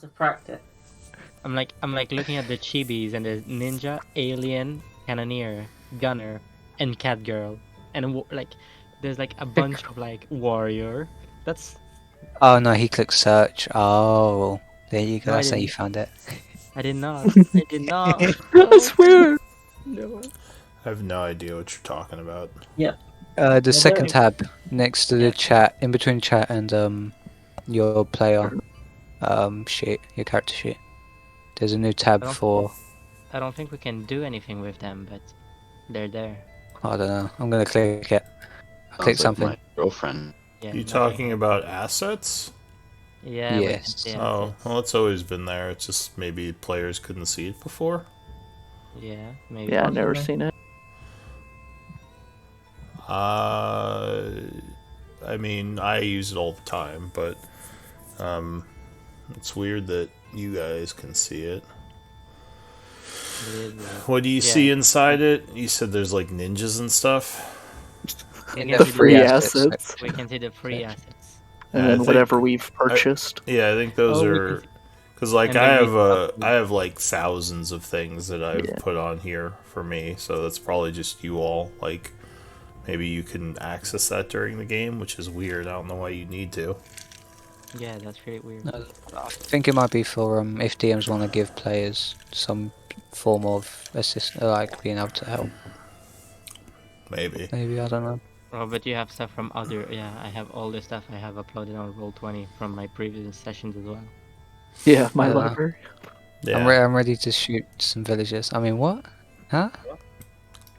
lots of practice. I'm like looking at the chibis and there's ninja, alien, cannoneer, gunner, and cat girl, and like there's like a bunch of like warrior. That's Oh no, he clicked search. Oh, there you go. No, I That's how you didn't. found it. I did not. I did not. I swear. No. I have no idea what you're talking about. Yep. The second Okay. tab next to the Yeah. chat, in between chat and your player sheet, your character sheet. There's a new tab I don't- for. I don't think we can do anything with them, but they're there. I don't know. I'm gonna click it. Click Sounds like something. my girlfriend. Yeah. You nothing. talking about assets? Yeah. Yes. Yeah. Oh, well, it's always been there. It's just maybe players couldn't see it before. Yeah. Maybe. Yeah, I've never seen it. I mean, I use it all the time, but it's weird that you guys can see it. It is, What do you Yeah. see inside it? You said there's like ninjas and stuff. We In can the see free free assets. assets. We can see the free assets. And Yeah, I then think- whatever we've purchased. Yeah, I think those Oh, we are can- because like and I then have we- I have like thousands of things that I've Yeah. put on here for me, so that's probably just you all. Like maybe you can access that during the game, which is weird. I don't know why you need to. Yeah, that's really weird. I think it might be for if DMs want to give players some form of assist, like being able to help. Maybe. Maybe, I don't know. Oh, but you have stuff from other. Yeah, I have all the stuff I have uploaded on Roll20 from my previous sessions as well. Yeah, my Yeah. library. Yeah. I'm ready to shoot some villagers. I mean, what? Huh?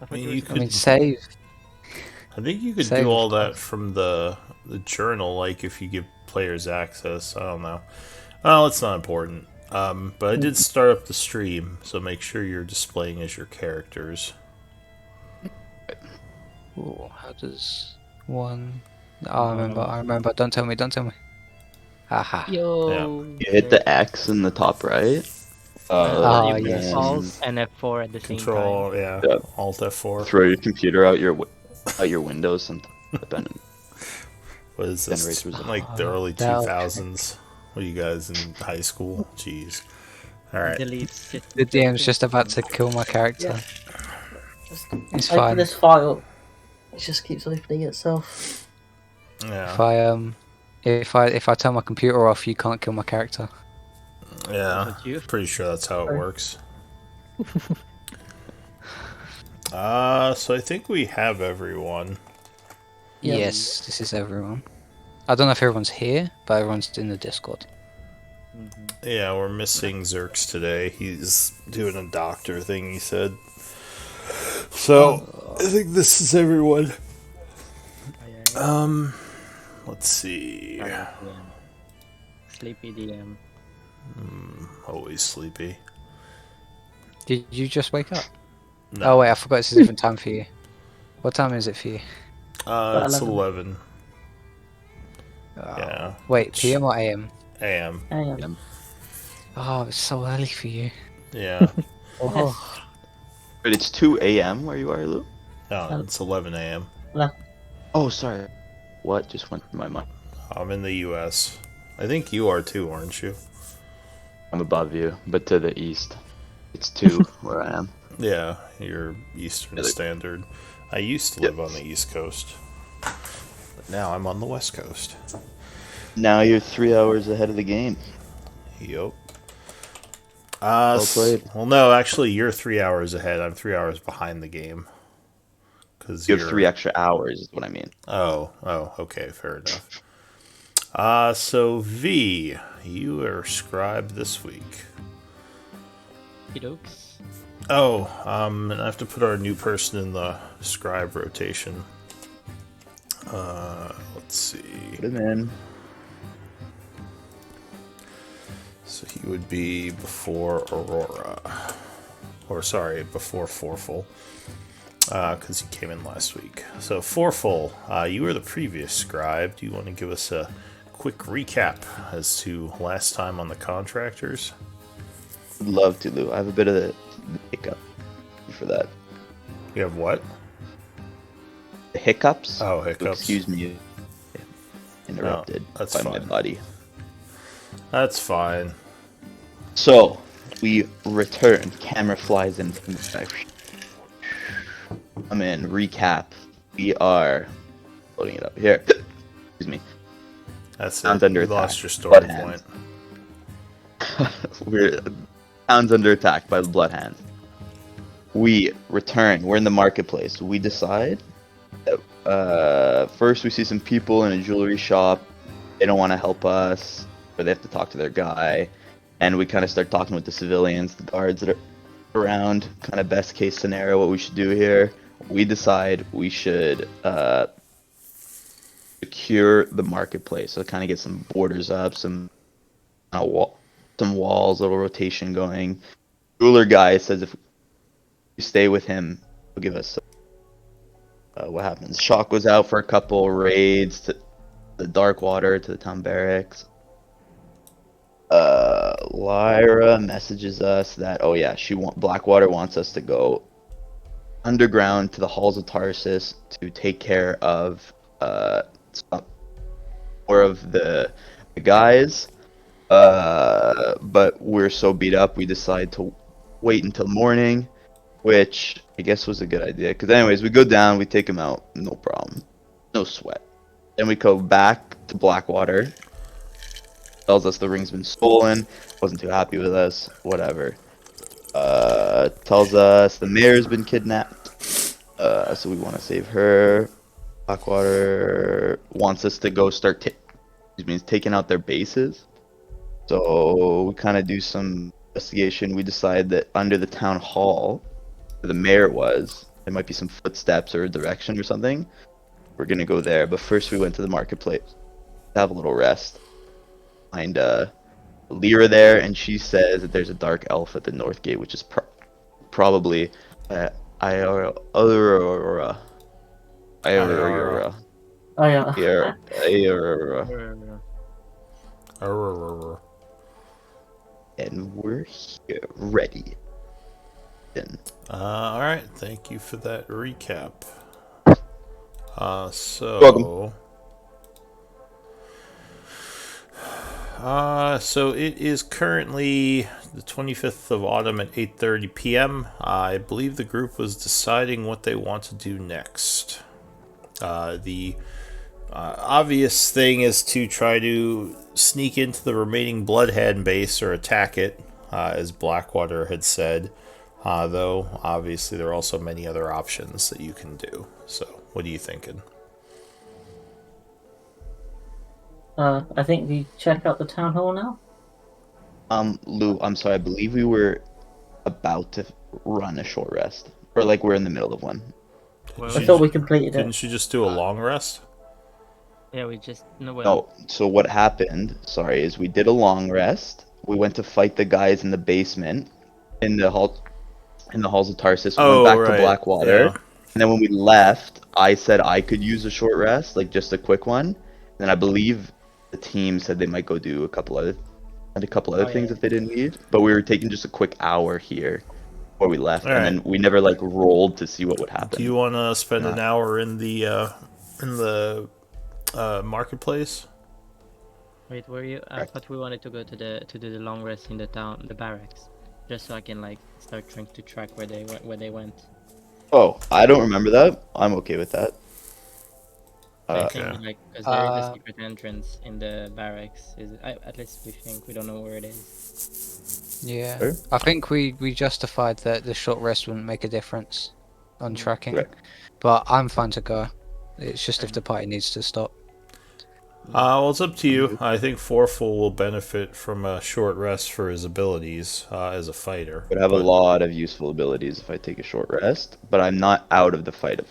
I mean, you I could. mean, save. I think you could Save, do all of that course. from the journal, like if you give players access. I don't know. Well, it's not important. But I did start up the stream, so make sure you're displaying as your characters. Ooh, how does one? Oh, I remember. Don't tell me. Don't tell me. Haha. Yo. You hit the X in the top right. Oh, you yes. press Alt and F4 at the same time. Control, yeah. Yeah. Alt F4. Throw your computer out your windows and then What is this? Generate results. Like the early that- 2000s? What are you guys in high school? Jeez. Alright. Delete shit. The DM's just about to kill my character. Just It's open fine. this file. It just keeps opening itself. Yeah. If I turn my computer off, you can't kill my character. Yeah. Would you? Pretty sure that's how it works. So I think we have everyone. Yeah. Yes, this is everyone. I don't know if everyone's here, but everyone's in the Discord. Yeah, we're missing Zerks today. He's doing a doctor thing, he said. So, I think this is everyone. Let's see. Sleepy DM. Always sleepy. Did you just wake up? No. Oh wait, I forgot it's a different time for you. What time is it for you? It's 11. 11 Oh. Yeah. Wait, PM or AM? AM. Hang on. Oh, it's so early for you. Yeah. Oh. But it's 2 a.m. where you are, Lou? No, it's 11 AM. Oh, sorry. What just went through my mind? I'm in the US. I think you are too, aren't you? I'm above you, but to the east. It's 2 where I am. Yeah, you're Eastern Really? Standard. I used to live on the East Coast. But now I'm on the West Coast. Now you're 3 hours ahead of the game. Yup. played. Well, no, actually, you're 3 hours ahead. I'm 3 hours behind the game. Cause You you're... have 3 extra hours, is what I mean. Oh, okay, fair enough. So V, you are scribe this week. Dokes. Oh, and I have to put our new person in the scribe rotation. Let's see. Put him in. So he would be before Aurora. Or sorry, before Forful. Because he came in last week. So Forful, you were the previous scribe. Do you want to give us a quick recap as to last time on the Contractors? Would love to, Lou. I have a bit of the hiccup for that. You have what? The hiccups? Oh, hiccups. Excuse me. Interrupted No, that's by my fine. body. That's fine. So we return. Camera flies in from the back. I'm in. Recap. We are loading it up here. Excuse me. That's Town's it. under You attack. lost your story Blood point. We're town's under attack by the blood hands. We return. We're in the marketplace. We decide that, first we see some people in a jewelry shop. They don't want to help us, or they have to talk to their guy. And we kind of start talking with the civilians, the guards that are around. Kind of best case scenario, what we should do here. We decide we should secure the marketplace. So kind of get some borders up, some walls, little rotation going. Ruler guy says if we stay with him, he'll give us. What happens? Shock was out for a couple raids to the Dark Water, to the town barracks. Lyra messages us that Blackwater wants us to go underground to the halls of Tarsus to take care of some more of the guys. But we're so beat up, we decide to wait until morning, which I guess was a good idea. Because anyways, we go down, we take him out, no problem, no sweat. Then we go back to Blackwater. Tells us the ring's been stolen. Wasn't too happy with us. Whatever. Tells us the mayor's been kidnapped. So we want to save her. Blackwater wants us to go start taking out their bases. So we kind of do some investigation. We decide that under the town hall, where the mayor was, there might be some footsteps or a direction or something. We're gonna go there, but first we went to the marketplace to have a little rest. Find Lyra there, and she says that there's a dark elf at the north gate, which is probably Iora. Oh yeah. And we're here, ready. All right. Thank you for that recap. Welcome. So it is currently the 25th of autumn at 8:30 p.m. I believe the group was deciding what they want to do next. The obvious thing is to try to sneak into the remaining Bloodhead base or attack it, as Blackwater had said. Though, obviously, there are also many other options that you can do. So, what are you thinking? I think we check out the town hall now. Lou, I'm sorry, I believe we were about to run a short rest. Or like we're in the middle of one. I thought we completed it. Didn't you just do a long rest? Yeah, we just No, so what happened, is we did a long rest. We went to fight the guys in the basement in the halls of Tarsus. We went back to Blackwater. Yeah. And then when we left, I said I could use a short rest, like just a quick one. And then I believe the team said they might go do a couple other things if they didn't leave. But we were taking just a quick hour here before we left, and then we never rolled to see what would happen. Do you want to spend an hour in the marketplace? Wait, were you? I thought we wanted to go to do the long rest in the town, the barracks, just so I can start trying to track where they went. Oh, I don't remember that. I'm okay with that. I think because there is a secret entrance in the barracks. At least we think, we don't know where it is. Yeah, Sure. I think we justified that the short rest wouldn't make a difference on tracking, Right. but I'm fine to go. It's just if the party needs to stop. Well, it's up to you. I think Forful will benefit from a short rest for his abilities as a fighter. Would have a lot of useful abilities if I take a short rest, but I'm not out of the fight if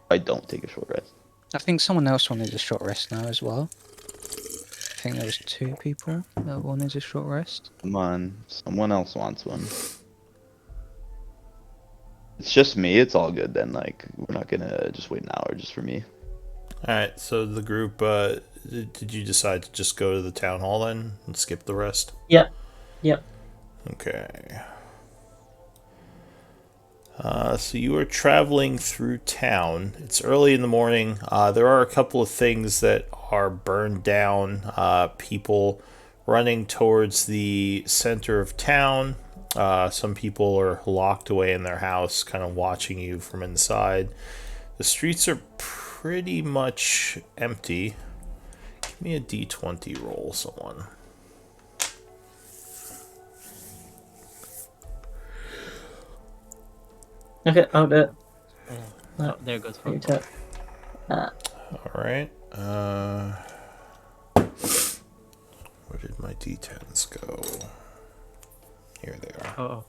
I don't take a short rest. I think someone else wanted a short rest now as well. I think there was 2 people that wanted a short rest. Come on, someone else wants one. It's just me, it's all good then, we're not gonna just wait an hour just for me. Alright, so the group, did you decide to just go to the town hall then and skip the rest? Yep. Okay. So you are traveling through town. It's early in the morning. There are a couple of things that are burned down. People running towards the center of town. Some people are locked away in their house, kind of watching you from inside. The streets are pretty much empty. Give me a d20 roll, someone. Okay, I'll do it. Oh, there goes You Furful. took. Alright. Where did my d10s go? Here they are. Oh,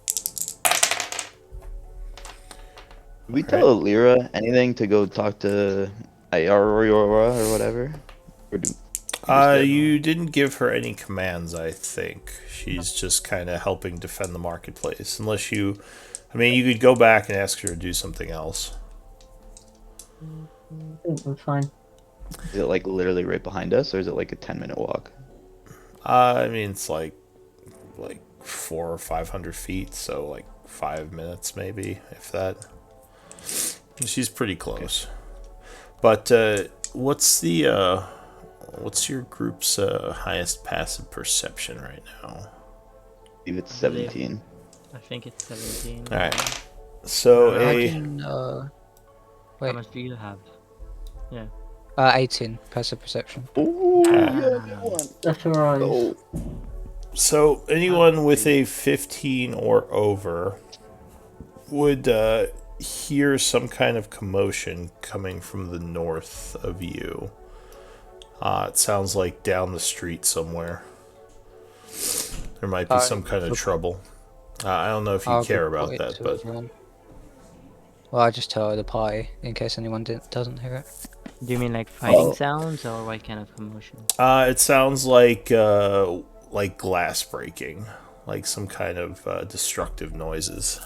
Did we tell Lyra anything to go talk to Aurora or whatever? Or do You didn't give her any commands, I think. She's just kind of helping defend the marketplace. Unless you... I mean, you could go back and ask her to do something else. I think I'm fine. is it like literally right behind us, or is it like a 10-minute walk? I mean, it's like 400 or 500 feet, so like 5 minutes maybe, if that. She's pretty close. But what's your group's highest passive perception right now? I believe it's 17. I think it's 17. All right. So How Wait, much do you have? 18 passive perception. Ooh, yeah, good one. That's alright. Oh, So anyone with a 15 or over would hear some kind of commotion coming from the north of you. It sounds like down the street somewhere. There might be some kind of trouble. I don't know if you I'll care report about it that, to but everyone. Well, I just tell the party in case anyone doesn't hear it. Do you mean like fighting Oh. sounds or what kind of commotion? it sounds like glass breaking, like some kind of destructive noises.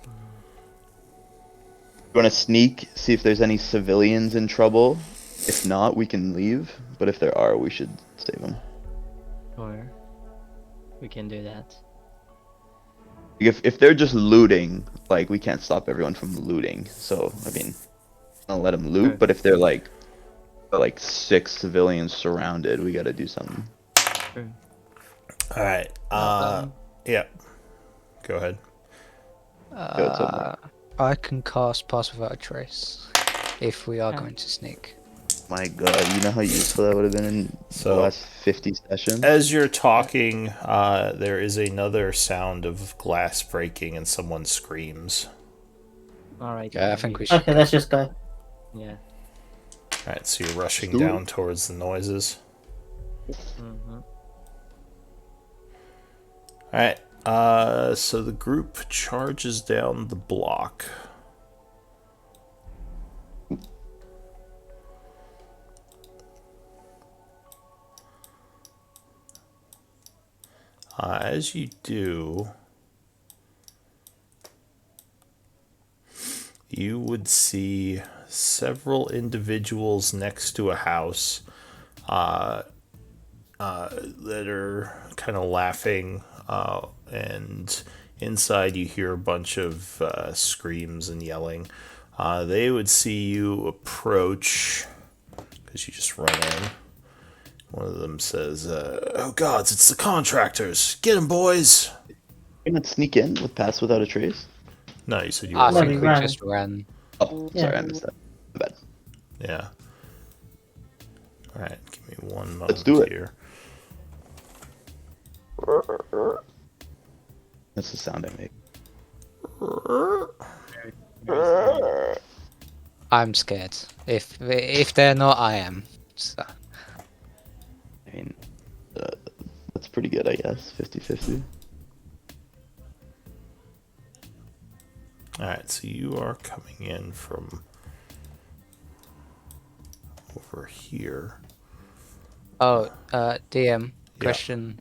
you want to sneak, see if there's any civilians in trouble? If not, we can leave. But if there are, we should save them. Or we can do that. If they're just looting, like we can't stop everyone from looting. So I mean, I'll let them loot. Sure. But if they're like 6 civilians surrounded, we got to do something. Sure. All right. Yeah. Go ahead. Go somewhere. I can cast Pass Without a Trace if we are going to sneak. My God, you know how useful that would have been in So- the last 50 sessions. As you're talking, there is another sound of glass breaking and someone screams. Alright. Yeah, I think we should. Okay, let's just go. Yeah. Alright, so you're rushing Let's do down towards the noises. Mm-hmm. Alright, so the group charges down the block. As you do, you would see several individuals next to a house that are kind of laughing, and inside you hear a bunch of screams and yelling. They would see you approach because you just run in. One of them says, "Oh gods, it's the Contractors! Get 'em, boys!" Can it sneak in with Pass Without a Trace? No, you said you I were No, think we we ran. just ran. Oh, Yeah. sorry, I missed that. My bad. Yeah. All right, give me one moment Let's do it. here. That's the sound I make. I'm scared. If they're not, I am. So, I mean, that's pretty good, I guess. 50-50. All right, so you are coming in from over here. DM Yeah. question.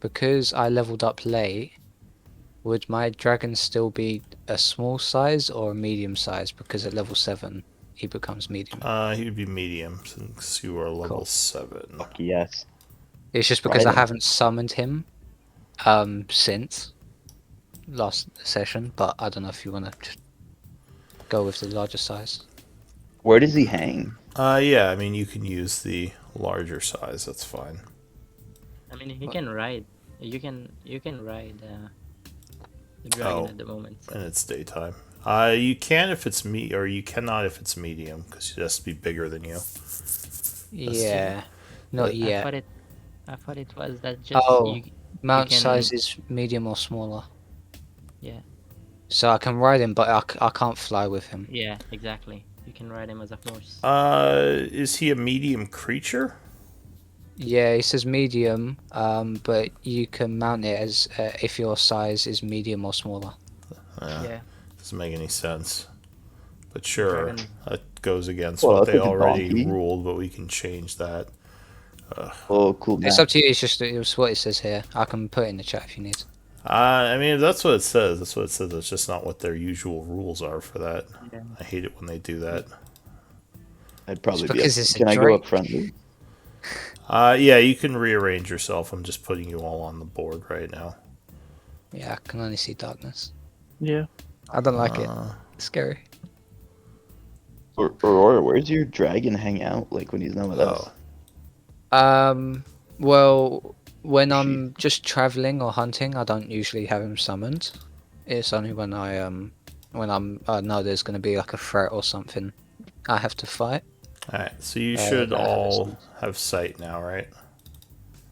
Because I leveled up late, would my dragon still be a small size or a medium size? Because at level 7, he becomes medium. He would be medium since you are level Cool. 7. Fuck yes. It's just because I Right. haven't summoned him since last session, but I don't know if you want to just go with the larger size. Where does he hang? Yeah, I mean you can use the larger size. That's fine. I mean, he can ride. You can ride the dragon Oh. at the moment. So. And it's daytime. You can if it's or you cannot if it's medium, because it has to be bigger than you. Yeah. Not I yet. I thought it was that just Oh, you mount can- size is medium or smaller. Yeah. So I can ride him, but I can't fly with him. Yeah, exactly. You can ride him as a horse. Is he a medium creature? Yeah, it says medium, but you can mount it as if your size is medium or smaller. Yeah. Doesn't make any sense. But sure, Dragon. that goes against Well, what that's they like a already donkey. ruled, but we can change that. Oh, cool. It's Map. up to you. It's what it says here. I can put it in the chat if you need. I mean, if that's what it says. That's what it says. It's just not what their usual rules are for that. Yeah. I hate it when they do that. I'd probably It's be. because it's a Can I go Drake. up front? Luke? Yeah, you can rearrange yourself. I'm just putting you all on the board right now. Yeah, I can only see darkness. Yeah. I don't like it. It's scary. Aurora, where's your dragon hang out? Like when he's not with us? Well, when I'm just traveling or hunting, I don't usually have him summoned. It's only when I know there's gonna be like a threat or something, I have to fight. Alright, so you Yeah, should that all happens. have sight now, right?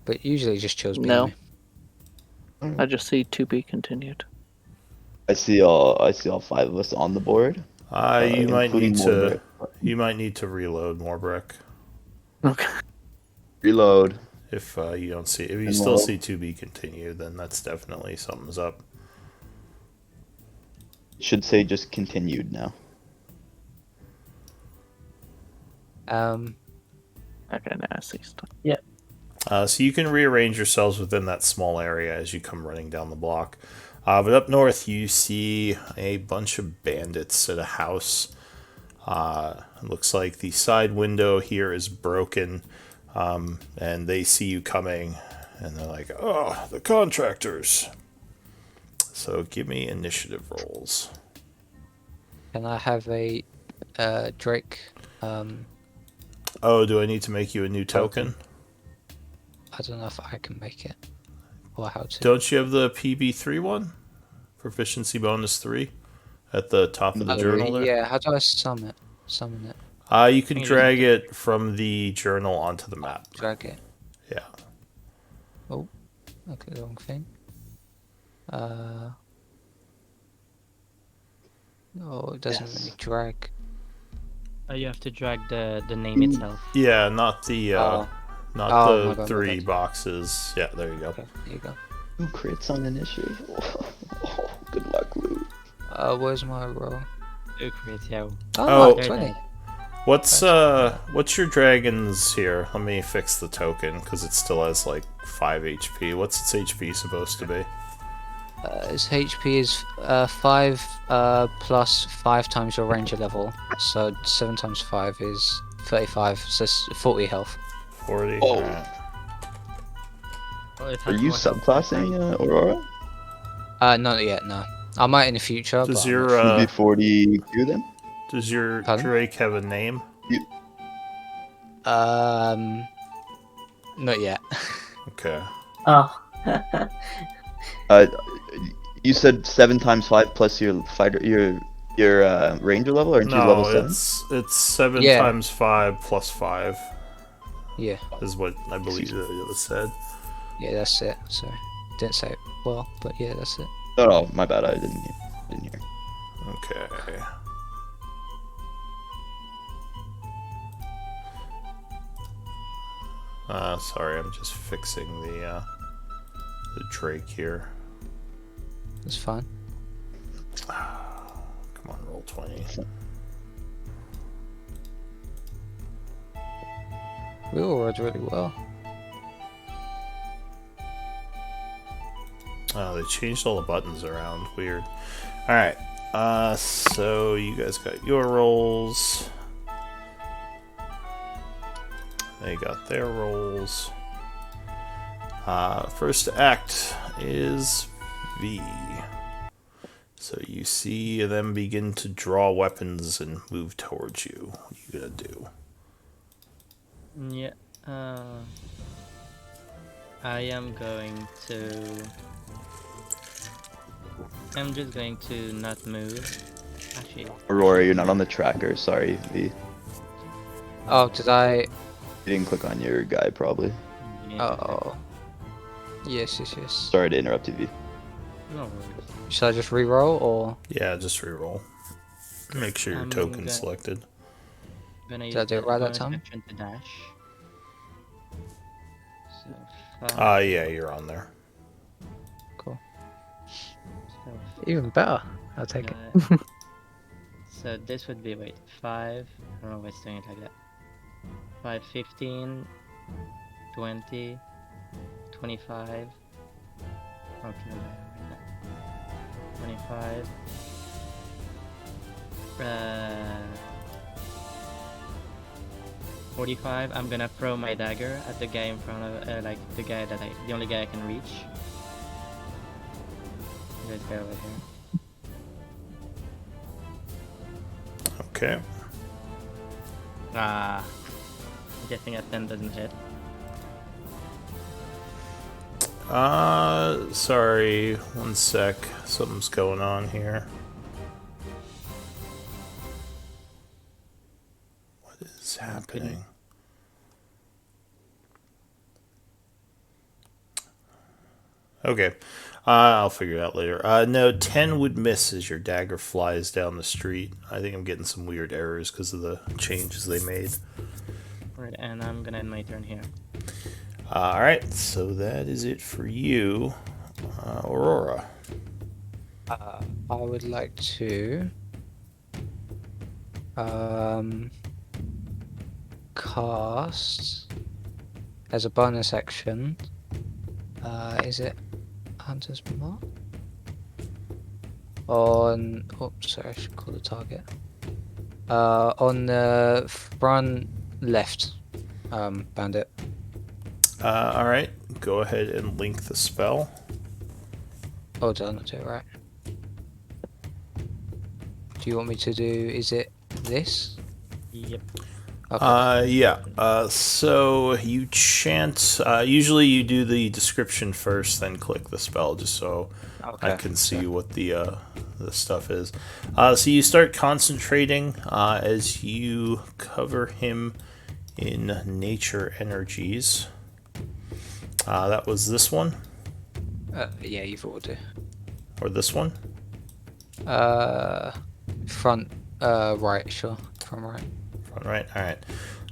But usually it just chills me. No. I just see to be continued. I see all 5 of us on the board. You might including need to. Morbrick. You might need to reload Morbrick Okay. Reload. if you don't see. If you And still roll. see to be continued, then that's definitely something's up. It should say just continued now. Okay, now I see stuff. So you can rearrange yourselves within that small area as you come running down the block. But up north, you see a bunch of bandits at a house. It looks like the side window here is broken, and they see you coming, and they're like, "Oh, the contractors!" So give me initiative rolls. Can I have a Drake? Oh, do I need to make you a new token? I don't know if I can make it or how to. Don't you have the PB3 one? Proficiency bonus 3 at the top of the journal there? Yeah, how do I summon it? You can drag it from the journal onto the map. Drag it. Yeah. Oh, okay, the wrong thing. No, it doesn't Yes. really drag. You have to drag the name itself. Yeah, not the Oh. not Oh, the my bad, my 3 bad. boxes. Yeah, there you go. Okay, there you go. 2 crits on initiative. Oh, good luck, Luke. Where's my roll? Yeah. Oh. Oh, 20. What's your dragons here? Let me fix the token because it still has like 5 HP. What's its HP supposed to be? Its HP is 5 plus 5 times your ranger level. So 7 times 5 is 35, so it's 40 health. 40. Oh. Alright. Are you subclassing Aurora? Not yet, no. I might in the future. Does but I'm your not sure. Would be 42 then? Does your Pardon? Drake have a name? Not yet. Okay. Oh. You said 7 times 5 plus your fighter, your ranger level, or into level 7? it's 7 Yeah. times 5 plus 5 Yeah, is what I believe it was said. yeah, that's it. Sorry, didn't say it well, but yeah, that's it. No, my bad. I didn't hear. Okay. Sorry, I'm just fixing the Drake here. That's fine. Come on, roll 20. We all rode really well. Oh, they changed all the buttons around. Weird. Alright. So you guys got your rolls. They got their rolls. First act is V. So you see them begin to draw weapons and move towards you. What are you gonna do? Yeah. I am going to. I'm just going to not move. Actually, Aurora, you're not on the tracker. Sorry, V. You Oh, did I? didn't click on your guy, probably. yeah, Oh. Yes. Sorry to interrupt you, V. no worries. Should I just re-roll or Yeah, just reroll. Make sure your I'm token's gonna- selected. Gonna Did I use do it the right that bonus time? action to dash. So 5. Yeah, you're on there. cool? So, Even better. I'll take it. so this would be 5. I don't know why it's doing it like that. 5, 15, 20, 25. Okay, 25. 45. I'm gonna throw my dagger at the guy in front of, like the guy that the only guy I can reach. This guy over here. Okay. I'm guessing a 10 doesn't hit. Sorry. One sec. Something's going on here. What is happening? Okay. I'll figure it out later. No, 10 would miss as your dagger flies down the street. I think I'm getting some weird errors because of the changes they made. Right, and I'm gonna end my turn here. Alright, so that is it for you, Aurora. I would like to cast as a bonus action. Is it Hunter's Mark? On sorry, I should call the target. On the front left, bandit. Alright, go ahead and link the spell. Oh, did I not do it right? Do you want me to do? Is it this? Yep. Okay. Yeah. So you chant. Usually you do the description first, then click the spell, just so I can see what the stuff is. So you start concentrating as you cover him in nature energies. That was this one, Yeah, you've ought to. or this one. Front, right, sure. Front right. Front right.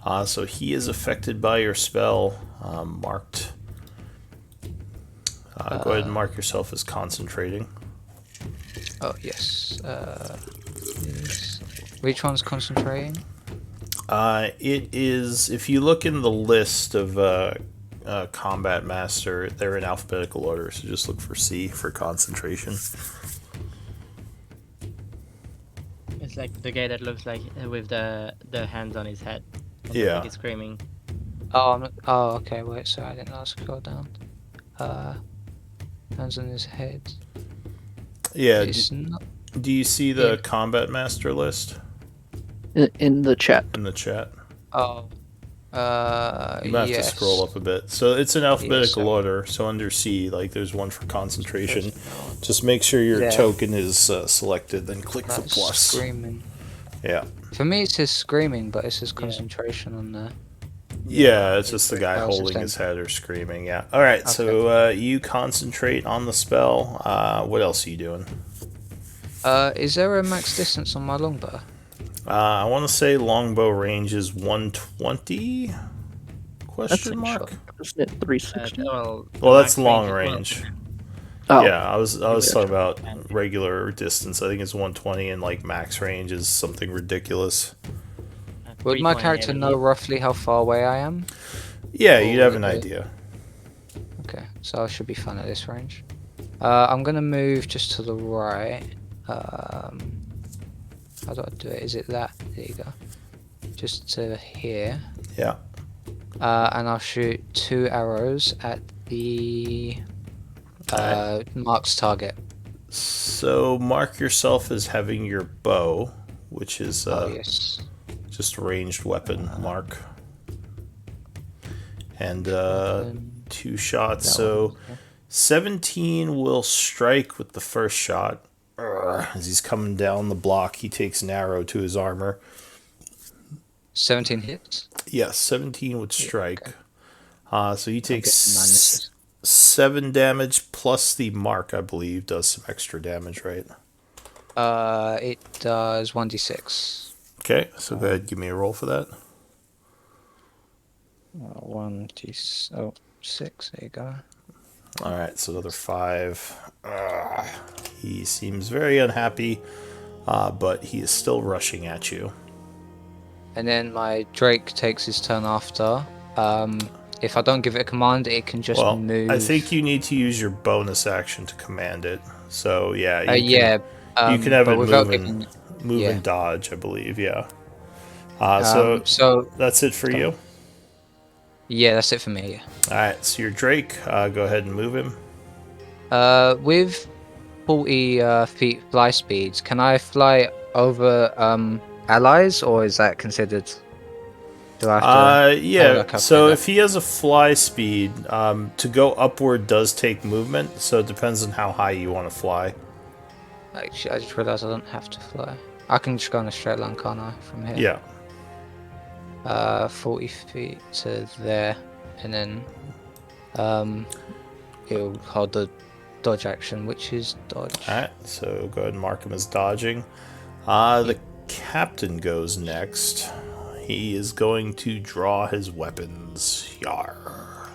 All right. So he is affected by your spell. Marked. Go ahead and mark yourself as concentrating. Oh, yes. Which one's concentrating? It is, if you look in the list of Combat Master, they're in alphabetical order, so just look for C for concentration. It's like the guy that looks like with the hands on his head. And Yeah. Like he's screaming. Oh, okay, wait, sorry, I didn't know to scroll down. Hands on his head. Yeah, It's not... do you see the Yeah. Combat Master list In the chat. in the chat? Oh, You might have yes. to scroll up a bit. So it's in alphabetical sorry. order, so under C, like there's one for concentration. Just make sure your Yeah. token is selected, then click for That's plus. screaming. Yeah. For me, it says screaming, but it says concentration on there. Yeah, it's just the guy I was just holding his saying. head or screaming. Yeah. All right. So you concentrate on the spell. What else are you doing? Is there a max distance on my longbow? I want to say longbow range is 120? Question mark. Isn't it 360? Well, that's max long range is range. Oh, Yeah, I was Gotcha. talking about regular distance. I think it's 120, and like max range is something ridiculous. Would my character know roughly how far away I am? Yeah, Or you'd have would an it- idea. Okay, so I should be fine at this range. I'm gonna move just to the right. How do I do it? Is it that? There you go. Just to here. Yeah. And I'll shoot 2 arrows at the marked target. So mark yourself as having your bow, which is Oh yes. just ranged weapon mark. And 2 shots. That So one, yeah. 17 will strike with the first shot. As he's coming down the block, he takes an arrow to his armor. 17 hits. Yes, 17 would strike. So he I'm takes getting 9 misses. 7 damage plus the mark, I believe, does some extra damage, right? It does 1d6. Okay, so go ahead, give me a roll for that. 1d6. Oh, 6. There you go. All right, so another 5. He seems very unhappy, but he is still rushing at you. And then my Drake takes his turn after. If I don't give it a command, it can just Well, move. I think you need to use your bonus action to command it. So yeah, you yeah. you can have but it without move yeah. and dodge, I believe. Yeah. So that's it for you. yeah, that's it for me. Yeah. All right, so your Drake, go ahead and move him. With 40 feet fly speeds, can I fly over allies, or is that considered? Do I have to? How would I Yeah. calculate So that? if he has a fly speed, to go upward does take movement. So it depends on how high you want to fly. Actually, I just realized I don't have to fly. I can just go in a straight line, can't I, from here? Yeah. 40 feet to there, and then it'll hold the dodge action, which is dodge. All right. So go ahead and mark him as dodging. The captain goes next. He is going to draw his weapons. Yar.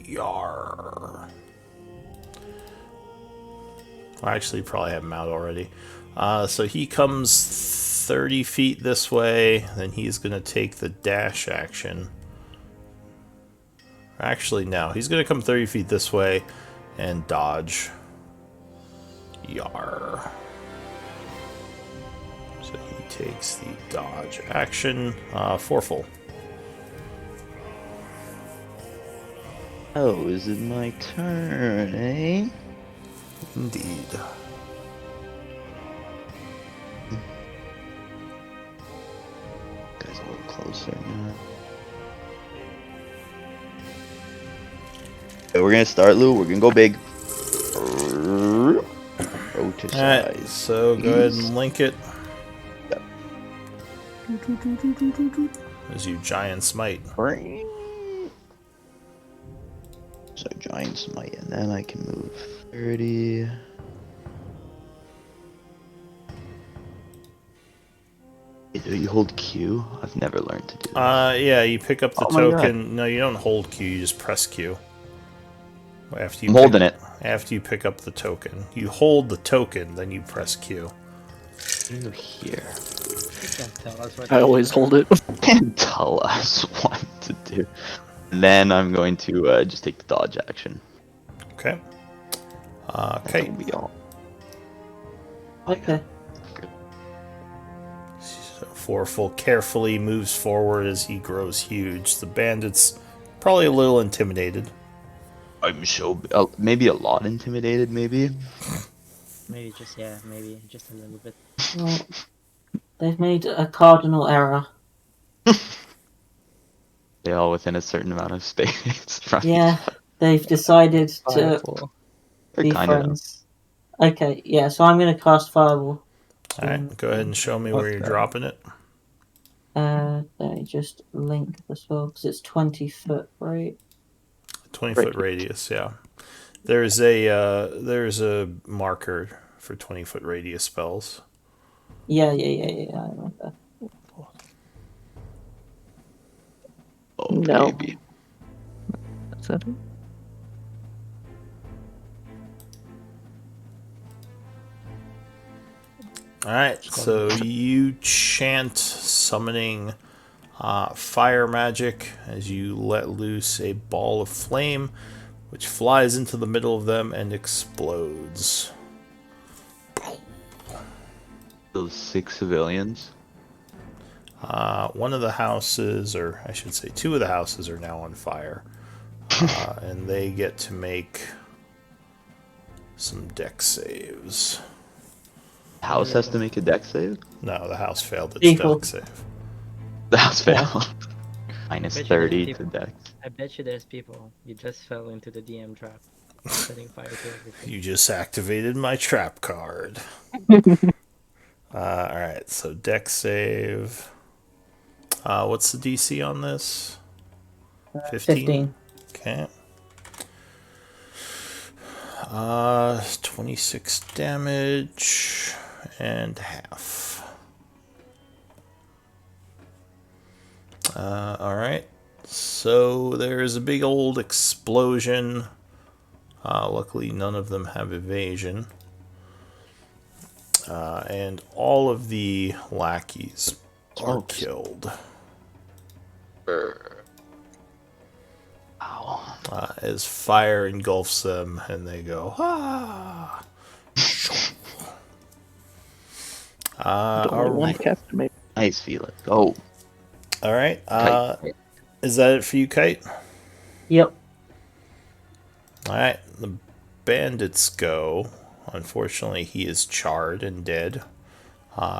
Yar. I actually probably have him out already. So he comes 30 feet this way. Then he's going to take the dash action. Actually, no. He's going to come 30 feet this way and dodge. Yar. So he takes the dodge action. 4 full. Oh, is it my turn, eh? Indeed. Guys, a little closer now. Okay, we're gonna start, Lou. We're gonna go big. Go to Alright, size. so go ahead and link it. Yep. As you giant smite. So giant smite, and then I can move 30. Do you hold Q? I've never learned to do that. Yeah, you pick up the Oh my God. token. No, you don't hold Q, you just press Q. After you I'm holding it. After you pick up the token. You hold the token, then you press Q. You're here. I always hold it. Can't tell us what to do. And then I'm going to just take the dodge action. Okay. That'll Okay. be all. Okay. So 4 full carefully moves forward as he grows huge. The bandit's probably a little intimidated. I'm so maybe a lot intimidated, maybe. Maybe just a little bit. Well, they've made a cardinal error. They all within a certain amount of space. From Yeah, they've decided to Fireball. They're be kind of. friends. Okay, yeah, so I'm going to cast Fireball. Alright, go ahead and show me where you're Okay. dropping it. Let me just link the spell because it's 20 foot, right? 20-foot radius, yeah. There's a marker for 20-foot radius spells. Yeah, I remember. Oh, No. baby. Is that it? Alright, so you chant summoning fire magic as you let loose a ball of flame which flies into the middle of them and explodes. Those 6 civilians. One of the houses, or I should say 2 of the houses, are now on fire. And they get to make some dex saves. House has to make a dex save. No, the house failed its Default. dex save. The house Yeah. failed. Minus Which 30 is to dex. I bet you there's people. You just fell into the DM trap, setting fire to everything. You just activated my trap card. Alright, so deck save. What's the DC on this? 15? 15. Okay. 26 damage and half. Alright. So there's a big old explosion. Luckily, none of them have evasion. And all of the lackeys are killed. Ow. As fire engulfs them and they go, ah! Only one captain, maybe. Nice, Felix. Go. Alright. Kite. Is that it for you, Kite? Yep. Alright. The bandits go. Unfortunately, he is charred and dead.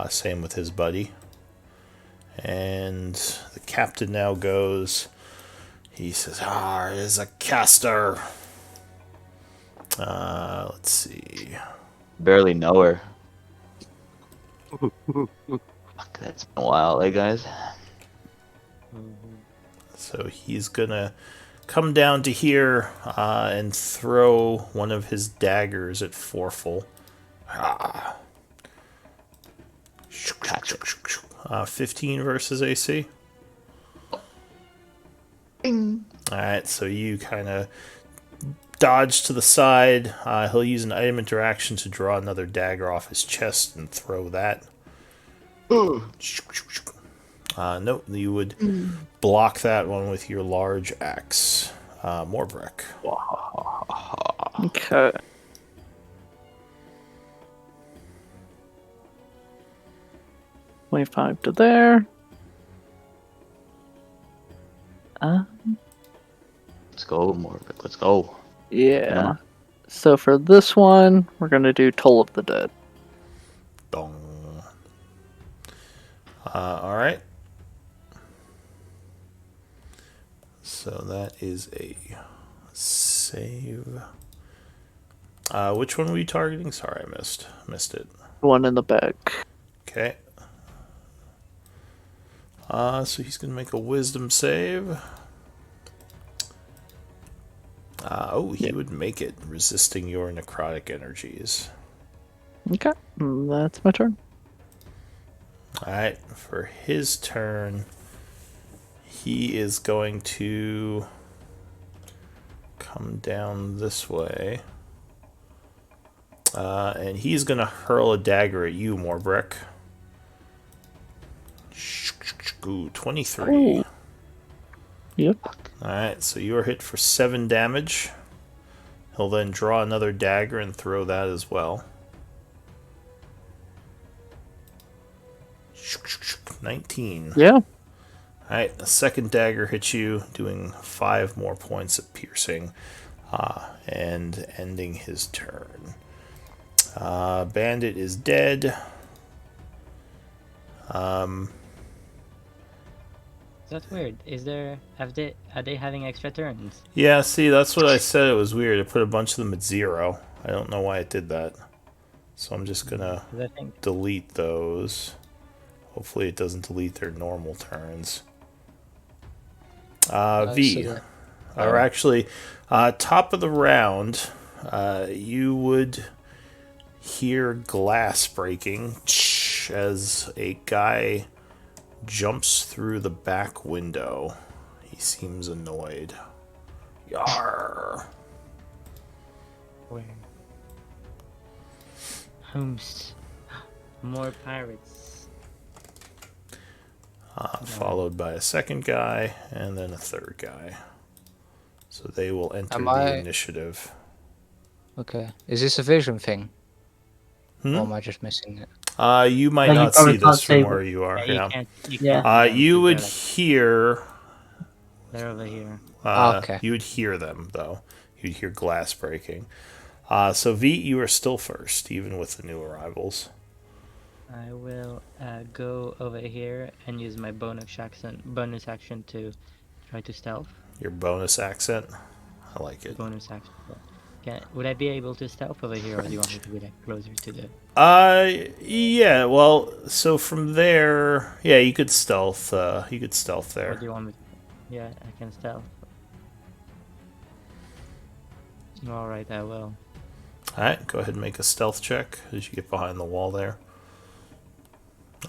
Same with his buddy. And the captain now goes. He says, is a caster. Let's see. Barely know her. Fuck, that's been a while, eh, guys? So he's gonna come down to here and throw one of his daggers at Forful. 15 versus AC. Alright, so you kind of dodge to the side. He'll use an item interaction to draw another dagger off his chest and throw that. Nope, you would block that one with your large axe. Morbrek. Okay. $25 to there. Let's go, Morbic. Let's go. Yeah. So for this one, we're gonna do Toll of the Dead. Dong. Alright. So that is a save. Which one were you targeting? Sorry, I missed it. One in the back. Okay. So he's gonna make a wisdom save. He would make it, resisting your necrotic energies. Okay, that's my turn. Alright, for his turn, he is going to come down this way. And he's going to hurl a dagger at you, Morbrek. Ooh, 23. Oh. Yep. Alright, so you are hit for 7 damage. He'll then draw another dagger and throw that as well. 19. Yeah. Alright, a second dagger hits you, doing 5 more points of piercing, and ending his turn. Bandit is dead. That's weird. Are they having extra turns? Yeah, see, that's what I said. It was weird. It put a bunch of them at 0. I don't know why it did that. So I'm just gonna 'Cause I think delete those. Hopefully it doesn't delete their normal turns. V. Or actually, top of the round, you would hear glass breaking as a guy jumps through the back window. He seems annoyed. Yarr. where Holmes, more pirates. Followed by a second guy and then a third guy. So they will enter Am the I- initiative. Okay. Is this a vision thing? Hmm? Or am I just missing it? You might No, you not probably see can't this see from where it. you are. Yeah, Yeah. you can't Yeah. see them You 'cause would they're, like, hear. they're over here. Okay. You would hear them though. You'd hear glass breaking. So V, you are still first, even with the new arrivals. I will go over here and use my bonus action to try to stealth. Your bonus accent. I like it. Bonus action. Would I be able to stealth over here, or do you want me to be like closer to the? Yeah. Well, so from there, yeah, you could stealth. You could stealth Or there. do you want me? Yeah, I can stealth. All right, I will. All right, go ahead and make a stealth check as you get behind the wall there.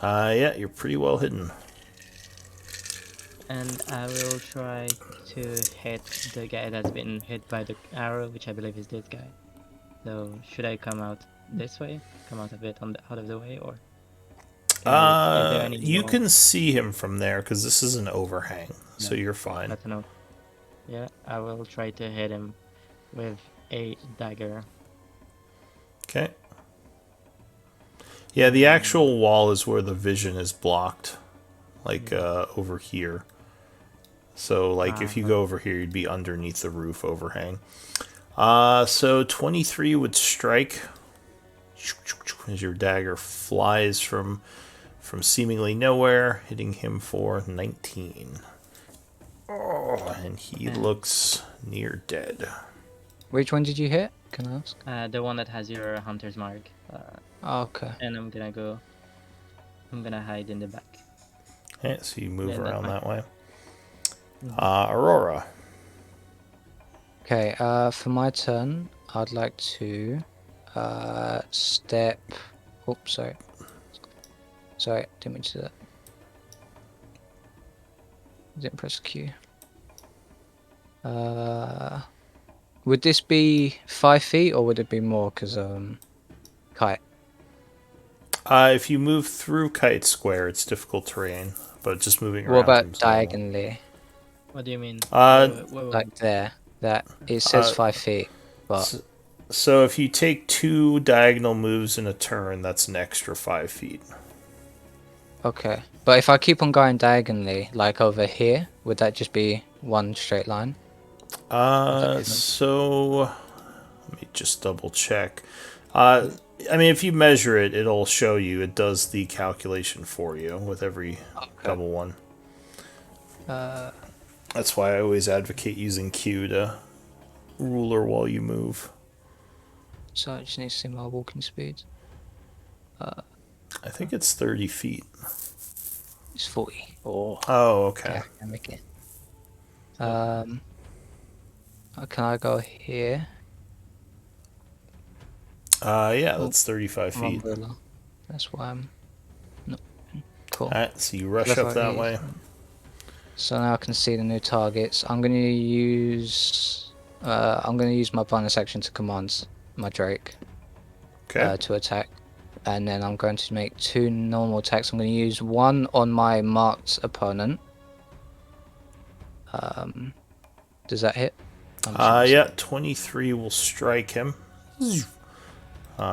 Yeah, you're pretty well hidden. And I will try to hit the guy that's been hit by the arrow, which I believe is this guy. So should I come out this way? Come out a bit out of the way, or? Is there any You wall? can see him from there because this is an overhang, so Yeah. you're fine. That's enough. Yeah, I will try to hit him with a dagger. Okay. Yeah, the actual wall is where the vision is blocked, like over here. So, like, if you go over here, you'd be underneath the roof overhang. So 23 would strike as your dagger flies from seemingly nowhere, hitting him for 19. Oh, and he looks near dead. Which one did you hit? Can I ask? The one that has your hunter's mark. Okay. And I'm gonna hide in the back. Okay, so you move Yeah, around that's that way. Aurora. Okay, for my turn, I'd like to step. Oops, sorry. Sorry, didn't mean to do that. Didn't press Q. Would this be 5 feet or would it be more? Because kite. If you move through Kite Square, it's difficult terrain, but just moving around. What about seems normal. diagonally? What do you mean? Like there. That it says 5 feet, but So if you take 2 diagonal moves in a turn, that's an extra 5 feet. okay. But if I keep on going diagonally, like over here, would that just be one straight line? So let me just double check. I mean, if you measure it, it'll show you. It does the calculation for you with every double one. That's why I always advocate using Q to ruler while you move. So I just need to see my walking speed. I think it's 30 feet. It's 40. Oh, Okay. yeah, I make it. Can I go here? Yeah, that's 35 feet. Umbrella. That's why I'm. No. Cool. Alright, so you rush Left, up right, that east. way. So now I can see the new targets. I'm gonna use. I'm gonna use my bonus action to command my Drake Okay. to attack, and then I'm going to make 2 normal attacks. I'm going to use one on my marked opponent. Does that hit? Yeah, 23 will strike him.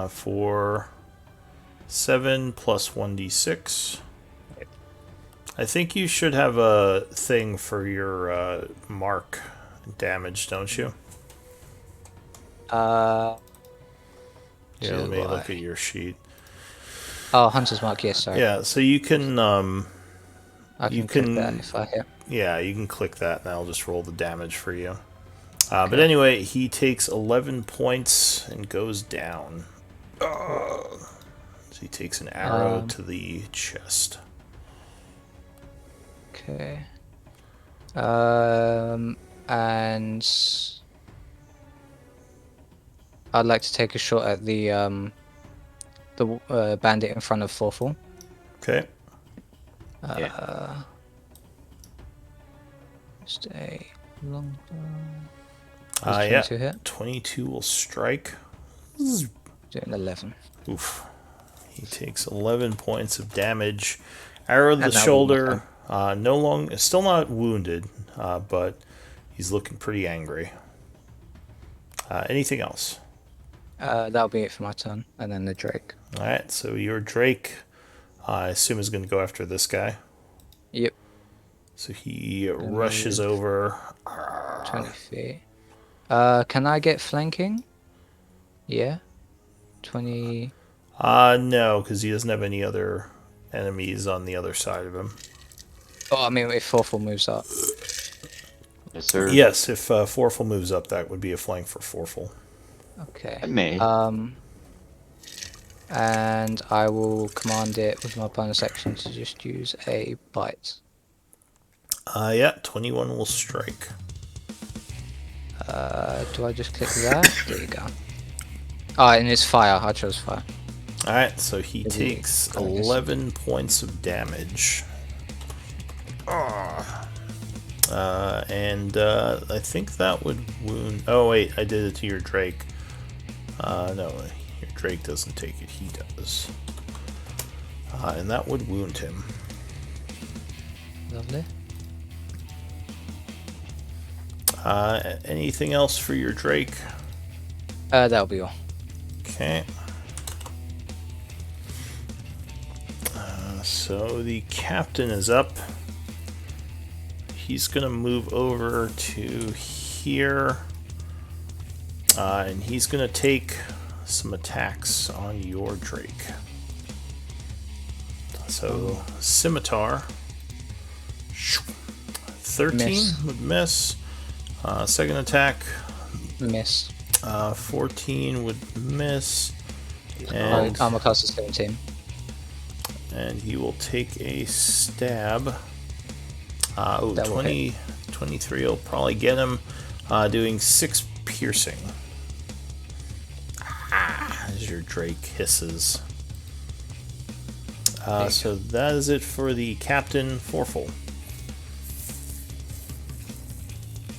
For 7 plus 1d6. I think you should have a thing for your mark damage, don't you? Uh. Yeah, let me Do look I? at your sheet. Oh, Hunter's Mark. Yes, sorry. Yeah, so you can I you can click can- that if I hit. yeah, you can click that and I'll just roll the damage for you. But anyway, he takes 11 points and goes down. So he takes an arrow to the chest. Okay. And I'd like to take a shot at the bandit in front of Forful. Okay. Stay long. Yeah, 22 hit. 22 will strike. Doing 11. Oof. He takes 11 points of damage. Arrow to the And that shoulder. Still not wounded, but he's looking pretty angry. Anything else? That'll be it for my turn, and then the Drake. Alright, so your Drake, I assume, is going to go after this guy. Yep. So he rushes over. 20 feet. Can I get flanking? Yeah. 20. No, because he doesn't have any other enemies on the other side of him. Oh, I mean, if Forful moves up. Yes, sir. Yes, if Forful moves up, that would be a flank for Forful. Okay. I may. And I will command it with my bonus action to just use a bite. Yeah, 21 will strike. Do I just click that? There you go. Ah, and it's fire. I chose fire. Alright, so he Is he takes going to- 11 points of damage. And I think that would wound... Oh, wait, I did it to your Drake. No, your Drake doesn't take it, he does. And that would wound him. Lovely. Anything else for your Drake? That'll be all. Okay. So the captain is up. He's gonna move over to here. And he's gonna take some attacks on your Drake. So, Scimitar. 13 Miss. would miss. Second attack. Miss. 14 would miss. And, Armor class is 17. and he will take a stab. That will 20, 23 will probably get him. Doing 6 piercing. As your Drake hisses. So that is it for the Captain Forful.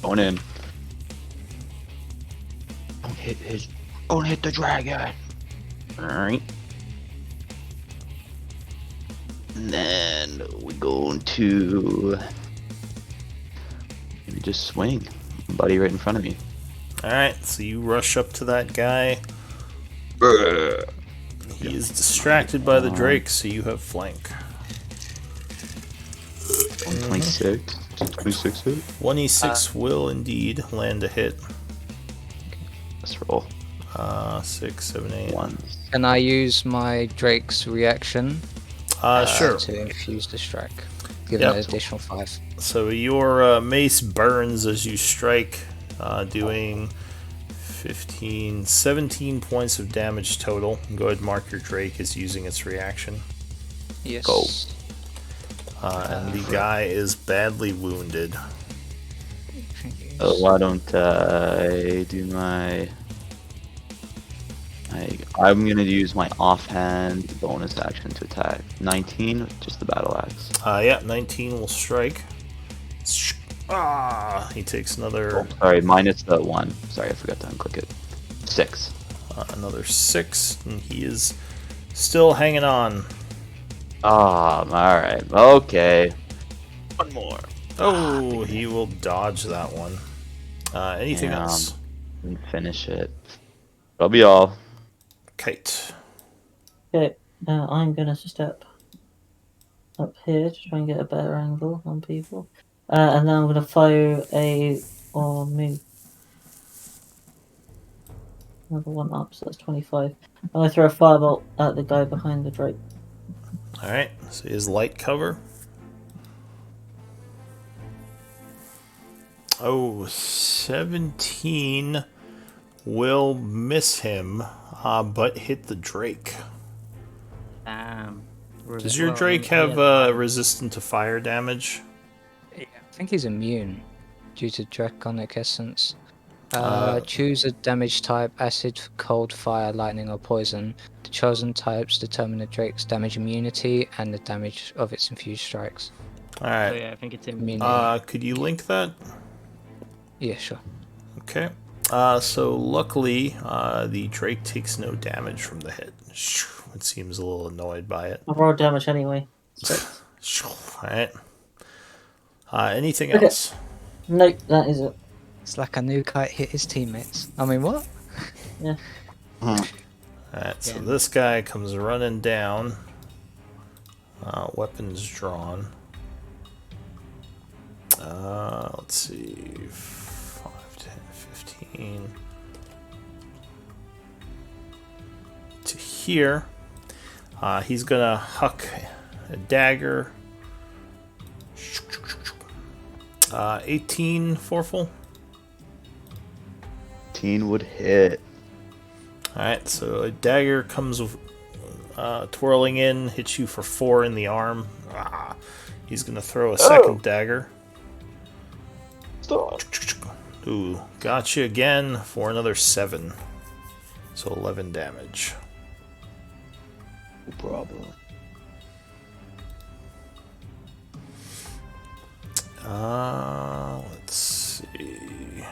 Going in. Don't hit the dragon. Alright. And then we go into maybe just swing. Buddy right in front of me. Alright, so you rush up to that guy. Brr. He is distracted by the Drake, so you have flank. 126. 26 hit. 1e6 will indeed land a hit. Let's roll. 6, 7, 8. 1. Can I use my Drake's reaction Sure. to infuse the strike? Give Yep. it an additional 5. So your mace burns as you strike, doing 15, 17 points of damage total. Go ahead and mark your Drake as using its reaction. Yes. Go. And the guy is badly wounded. Why don't I do my... I'm gonna use my offhand bonus action to attack. 19, just the battle axe. Yeah, 19 will strike. He takes another Sorry, minus the 1. Sorry, I forgot to unclick it. 6. another 6, and he is still hanging on. Alright. Okay. One more. Oh, he will dodge that one. Anything Damn. else? And finish it. That'll be all. Kite. Okay, now I'm gonna step up here to try and get a better angle on people. And then I'm gonna fire or move another one up, so that's 25. I'm gonna throw a firebolt at the guy behind the Drake. Alright, so his light cover. Oh, 17 will miss him, but hit the Drake. Damn. Does your Drake have resistant to fire damage? I think he's immune due to Draconic Essence. Choose a damage type: acid, cold, fire, lightning, or poison. The chosen types determine the Drake's damage immunity and the damage of its infused strikes. Alright, Yeah, I think it's Immunity. could you link that? Yeah, sure. Okay. So luckily, the Drake takes no damage from the hit. It seems a little annoyed by it. I rolled damage anyway. So. Alright. Anything Okay. else? Nope, that is it. It's like a new kite hit his teammates. I mean, what? Alright, so this guy comes running down. Weapons drawn. Let's see. 5, 10, 15. To here. He's gonna huck a dagger. 18 foreful. 18 would hit. Alright, so a dagger comes twirling in, hits you for 4 in the arm. He's going to throw a second dagger. Stop. Ooh, gotcha again for another 7. So 11 damage. No problem. Let's see.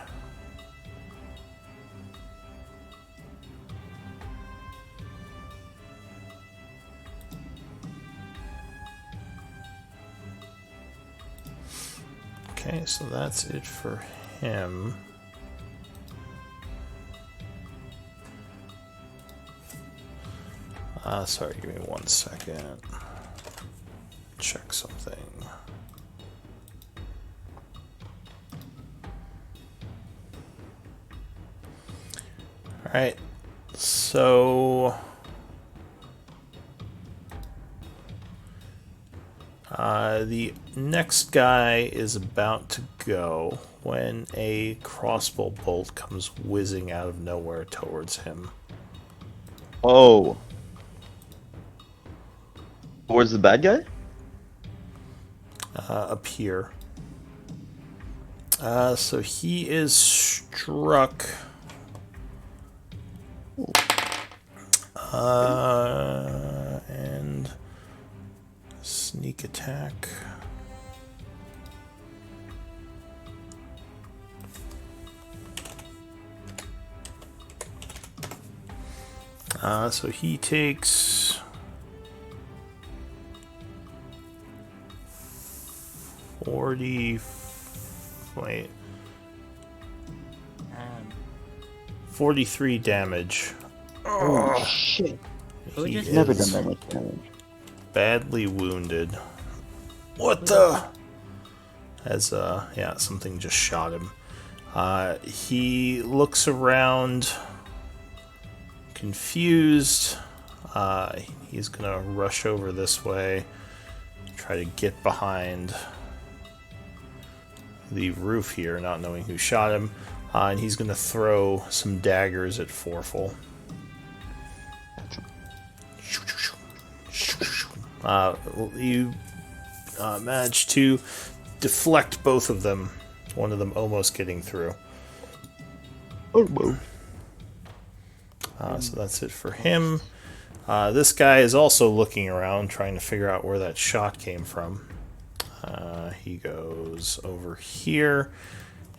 Okay, so that's it for him. Sorry, give me 1 second. Check something. Alright, so... the next guy is about to go when a crossbow bolt comes whizzing out of nowhere towards him. Oh. Towards the bad guy? Up here. So he is struck. And sneak attack. So he takes 40. Wait. 43 damage. Oh, shit. He just- Never is done that much damage. badly wounded. What the? As yeah, something just shot him. He looks around, confused. He's gonna rush over this way, try to get behind the roof here, not knowing who shot him. And he's gonna throw some daggers at Forful. You manage to deflect both of them, one of them almost getting through. So that's it for him. This guy is also looking around, trying to figure out where that shot came from. He goes over here,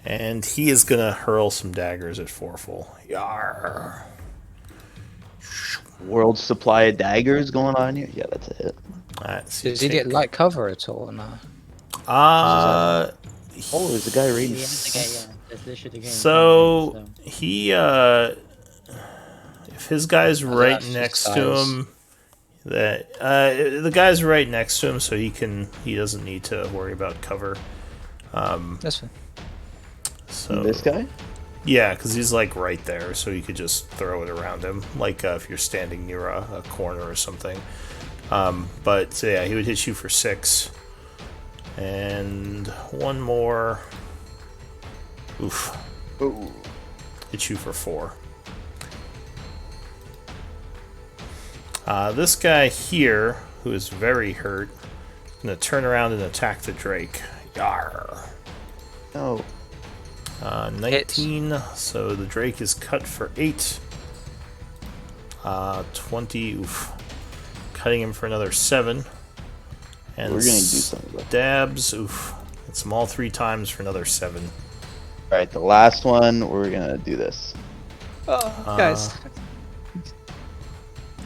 and he is going to hurl some daggers at Forful. Yarr! World supply of daggers going on here? Yeah, that's a hit. Alright, so Does he get light cover at all? No. Oh, there's a guy reading. Yeah, the guy, yeah. That's literally the game. So he if his guy's right that's just next to size. him, that the guy's right next to him, so he doesn't need to worry about cover. That's fine. So This guy? yeah, because he's like right there, so you could just throw it around him, like if you're standing near a corner or something. But so yeah, he would hit you for 6, and one more. Oof. Ooh. Hit you for 4. This guy here, who is very hurt, is going to turn around and attack the Drake. Yarr. No. 19, so the Drake is cut for 8. 20, oof. Cutting him for another 7. And We're gonna do something about stabs, oof. Hits him all 3 times for another 7. Alright, the last one, we're gonna do this. Oh, guys.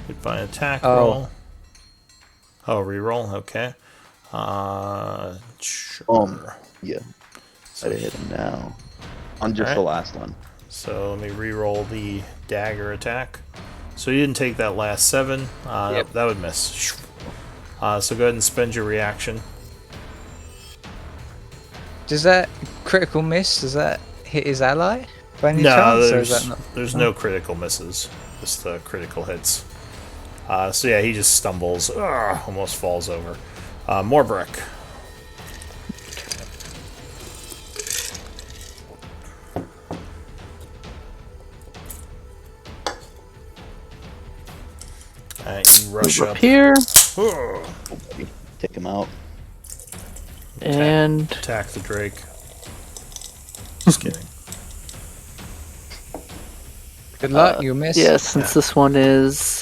Hit by an attack Oh. roll. Oh, reroll, okay. Sure. Yeah, So, I hit him now. On just Alright. the last one. so let me reroll the dagger attack. So you didn't take that last 7. Yep. That would miss. So go ahead and spend your reaction. Does that critical miss? Does that hit his ally? By any No, chance, or is that not? there's no critical misses. Just critical hits. So yeah, he just stumbles. Almost falls over. Morbrick. Alright, you rush Move up. up here, Oh, Take him out. and attack the Drake. Just kidding. Good luck, you miss. yeah, since this one is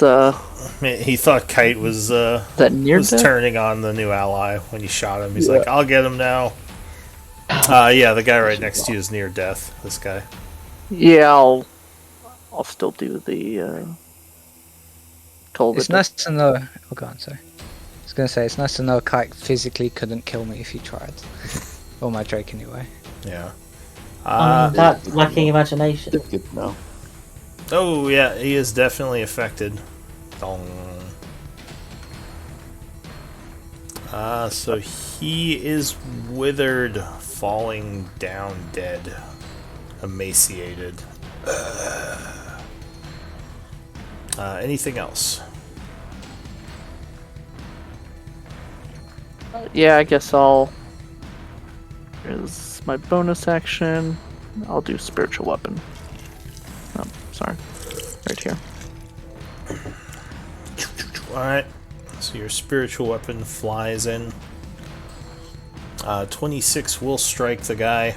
He thought Kite was that near was death. turning on the new ally when you shot him. He's like, I'll get him now. Yeah, the guy right next to you is near death. This guy. Yeah, I'll still do the toll It's the nice to know. Oh, go on, sorry. I was gonna say it's nice to know Kite physically couldn't kill me if he tried. Or my Drake anyway. Yeah. I mean, that lacking imagination. Good to know. Oh yeah, he is definitely affected. Dong. So he is withered, falling down dead, emaciated. Anything else? Yeah, I guess I'll. Here's my bonus action. I'll do spiritual weapon. Oh, sorry. Right here. Alright, so your spiritual weapon flies in. 26 will strike the guy.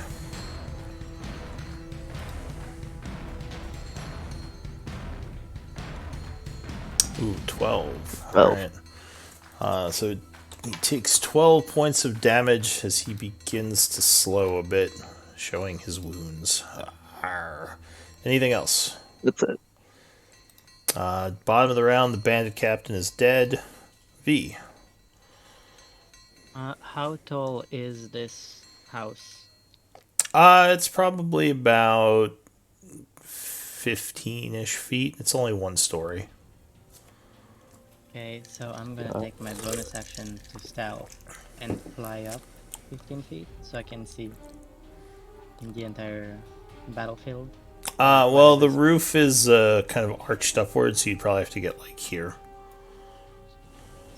Ooh, 12. 12. Alright. So he takes 12 points of damage as he begins to slow a bit, showing his wounds. Arr. Anything else? That's it. Bottom of the round, the bandit captain is dead. V. How tall is this house? It's probably about 15-ish feet. It's only one story. Okay, so I'm gonna take my bonus action to stealth and fly up 15 feet so I can see the entire battlefield. Well, the roof is kind of arched upwards, so you'd probably have to get like here.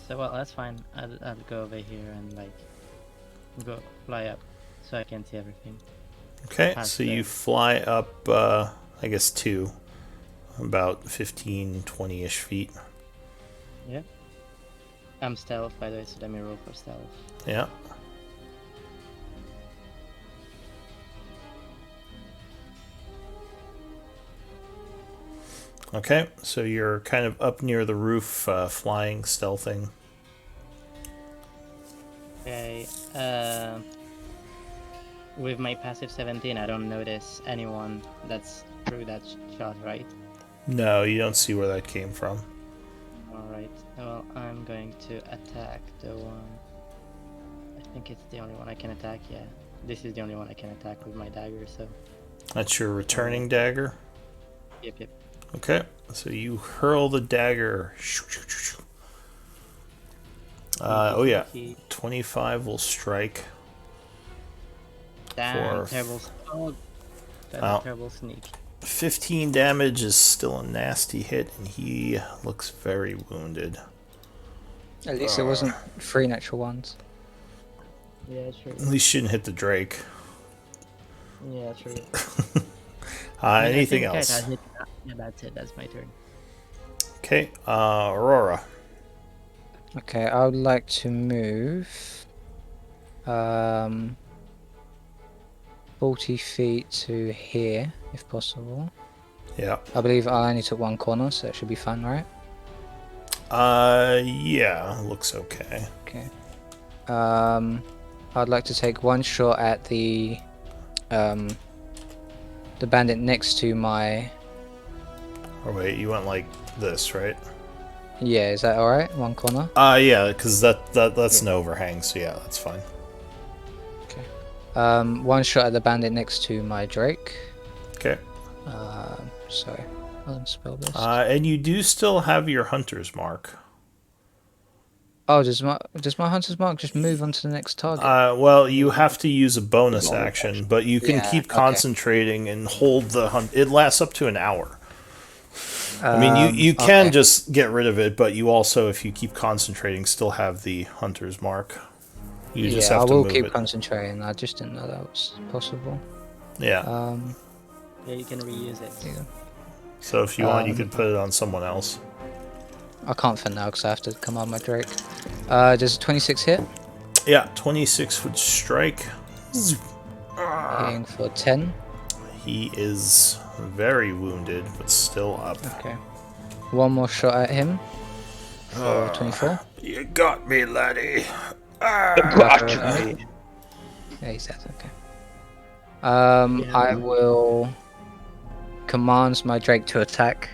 So well, that's fine. I'll go over here and like go fly up so I can see everything. Okay, Past so you there. fly up, I guess about 15, 20-ish feet. Yeah. I'm stealth by the way, so let me roll for stealth. Yeah. Okay, so you're kind of up near the roof, flying, stealthing. Okay. With my passive 17, I don't notice anyone that's through that shot, right? No, you don't see where that came from. Alright. Well, I'm going to attack the one. I think it's the only one I can attack, yeah. This is the only one I can attack with my dagger, so. That's your returning dagger. Yep. Okay, so you hurl the dagger. Oh yeah, 25 will strike. Damn, for- terrible. Oh, that's Wow. a terrible sneak. 15 damage is still a nasty hit, and he looks very wounded. At least it wasn't 3 natural ones. Yeah, true. At least shouldn't hit the Drake. Yeah, true. I Anything think else? Yeah, that's it. That's my turn. Okay, Aurora. Okay, I would like to move 40 feet to here, if possible. Yeah. I believe I only took 1 corner, so it should be fun, right? Yeah, looks okay. Okay. I'd like to take 1 shot at the bandit next to my... Oh wait, you went like this, right? Yeah, is that alright? 1 corner? Yeah, because that's an overhang, so yeah, that's fine. Okay. 1 shot at the bandit next to my Drake. Okay. Sorry, I'll unspell this. And you do still have your hunter's mark. Oh, does my hunter's mark just move on to the next target? Well, you have to use a bonus action, but you can Yeah, keep okay. concentrating and hold the hunt. It lasts up to an hour. I mean, you can okay. just get rid of it, but you also, if you keep concentrating, still have the hunter's mark. You just Yeah, have I to will move keep it. concentrating. I just didn't know that was possible. Yeah. Yeah, you can reuse it. Yeah. So if you want, you could put it on someone else. I can't for now because I have to command my Drake. Does a 26 hit? Yeah, 26 would strike. Hitting for 10. He is very wounded, but still up. Okay. One more shot at him for 24. You got me, laddie. Yeah, he's dead. Okay. I will command my Drake to attack.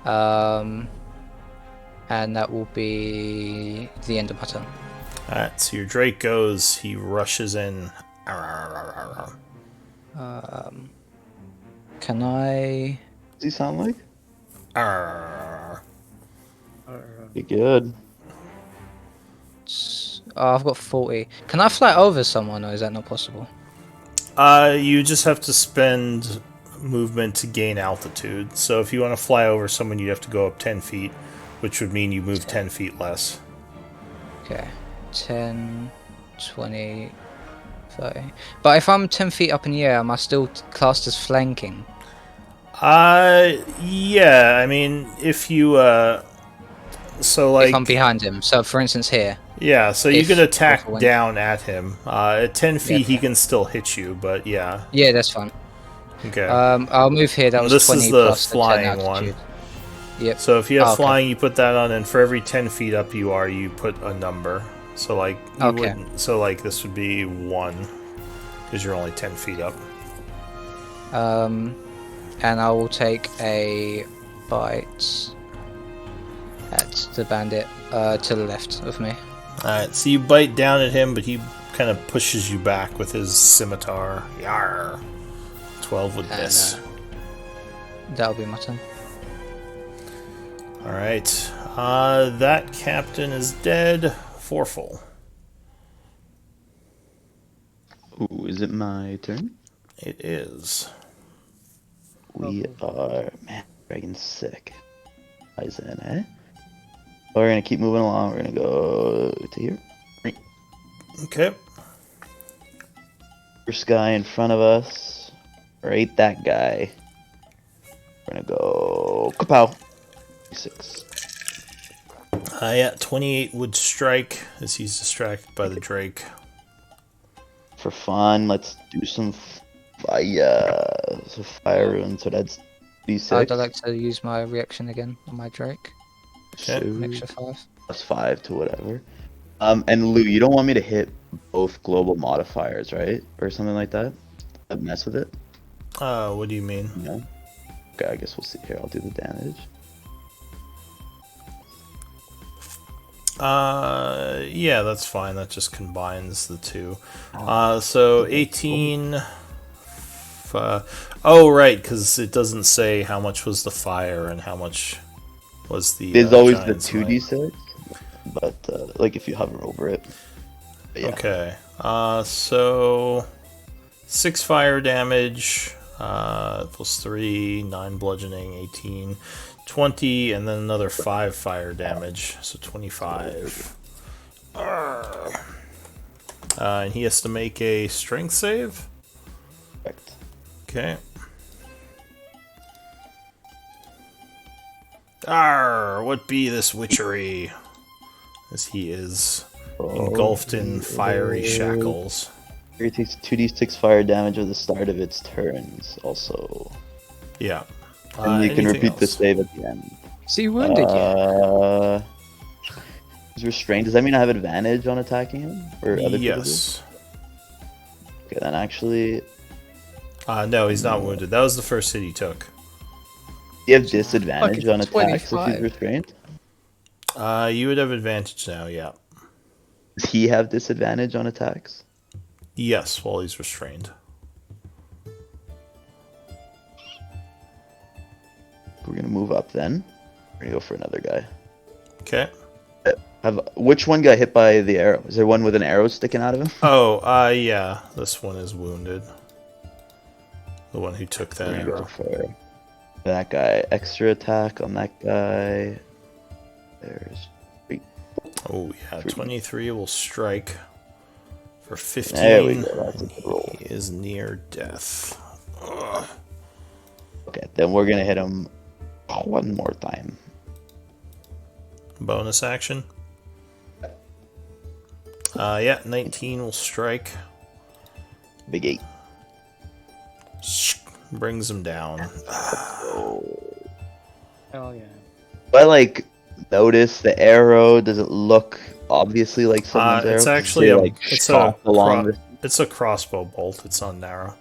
And that will be the end of my turn. Alright, so your Drake goes, he rushes in. Can I? Does he sound like? Arr. Pretty good. Oh, I've got 40. Can I fly over someone, or is that not possible? You just have to spend movement to gain altitude. So if you want to fly over someone, you have to go up 10 feet, which would mean you move 10 feet less. Okay. 10, 20, 30. But if I'm 10 feet up in the air, am I still classed as flanking? Yeah, I mean, if you, so like... If I'm behind him. So, for instance, here. Yeah, so you If- can attack if- down at him. At 10 feet, Yeah. he can still hit you, but yeah. Yeah, that's fine. Okay. I'll move here. That was This 20 is the plus flying 10 altitude. one. Yep. So if you have Oh, okay. flying, you put that on, and for every 10 feet up you are, you put a number. So like, you Okay. wouldn't. So like, this would be 1, because you're only 10 feet up. And I will take a bite at the bandit to the left of me. Alright, so you bite down at him, but he kind of pushes you back with his scimitar. Yarr. 12 would And, miss. That'll be my turn. Alright. That captain is dead. Forful. Ooh, is it my turn? It is. We are, man, dragon's sick. Eyes in, eh? We're gonna keep moving along. We're gonna go to here. Okay. First guy in front of us. Right, that guy. We're gonna go kapow. 6. Yeah, 28 would strike as he's distracted by the Drake. For fun, let's do some fire rune. So that's D6. I'd like to use my reaction again on my Drake. Okay. An extra 5. Plus 5 to whatever. And Lou, you don't want me to hit both global modifiers, right? Or something like that? I'd mess with it? What do you mean? No? Okay, I guess we'll see here. I'll do the damage. Yeah, that's fine. That just combines the two. So 18. Oh, right, because it doesn't say how much was the fire and how much was the. There's always the giant smite. 2d6, but like if you hover over it. But yeah. Okay. So 6 fire damage, plus 3, 9 bludgeoning, 18, 20, and then another 5 fire damage, so 25. And he has to make a strength save. Correct. Okay. Arr, what be this witchery? As he is engulfed in fiery shackles. It takes 2d6 fire damage at the start of its turns, also. Yeah. And you can Anything repeat the else? save at the end. Is he wounded yet? He's restrained. Does that mean I have advantage on attacking him? Or other people do? Yes. Okay, then actually, No, he's not wounded. That was the first hit he took. you have disadvantage Fucking on attacks if 25. he's restrained. You would have advantage now, yeah. Does he have disadvantage on attacks? Yes, while he's restrained. We're gonna move up then. We're gonna go for another guy. Okay. Which one got hit by the arrow? Is there one with an arrow sticking out of him? Oh, yeah. This one is wounded. The one who took that We're gonna go arrow. for that guy. Extra attack on that guy. There's 3. Oh, yeah. 23 will strike for 15. There we go. That's a good roll. He is near death. Ugh. Okay, then we're gonna hit him one more time. Bonus action. Yeah, 19 will strike. Big 8. Brings him down. Oh. Oh yeah. Do I like notice the arrow? Does it look obviously like someone's arrow? It's 'Cause actually they, a like shot along the it's a crossbow bolt. It's on narrow.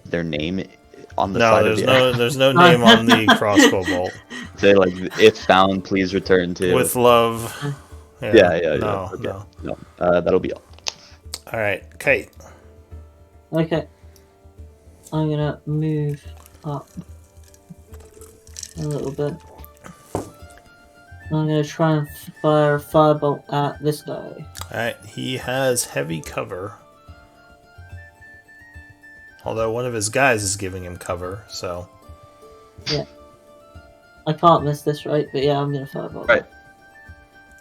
their name on the No, side of the arrow. there's no name on the crossbow bolt. Say like, if found, please return to. With love. Yeah. No, Okay. no. No. That'll be all. All right, Kate. Okay. I'm gonna move up a little bit. I'm gonna try and fire a firebolt at this guy. All right, he has heavy cover. Although one of his guys is giving him cover, so. Yeah. I can't miss this, right? But yeah, I'm gonna firebolt. Right.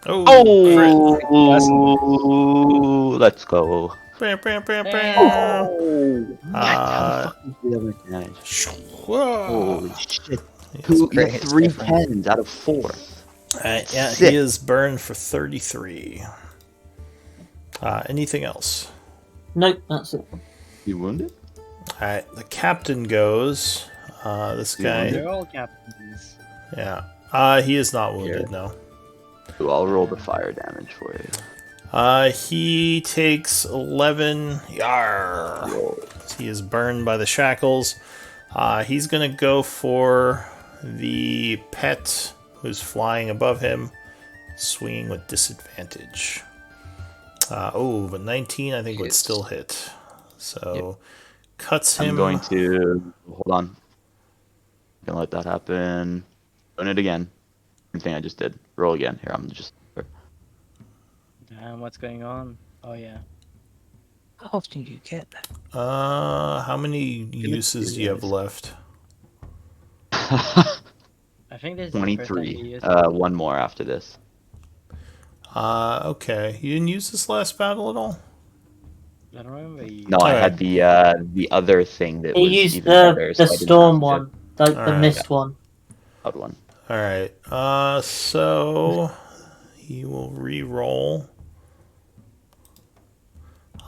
Oh! Oh, let's go. Bam, bam, bam, Bam. bam. How the fuck is the other damage? Whoa. Holy shit. It's great, it's 3 different. 10s out of 4. Alright, yeah, Sick. he is burned for 33. Anything else? Nope, that's it. You wounded? Alright, the captain goes. This guy. They're all captains. Yeah. He is not wounded, no. Ooh, I'll roll the fire damage for you. He takes 11. Yarr. Whoa. He is burned by the shackles. He's gonna go for the pet who's flying above him, swinging with disadvantage. But 19 I think would Hits. still hit. So cuts him. I'm going to hold on. Gonna let that happen. Doing it again. Same thing I just did. Roll again. Here, I'm just. Damn, what's going on? Oh yeah. How often do you get that? How many uses do you have left? I think this is the first time 23. he used One more after this. Okay. You didn't use this last battle at all? I don't remember. No, I Alright. had the other thing that He was used even better. So the I didn't storm have to- one, the Alright. mist one. Odd one. Alright. So he will re-roll.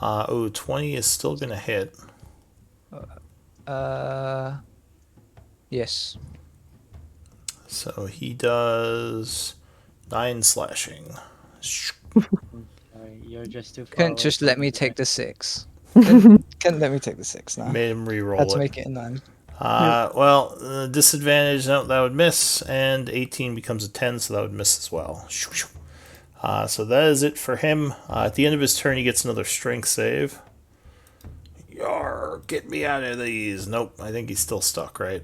20 is still gonna hit. Yes. So he does 9 slashing. Sorry, you're just too far Couldn't away just from let me the take guy. the 6. Couldn't let me take the 6 now. Made him re-roll Had to it. make it a 9. Well, disadvantage, no, that would miss, and 18 becomes a 10, so that would miss as well. So that is it for him. At the end of his turn, he gets another strength save. Yar, get me out of these. Nope, I think he's still stuck, right?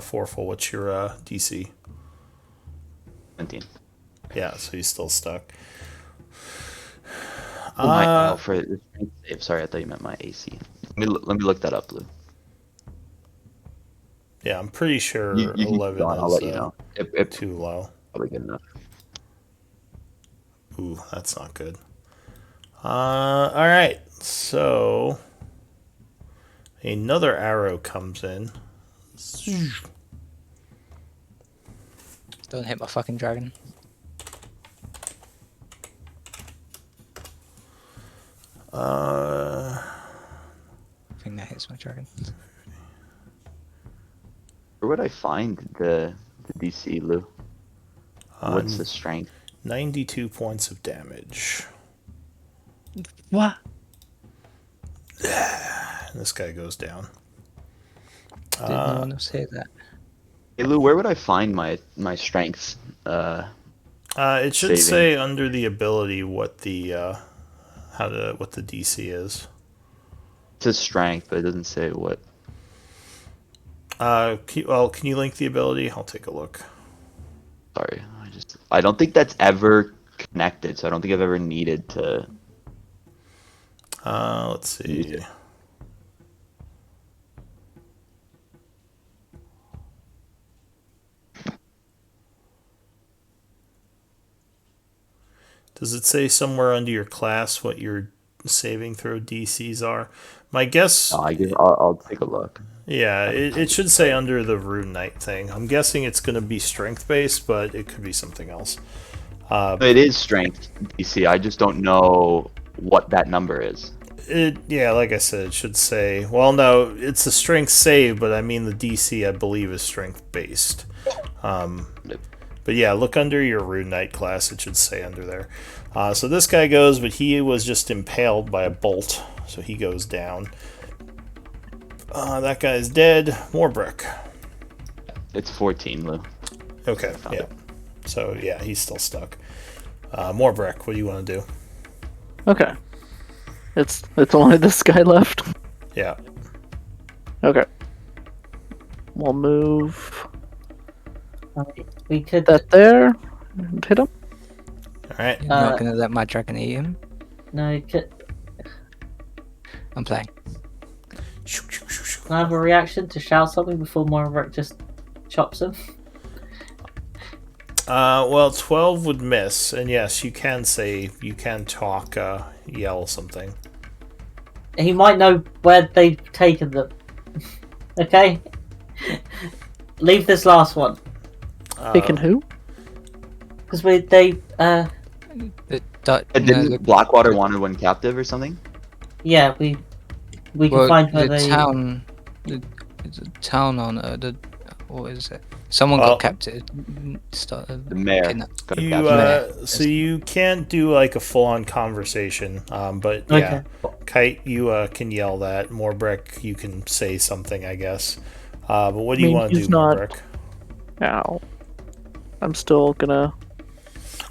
Foreful, what's your DC? 17. Yeah, so he's still stuck. Oh my! Oh, for the strength save. Sorry, I thought you meant my AC. Let me look that up, Lou. Yeah, I'm pretty sure You keep 11 going, I'll is let you know. If too low. probably good enough. Ooh, that's not good. Alright, so another arrow comes in. Don't hit my fucking dragon. Uh, I think that hits my dragon. Where would I find the DC, Lou? What's the strength? 92 points of damage. What? And this guy goes down. Did no one else hear that? Hey Lou, where would I find my strengths? It should Saving. say under the ability what the what the DC is. It says strength, but it doesn't say what. Can you link the ability? I'll take a look. Sorry, I don't think that's ever connected, so I don't think I've ever needed to. Let's see. Does it say somewhere under your class what your saving throw DCs are. My guess, I'll take a look. yeah, it should say under the Rune Knight thing. I'm guessing it's going to be strength based, but it could be something else. It is strength DC. I just don't know what that number is. Yeah, like I said, it should say. Well, no, it's a strength save, but I mean the DC I believe is strength based. But yeah, look under your Rune Knight class. It should say under there. So this guy goes, but he was just impaled by a bolt, so he goes down. That guy's dead. More brick. It's 14, Lou. Okay, yeah. So yeah, he's still stuck. More brick. What do you want to do? Okay. It's only this guy left. Yeah. Okay. We'll move We could. that there and hit him. All right. You're not gonna let my dragon eat him? No, I'm playing. can I have a reaction to shout something before Moravec just chops him? Well, 12 would miss, and yes, you can talk, yell something. He might know where they've taken them. Okay? Leave this last one. Taking who? Because they Didn't Blackwater wanted one captive or something? yeah, we can find where they... town, the town on what is it? Someone got captured. The mayor. Got You, captured. so you can't do like a full-on conversation, but yeah, Kite, you can yell that. Morbrick, you can say something, I guess. But what do you want to do, Morbrick? Ow. I'm still gonna...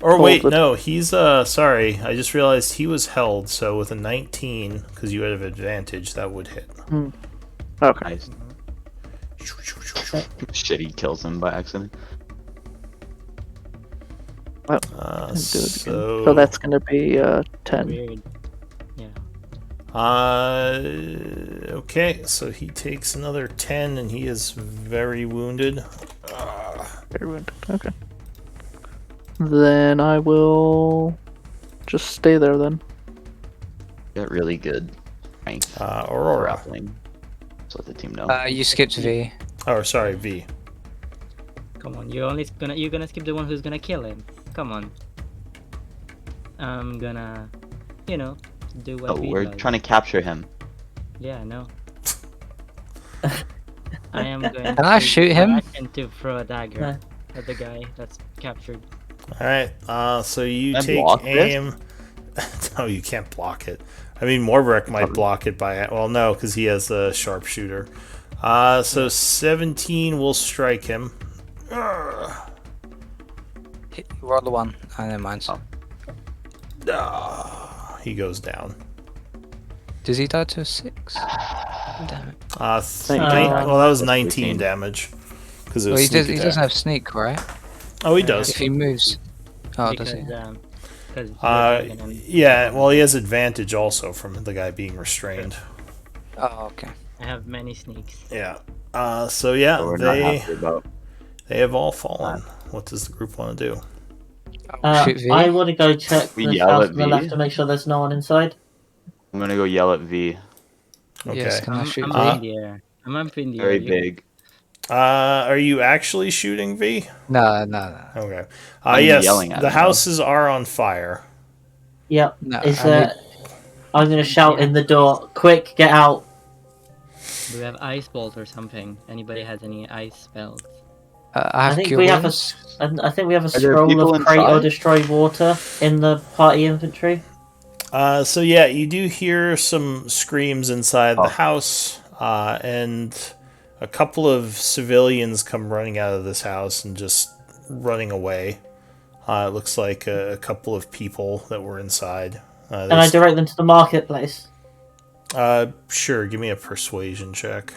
Or wait, no, he's sorry. I just realized he was held, so with a 19, because you have advantage, that would hit. Okay. Nice. Shit, he kills him by accident. Well, so that's gonna be 10. Weird. Yeah. Okay, so he takes another 10, and he is very wounded. Very wounded. Okay. Then I will just stay there then. Got really good strength. Aurora. Grappling. Just let the team know. You skipped V. Oh, sorry, V. Come on, you're gonna skip the one who's gonna kill him. Come on. I'm gonna, do what V We're does. trying to capture him. Yeah, I know. I am going Can I shoot him? action to throw a dagger at the guy that's captured. Alright, so you Can I take block this? aim. No, you can't block it. I mean, Morbrick might block it by... Well, no, because he has a sharpshooter. So 17 will strike him. Roll the one. I never mind. He goes down. Does he die to a 6? Damn it. Well, that was 19 damage. Because it was Well, sneak he attack. doesn't have sneak, right? Oh, he does. If he moves. Oh, Because, does he? Yeah, well, he has advantage also from the guy being restrained. Oh, okay. I have many sneaks. Yeah. So yeah, So we're not happy about. they have all fallen. What does the group want to do? Shoot V. I want to go check We the yell house at on the V? left to make sure there's no one inside. I'm gonna go yell at V. Okay. Yes, can I shoot I'm V? up in the air. I'm up in the Very air. big. Are you actually shooting V? No. Okay. I'm Yes, yelling at the him, houses are on fire. Yep. No, I'm gonna shout in the door. Quick, get out! Do we have ice bolt or something? Anybody has any ice spells? I I have think cure we have wounds. I think we have a there scroll people of create or inside? destroy water in the party inventory. So yeah, you do hear some screams inside Oh. the house, and a couple of civilians come running out of this house and just running away. It looks like a couple of people that were inside. And I direct them to the marketplace. Sure, give me a persuasion check.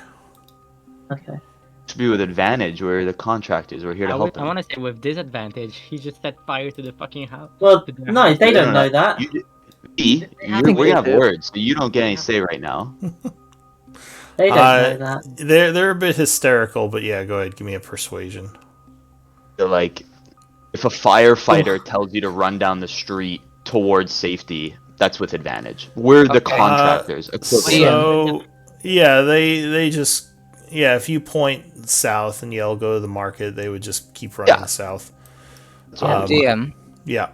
Okay. Should be with advantage. We're the contractors. We're here to help I them. want to say with disadvantage, he just set fire to the fucking house. Well, to their no, house. they No, don't no, know that. V, I think we're they gonna have do. words, so you don't get any say right now. They don't know that. They're a bit hysterical, but yeah, go ahead, give me a persuasion. They're like, if a firefighter tells you to run down the street towards safety, that's with advantage. We're the Okay. contractors. equivalent. So yeah, they just if you point south and yell go to the market, they would just keep running Yeah. south. That's what I would DM, Yeah.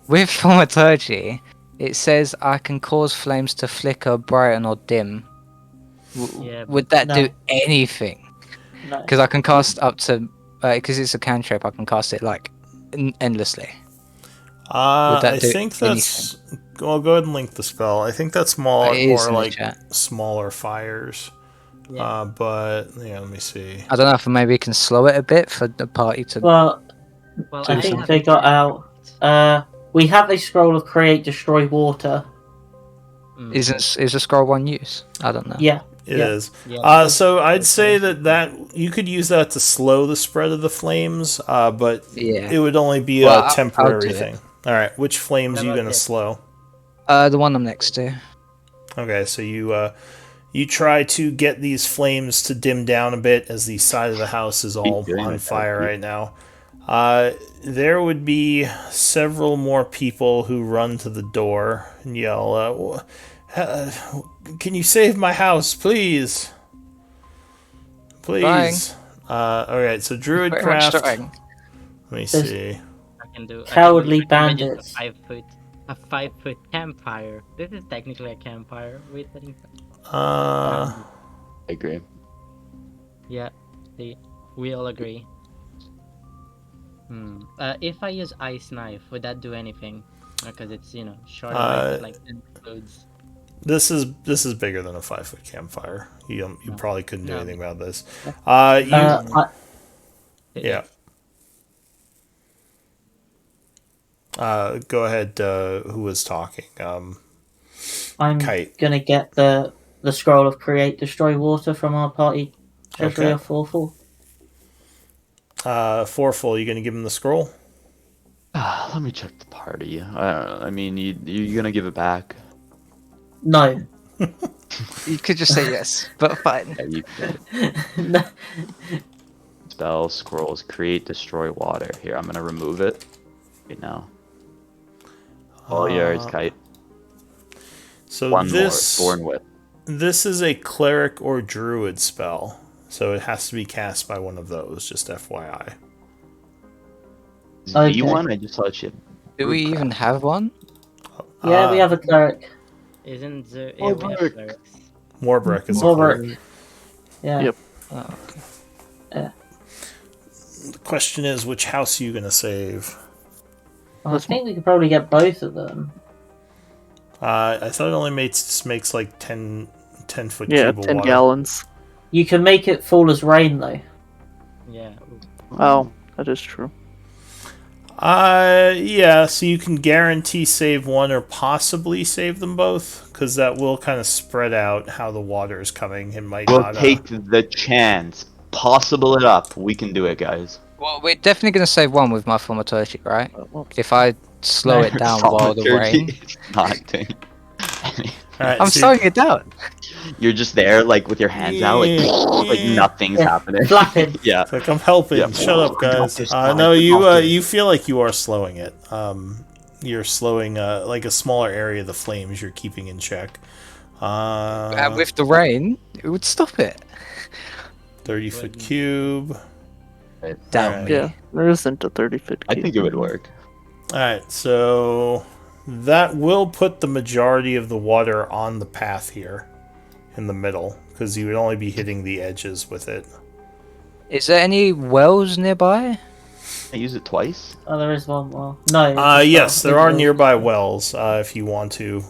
with thaumaturgy, it says I can cause flames to flicker, brighten, or dim. Yeah, Would but that No. do anything? No. Because I can cast up to, because it's a cantrip, I can cast it like endlessly. Would that I do think that's. Well, go ahead and link the spell. I think that's It is more in the like chat. smaller fires. yeah. But yeah, let me see. I don't know if maybe we can slow it a bit for the party to. Well, Well, I I think have they got out. We have a scroll of create, destroy water. Is a scroll one use? I don't know. Yeah. It Yeah. is. Yeah, So I'd say that you could use that to slow the spread of the flames, but Yeah. it would only be Well, a I'll temporary do it. thing. All right, which flames are you How gonna about this? slow? The one I'm next to. Okay, so you try to get these flames to dim down a bit as the side of the house is all doing on that, fire Pete. right now. There would be several more people who run to the door and yell, "Can you save my house, please? Please!" Alright, so Very much Druidcraft. trying. Let me There's- see. Cowardly I can imagine bandits. a 5 foot campfire. This is technically a campfire. Wait, Uh, I agree. yeah, see, we all agree. If I use ice knife, would that do anything? Because it's short enough, like includes. this is bigger than a 5-foot campfire. You No. probably couldn't do No. anything about this. I, Yeah. Go ahead. Who was talking? I'm Kite. gonna get the scroll of create, destroy water from our party treasury Okay. of Forful. Forful, you gonna give him the scroll? Let me check the party. I don't know. I mean, you're gonna give it back. No. You could just say yes, but fine. Yeah, you can. No. Spell scrolls create destroy water. Here, I'm gonna remove it right now. All yours, Kite. So One this more. Born with. this is a cleric or druid spell, so it has to be cast by one of those. Just FYI. Okay. V1. I just thought you. Do we even have one? Yeah, we have a cleric. Isn't there? Oh, Yeah, we have Mark. clerics. Warbrick is a Warbrick. cleric. Yeah. Yep. Oh, okay. The question is, which house are you gonna save? I think we could probably get both of them. I thought it only makes like 10 foot Yeah, cube of 10 water. gallons. You can make it fall as rain though. Yeah. Oh, that is true. Yeah, so you can guarantee save one or possibly save them both, because that will kind of spread out how the water is coming. It might We'll not. take the chance. Possible it up. We can do it, guys. Well, we're definitely going to save one with my thaumaturgy, right? Well, If I slow it down while the rain. It's not doing. Alright, I'm so slowing it down. You're just there, like with your hands out, like nothing's Yeah. happening. Flapping. Yeah. it's like I'm helping. Yeah. Shut up, guys. This time, No, you okay. you feel like you are slowing it. You're slowing like a smaller area of the flames. You're keeping in check. And with the rain, it would stop it. 30-foot cube. Down Alright. me. yeah, there isn't a 30-foot. I think it would work. Alright, so that will put the majority of the water on the path here in the middle, because you would only be hitting the edges with it. Is there any wells nearby? I use it twice. Oh, there is one more. No. it's just Yes, that. there are nearby wells if you want to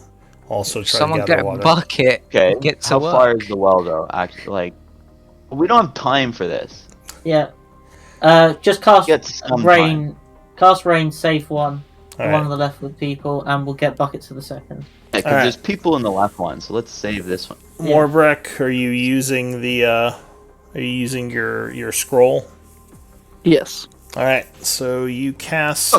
also try Someone to get gather a water. bucket. Okay. and Get to How work. far is the well though? Actually, like, we don't have time for this. Yeah. Just cast Get some rain. time. Cast rain. Save one. The Alright. one on the left with people, and we'll get buckets to the second. Yeah, because Alright. there's people in the left one, so let's save this one. Warbrick, are you using your scroll? Yes. Alright, so you cast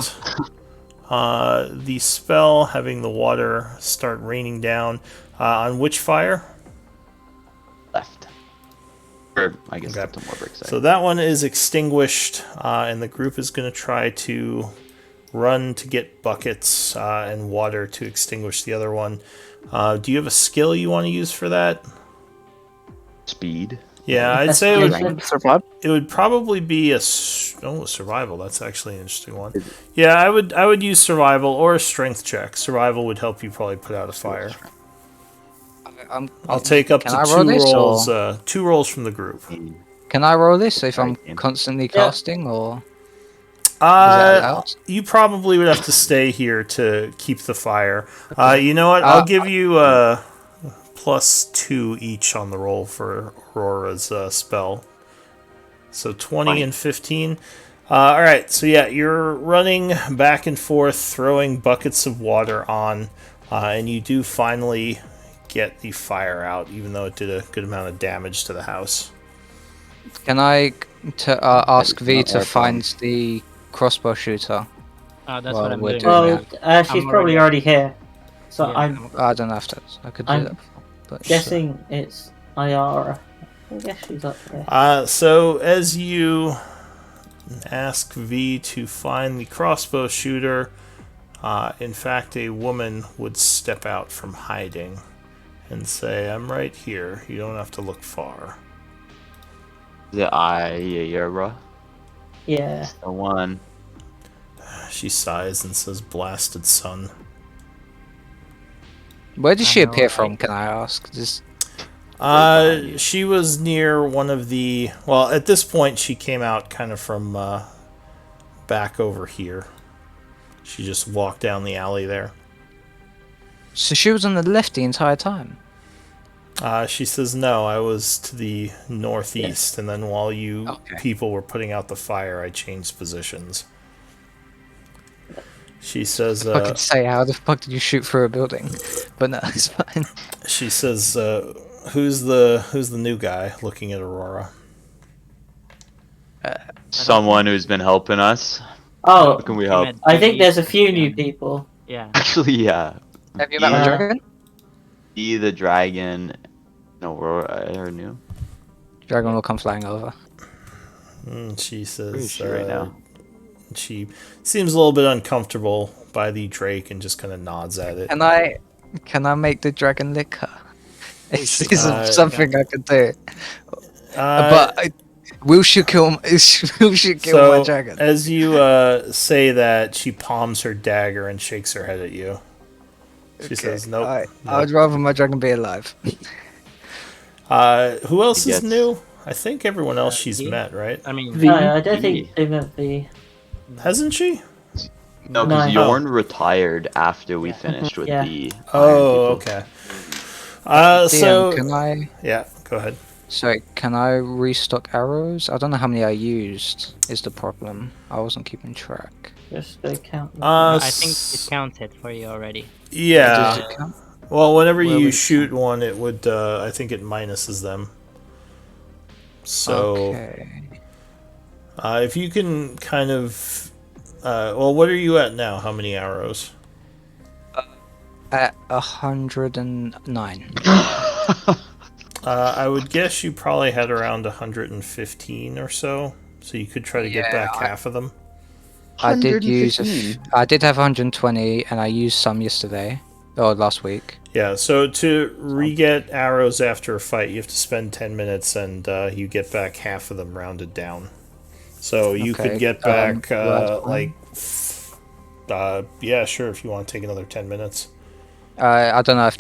the spell, having the water start raining down. On which fire? Left. Or I guess Okay. Captain Warbrick. So that one is extinguished, and the group is going to try to run to get buckets and water to extinguish the other one. Do you have a skill you want to use for that? Speed. Yeah, I'd That's say it would, decent. Survive. it would probably be survival. That's actually an interesting one. Yeah, I would use survival or a strength check. Survival would help you probably put out a fire. I'll take up Can to I roll two this, rolls. or- 2 rolls from the group. Can I roll this if I'm Right, constantly Yeah. casting, or is that allowed? You probably would have to stay here to keep the fire. You know what? I'll Uh, give you +2 each on the roll for Aurora's spell. So 20 and 15. All right, so yeah, you're running back and forth, throwing buckets of water on, and you do finally get the fire out, even though it did a good amount of damage to the house. Can I ask V not to our find the crossbow shooter? That's Well, what I'm we're doing. doing right Well, now. she's I'm probably already here. So Yeah, I'm I don't have to. I could do I'm that before. But guessing it's Ayara. I guess she's up here. So as you ask V to find the crossbow shooter, in fact, a woman would step out from hiding and say, "I'm right here. You don't have to look far." The Ayara. Yeah. The one. She sighs and says, "Blasted son." where did she I know, appear right? from? Can I ask? Just She was near one of the. Well, at this point, she came out kind of from back over here. She just walked down the alley there. so she was on the left the entire time. She says, "No, I was to the northeast, and then while you Okay. people were putting out the fire, I changed positions." She says, I could say, how the fuck did you shoot through a building? But no, it's fine. "She says, who's the new guy?" Looking at Aurora. Someone who's been helping us. Oh, How can we help? I think there's a few new people. Yeah. Actually, yeah. Have you met my Yeah. dragon? Be the dragon. No, Aurora, I heard new. Dragon will come flying over. She says, Where is she right now? She seems a little bit uncomfortable by the drake and just kind of nods at it. Can I make the dragon lick her? Is Uh, something I could do? Uh, Will she kill? Will she kill so my dragon? as you say that, she palms her dagger and shakes her head at you. She says, "Nope." I nope." would rather my dragon be alive. Who else is Yes. new? I think everyone else she's V? met, right? I mean, V. No, I don't V. think they meant the. Hasn't she? No, because No. Yorn retired after we finished with Yeah. the. Oh, Iron People. okay. DM, So can I? yeah, go ahead. Sorry, can I restock arrows? I don't know how many I used. Is the problem? I wasn't keeping track. Just go count them. I think it counted for you already. Does Yeah. it count? Well, whenever Where you would it shoot one, it would. I think it minuses them. So Okay. if you can kind of. Well, what are you at now? How many arrows? At 109. I would guess you probably had around 115 or so. So you could try to get Yeah, back half of them. I did use. 115. I did have 120, and I used some yesterday or last week. Yeah, so to re-get arrows after a fight, you have to spend 10 minutes, and you get back half of them rounded down. So you Okay, could get back, last one. yeah, sure, if you want to take another 10 minutes. I don't know if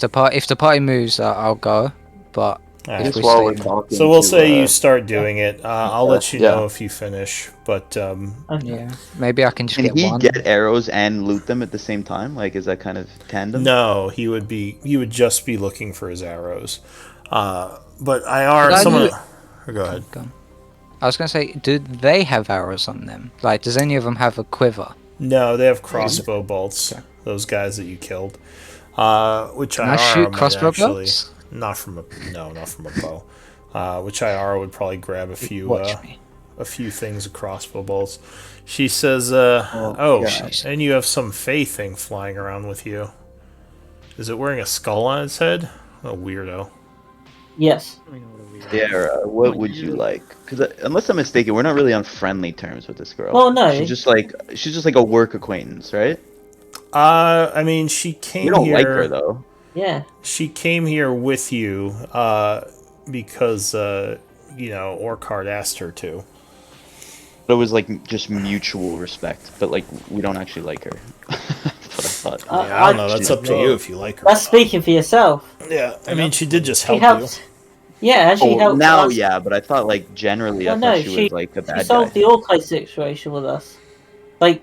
the party moves, I'll go. But Alright. if Just we while stay we're in- talking. So we'll to, say you start doing it. I'll let you Yeah. know if you finish, but Okay. yeah, maybe I can just Can get he one. get arrows and loot them at the same time? Like, is that kind of tandem? no, he would just be looking for his arrows. But IR, But I someone. knew- Go ahead. I was gonna say, do they have arrows on them? Like, does any of them have a quiver? No, they have crossbow bolts. Okay. Those guys that you killed, which Can IR I shoot might crossbow actually bolts? not from a bow. Which IR would probably grab a few Watch me. things of crossbow bolts. She says, "Oh, gosh. and you have some Fey thing flying around with you. Is it wearing a skull on its head? A weirdo." Yes. I know what we are. Yeah, what would you like? Because unless I'm mistaken, we're not really on friendly terms with this girl. Well, no. She's just like a work acquaintance, right? I mean, she We came don't like her here. though. Yeah. She came here with you, because Orcard asked her to. But it was like just mutual respect, but like we don't actually like her. That's what I thought. I mean, I don't know. That's up to you if you like her. That's speaking for yourself. Yeah, I mean, she did just She help you. helped. Yeah, she Oh, helped now us. yeah, but I thought like generally, I Well, thought no, she was like the she bad guy. solved the Orkai situation with us. Like,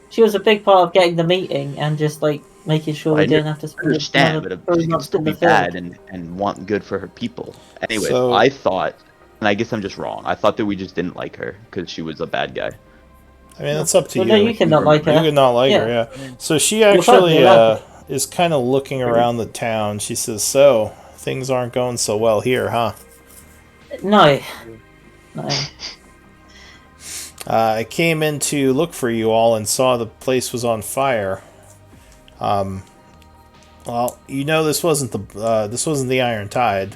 she was a big part of getting the meeting and just like making sure we didn't have to I spend understand, another but 3 she can months still in be the field. bad and want good for her people. Anyways, So- I thought, and I guess I'm just wrong. I thought that we just didn't like her because she was a bad guy. I mean, that's up to Well, you. no, you cannot like her. You could not like her, Yeah. yeah. So she You're actually perfectly allowed is kind of looking around the town. She says, "So things aren't going so well here, huh?" No. I came in to look for you all and saw the place was on fire. Well, this wasn't the Iron Tide.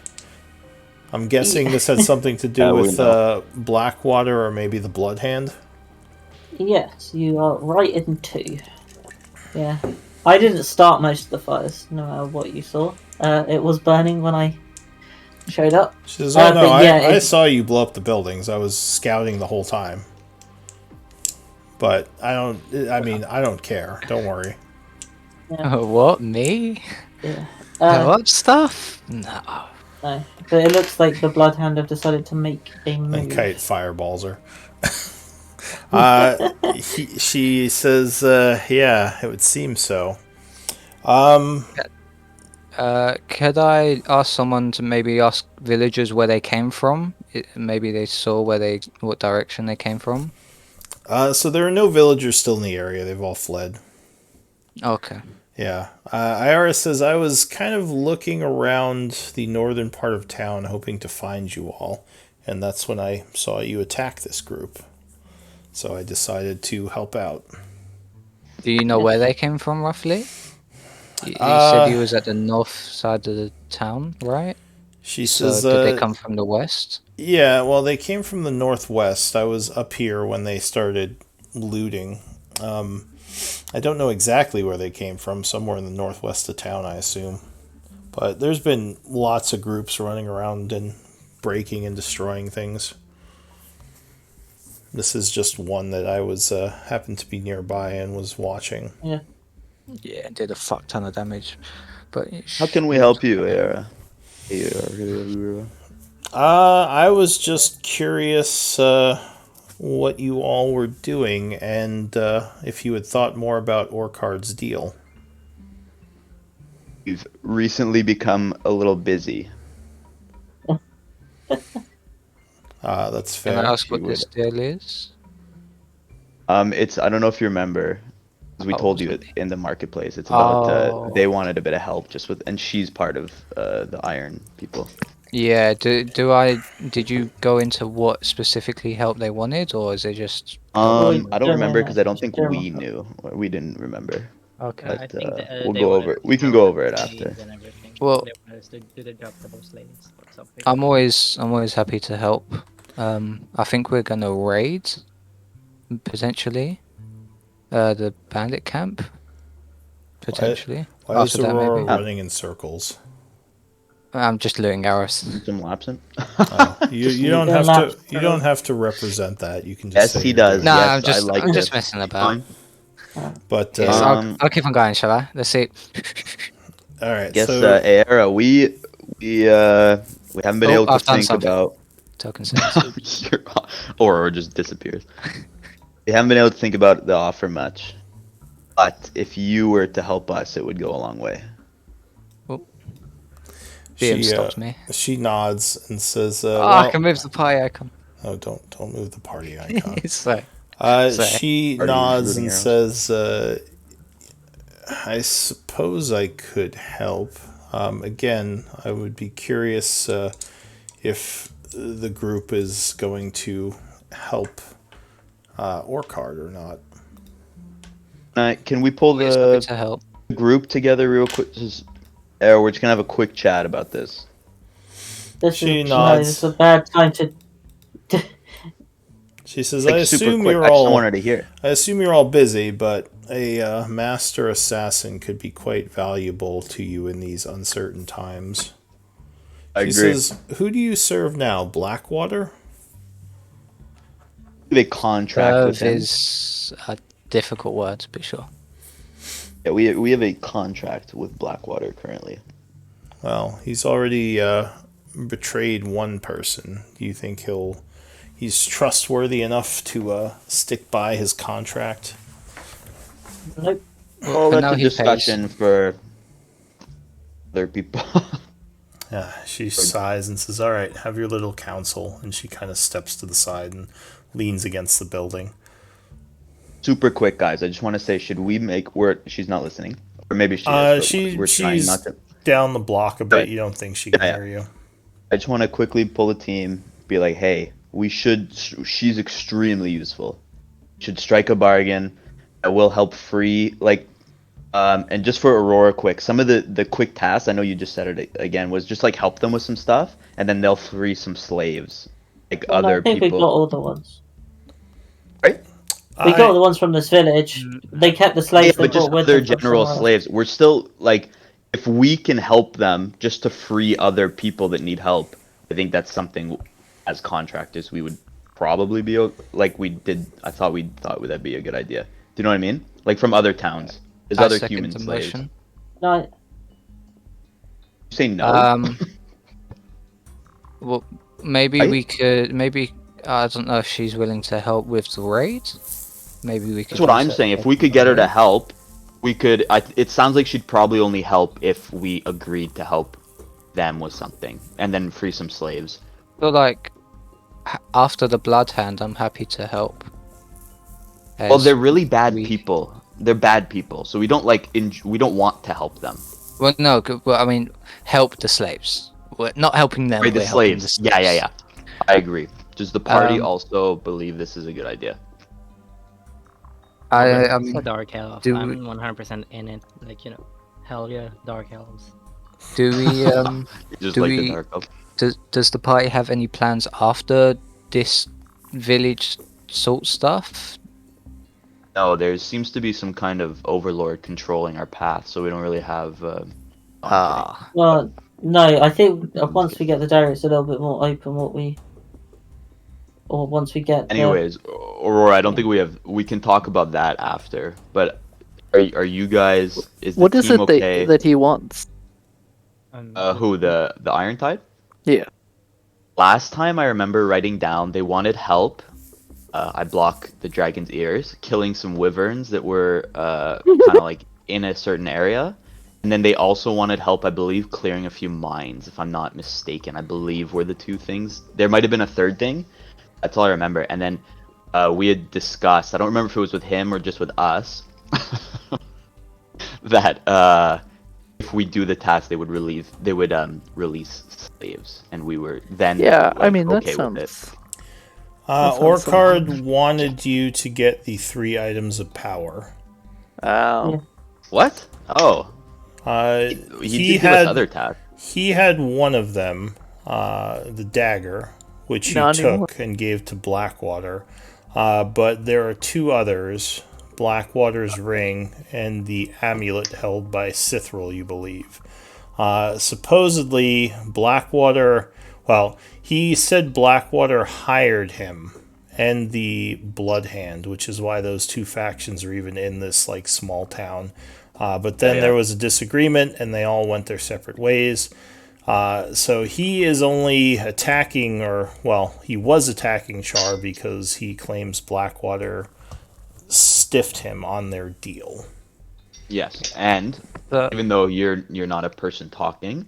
I'm guessing this had something to do Yeah, we with know. Blackwater or maybe the Blood Hand. Yes, you are right in two. Yeah. I didn't start most of the fires, no matter what you saw. It was burning when I showed up. She says, "Oh no, but yeah, I saw you blow up the buildings. I was scouting the whole time. But I don't care. Don't worry." What, me? Yeah. What stuff? No. No. But it looks like the Bloodhound have decided to make a And move. Kite fireballs her. She says, "Yeah, it would seem so." Could I ask someone to maybe ask villagers where they came from? Maybe they saw what direction they came from. So there are no villagers still in the area. They've all fled. Okay. Yeah. Iara says, "I was kind of looking around the northern part of town, hoping to find you all, and that's when I saw you attack this group. So I decided to help out." Do you know where they came from roughly? You said you was at the north side of the town, right? She So says, did they come from the west? "Yeah, well, they came from the northwest. I was up here when they started looting. I don't know exactly where they came from, somewhere in the northwest of town, I assume. But there's been lots of groups running around and breaking and destroying things. This is just one that I was happened to be nearby and was watching." Yeah. Yeah, did a fuck ton of damage. But How can we help you, Era? I was just curious what you all were doing and if you had thought more about Orcard's deal. We've recently become a little busy. That's Can fair. I ask what this deal is? It's I don't know if you remember, 'cause we told you in the marketplace. It's about they wanted a bit of help just with, and she's part of the Iron people. Yeah, did you go into what specifically help they wanted, or is it just I don't general remember because I don't message, think general we help. knew. Or we didn't remember. okay? But I think we'll they go wanted over. to We can know go the over it needs after. and everything. Well- They wanted us to do the job for those ladies or something. I'm always happy to help. I think we're gonna raid potentially the bandit camp potentially. Why is After that, Aurora maybe. running in circles? I'm just looting arrows. Some lapsing. You don't have to. You don't have to represent that. You can just Yes, say he you're does. doing No, it. Yes, I'm just this. messing about. Fine. But Yes, Um, I'll keep on going, shall I? Let's see. all right. Guess So Era, we haven't been able to I've done think something. about Token sense. or just disappears. We haven't been able to think about the offer much. But if you were to help us, it would go a long way. BM stopped me. she nods and says, I can move the pie icon. "Oh, don't move the party icon." It's like, She Party nods looting and arrows. says, "I suppose I could help. Again, I would be curious if the group is going to help Orcard or not." Can we pull always happy the to help. group together real quick? We're just gonna have a quick chat about this. This She is nods. this is a bad time to. She says, Like super quick. I just wanted to hear. I assume you're all busy, but a master assassin could be quite valuable to you in these uncertain times. I She agree. says, who do you serve now? Blackwater? They contract with Serve him. is a difficult word to be sure. Yeah, we have a contract with Blackwater currently. Well, he's already betrayed one person. Do you think he's trustworthy enough to stick by his contract? Nope. Well, for that's now a he pays. discussion for other people. She sighs and says, all right, have your little council. And she kind of steps to the side and leans against the building. Super quick, guys. I just want to say, should we make... She's not listening. Or maybe she is, but we're trying she's not to... down the block a bit. Right. You don't think she can Yeah, hear you. I just want to quickly pull a team, be like, hey, we should... She's extremely useful. Should strike a bargain that will help free... and just for Aurora quick, some of the quick tasks, I know you just said it again, was just like help them with some stuff, and then they'll free some slaves. Like Well, other I think people. we got all the ones. Right? We got the ones from this village. They kept the Yeah, slaves they but just brought with other them from general somewhere else. slaves. We're still, like, if we can help them just to free other people that need help, I think that's something, as contractors, we would probably be, like we did, I thought that'd be a good idea. Do you know what I mean? Like, from other towns. There's I other second human the slaves. motion. No, You say no? Well, maybe Right? we could. Maybe I don't know if she's willing to help with the raid. Maybe we could. That's what I'm saying. If we could get her to help, we could. It sounds like she'd probably only help if we agreed to help them with something, and then free some slaves. So like, after the blood hand, I'm happy to help. Well, As they're really bad we- people. They're bad people, so we don't we don't want to help them. Well, no. Well, I mean, help the slaves. We're not helping them. Right, the we're helping slaves. the Yeah. I agree. Does the party Um, also believe this is a good idea? I It's a mean, dark elf. do I'm we- 100% in it. Like, hell yeah, dark elves. do we Just do like we- the dark elf. does the party have any plans after this village sort stuff? No, there seems to be some kind of overlord controlling our path, so we don't really have. well, no. I think once we get the diary, it's a little bit more open. Or once we get. Anyways, Aurora, I don't think we have. We can talk about that after. But are you guys? Is the What is team it okay? that he wants? Who the Iron Tide? Yeah. Last time I remember writing down they wanted help. I block the dragon's ears, killing some wyverns that were kind of like in a certain area. And then they also wanted help, I believe, clearing a few mines, if I'm not mistaken. I believe were the two things. There might have been a third thing. That's all I remember. And then we had discussed, I don't remember if it was with him or just with us, that if we do the task, they would release slaves. And we were then Yeah, I like, mean, that okay with it. sounds... That sounds Orcard wanted you to get the 3 items of power. Oh. What? Oh, He he did give us other tasks. He had one of them, the dagger, which you Not anymore. took and gave to Blackwater. But there are 2 others, Blackwater's ring and the amulet held by Sithril, you believe. Supposedly, Blackwater... Well, he said Blackwater hired him and the Blood Hand, which is why those 2 factions are even in this like small town. But then there was a disagreement, and they all went their separate ways. So he is only attacking, he was attacking Chaur because he claims Blackwater stiffed him on their deal. Yes, and even though you're not a person talking,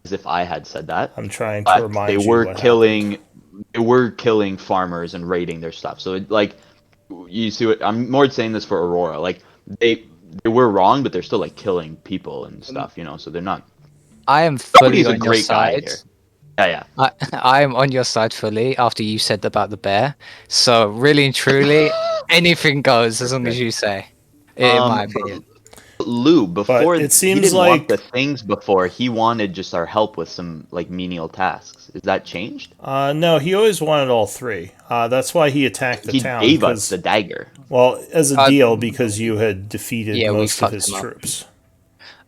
as if I had said that, I'm trying to but remind they you were what killing, happened. they were killing farmers and raiding their stuff. So you see what I'm more saying this for Aurora. Like they were wrong, but they're still like killing people and stuff. So they're not. I am fully Nobody's a on your great guy side. here. Yeah. I am on your side fully after you said about the bear. So really and truly, anything goes as long as you say. In my opinion. Lou, before it he seems didn't want like- the things before. He wanted just our help with some like menial tasks. Is that changed? No, he always wanted all three. That's why he attacked the He town. gave us Because, the dagger. well, as a Uh, deal, because you had defeated yeah, we most of fucked his him up. troops.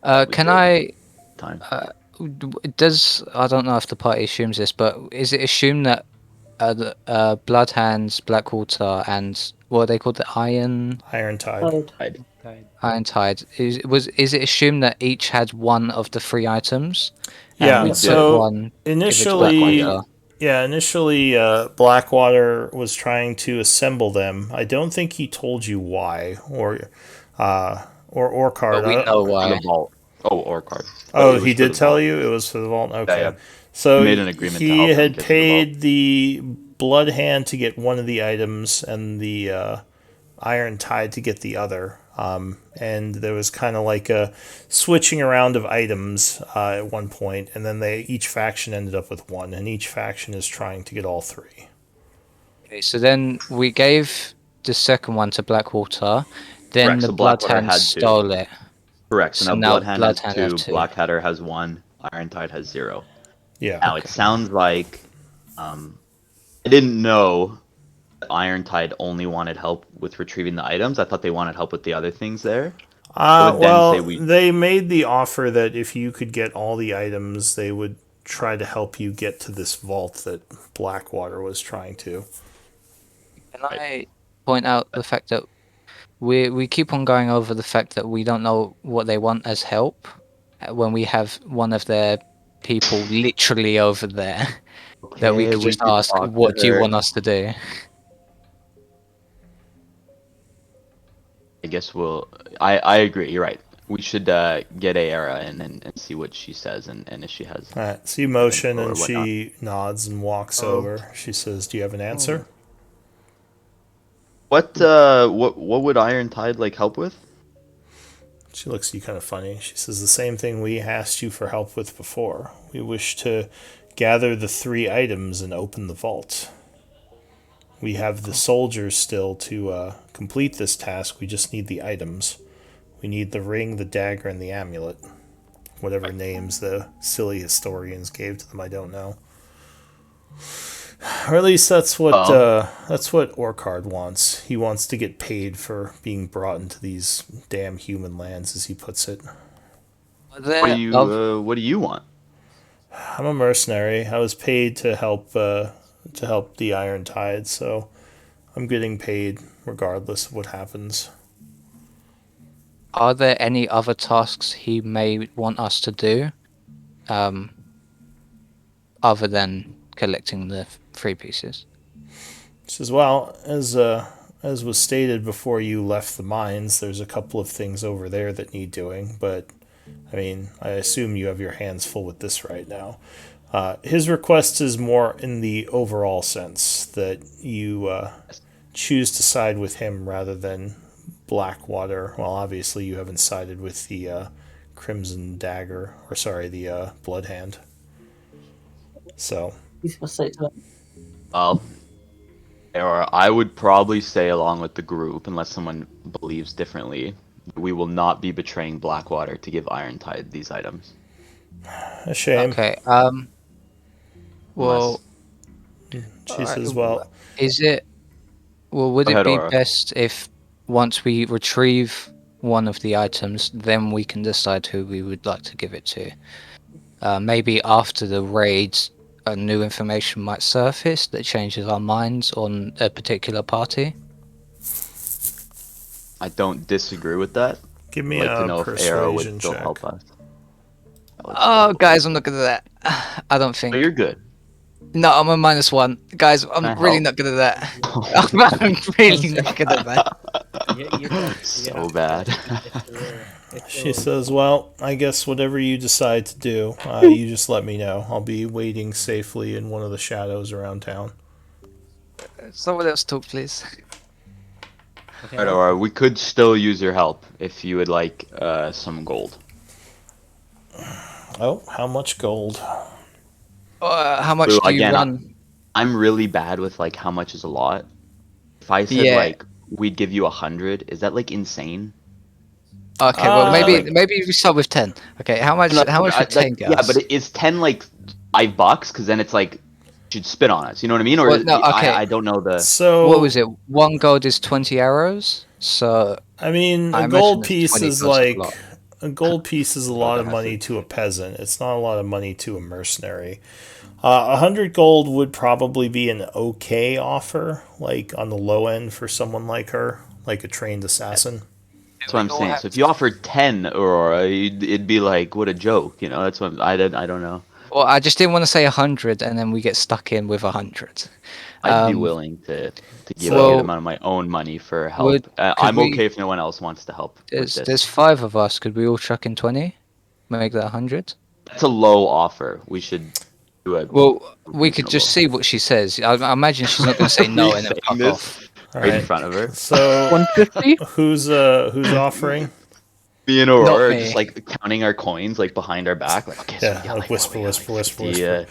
We Can did. I? Time. I don't know if the party assumes this, but is it assumed that Bloodhands, Blackwater, and what are they called? The Iron Tide. Iron Tide. Is it assumed that each had one of the three items? Yeah, we so took one, give it to initially, Blackwater? Blackwater was trying to assemble them. I don't think he told you why, or Orcard. But we know For why. the vault. Oh, or card. But Oh, it was he for did the tell vault. you it was for the vault. Okay, yeah. so We made an agreement to he help him had get to the paid the Blood Hand to get one of the items and the Iron Tide to get the other. And there was kind of like a switching around of items at one point, and then each faction ended up with one, and each faction is trying to get all three. Okay, so then we gave the second one to Blackwater. Then Correct, the so Blackwater Bloodhands had two. stole it. Correct. So So now now Bloodhand Bloodhand has have 2, two. Blackadder has 1, Iron Tide has 0. Yeah. Now it sounds like I didn't know that Iron Tide only wanted help with retrieving the items. I thought they wanted help with the other things there. I would then say They made the offer that if you could get all the items, they would try to help you get to this vault that Blackwater was trying to. Can I point out the fact that we keep on going over the fact that we don't know what they want as help when we have one of their people literally over there that we Okay, could just could ask, talk to what do you her. want us to do? I guess I agree. You're right. We should get Aera and see what she says and if she has. All right, so you motion Or and whatnot. she nods and walks Oh. over. She says, "Do you have an answer?" What would Iron Tide like help with? She looks at you kind of funny. She says, "The same thing we asked you for help with before. We wish to gather the three items and open the vault. We have the soldiers still to complete this task. We just need the items. We need the ring, the dagger, and the amulet. Whatever names the silly historians gave to them, I don't know. Or at least that's what Orcard wants. He wants to get paid for being brought into these damn human lands, as he puts it. What do you want? I'm a mercenary. I was paid to help the Iron Tide, so I'm getting paid regardless of what happens." Are there any other tasks he may want us to do, other than collecting the three pieces? She says, "Well, as was stated before you left the mines, there's a couple of things over there that need doing, but I mean, I assume you have your hands full with this right now. His request is more in the overall sense that you choose to side with him rather than Blackwater. Well, obviously you haven't sided with the Crimson Dagger, or sorry, the Blood Hand. So He's gonna say to them, Well, or I would probably say along with the group, unless someone believes differently, we will not be betraying Blackwater to give Iron Tide these items. a shame." Okay. Well, She says, "Well, is it? Well, would Go it ahead, be Aura. best if once we retrieve one of the items, then we can decide who we would like to give it to? Maybe after the raids, new information might surface that changes our minds on a particular party. I don't disagree with that. give me I'd like to a know if Aera would persuasion still check." help us. Oh, guys, I'm not good at that. I don't think. But you're good. No, I'm a -1. Guys, I'm Can I really help? not good at that. I'm really not good at that. So bad. She says, "Well, I guess whatever you decide to do, you just let me know. I'll be waiting safely in one of the shadows around town." Someone else talk, please. Alright, Aura, we could still use your help if you would like some gold. Oh, how much gold? How much Blue, do you again, run? I'm really bad with like how much is a lot. If I said Yeah. like we'd give you 100, is that like insane? Okay, well maybe like- maybe we start with 10. Okay, how much would 10 gas? Yeah, but is 10 like $5? Because then it's like should spit on us. You know what I mean? Or Well, no, okay. I don't know the. So What was it? 1 gold is 20 arrows. So I mean, I a imagine gold it's piece 20 is goes up a like lot. a gold piece is a lot of that has money to- to a peasant. It's not a lot of money to a mercenary. 100 gold would probably be an okay offer, like on the low end for someone like her, like a trained assassin. That's what I'm saying. So if you offered 10, Aurora, it'd be like, what a joke, you know? That's what I don't know. Well, I just didn't want to say 100, and then we get stuck in with 100. I'd be Um, willing to give So- a good amount of my own money for help. Could I'm we- okay if no one else wants to help with this. There's 5 of us. Could we all chuck in 20? Make that 100? That's a low offer. We should do it. Well, we could just see what she says. I imagine she's not going to say no and then Saying fuck this off. All right in right. front of her. So 150? who's offering? Me and Aurora are me. just like counting our coins like behind our back. Like, okay, so Yeah, we got, like what, whisper, we got, whisper, whisper, 50, whisper.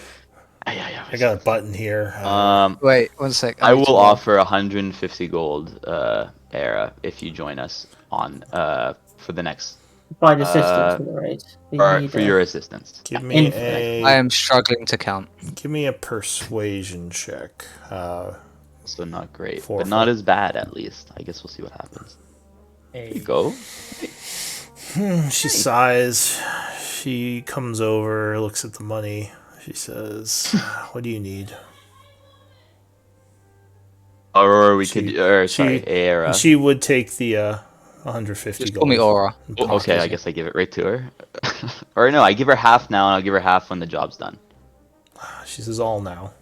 yeah. I got a button here. Wait, 1 sec. I need to will go. offer 150 gold, Era, if you join us on for the next Provide assistance for the raid. We or need for your assistance. give me infinite. I am struggling to count. give me a persuasion check. So not great, Four, but not four. as bad at least. I guess we'll see what happens. There you go. She sighs. She comes over, looks at the money. She says, "What do you need?" Or we She- could, or sorry, she- Era. And she would take the 150 Just gold. call me Aura. Oh, okay, I guess I give it right to her. Or no, I give her half now, and I'll give her half when the job's done. She says, "All now."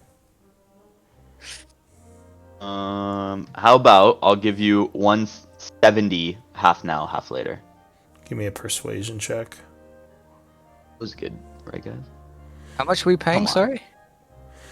How about I'll give you 170, half now, half later. Give me a persuasion check. That was good, right, guys? How much are we paying, Come on. sorry?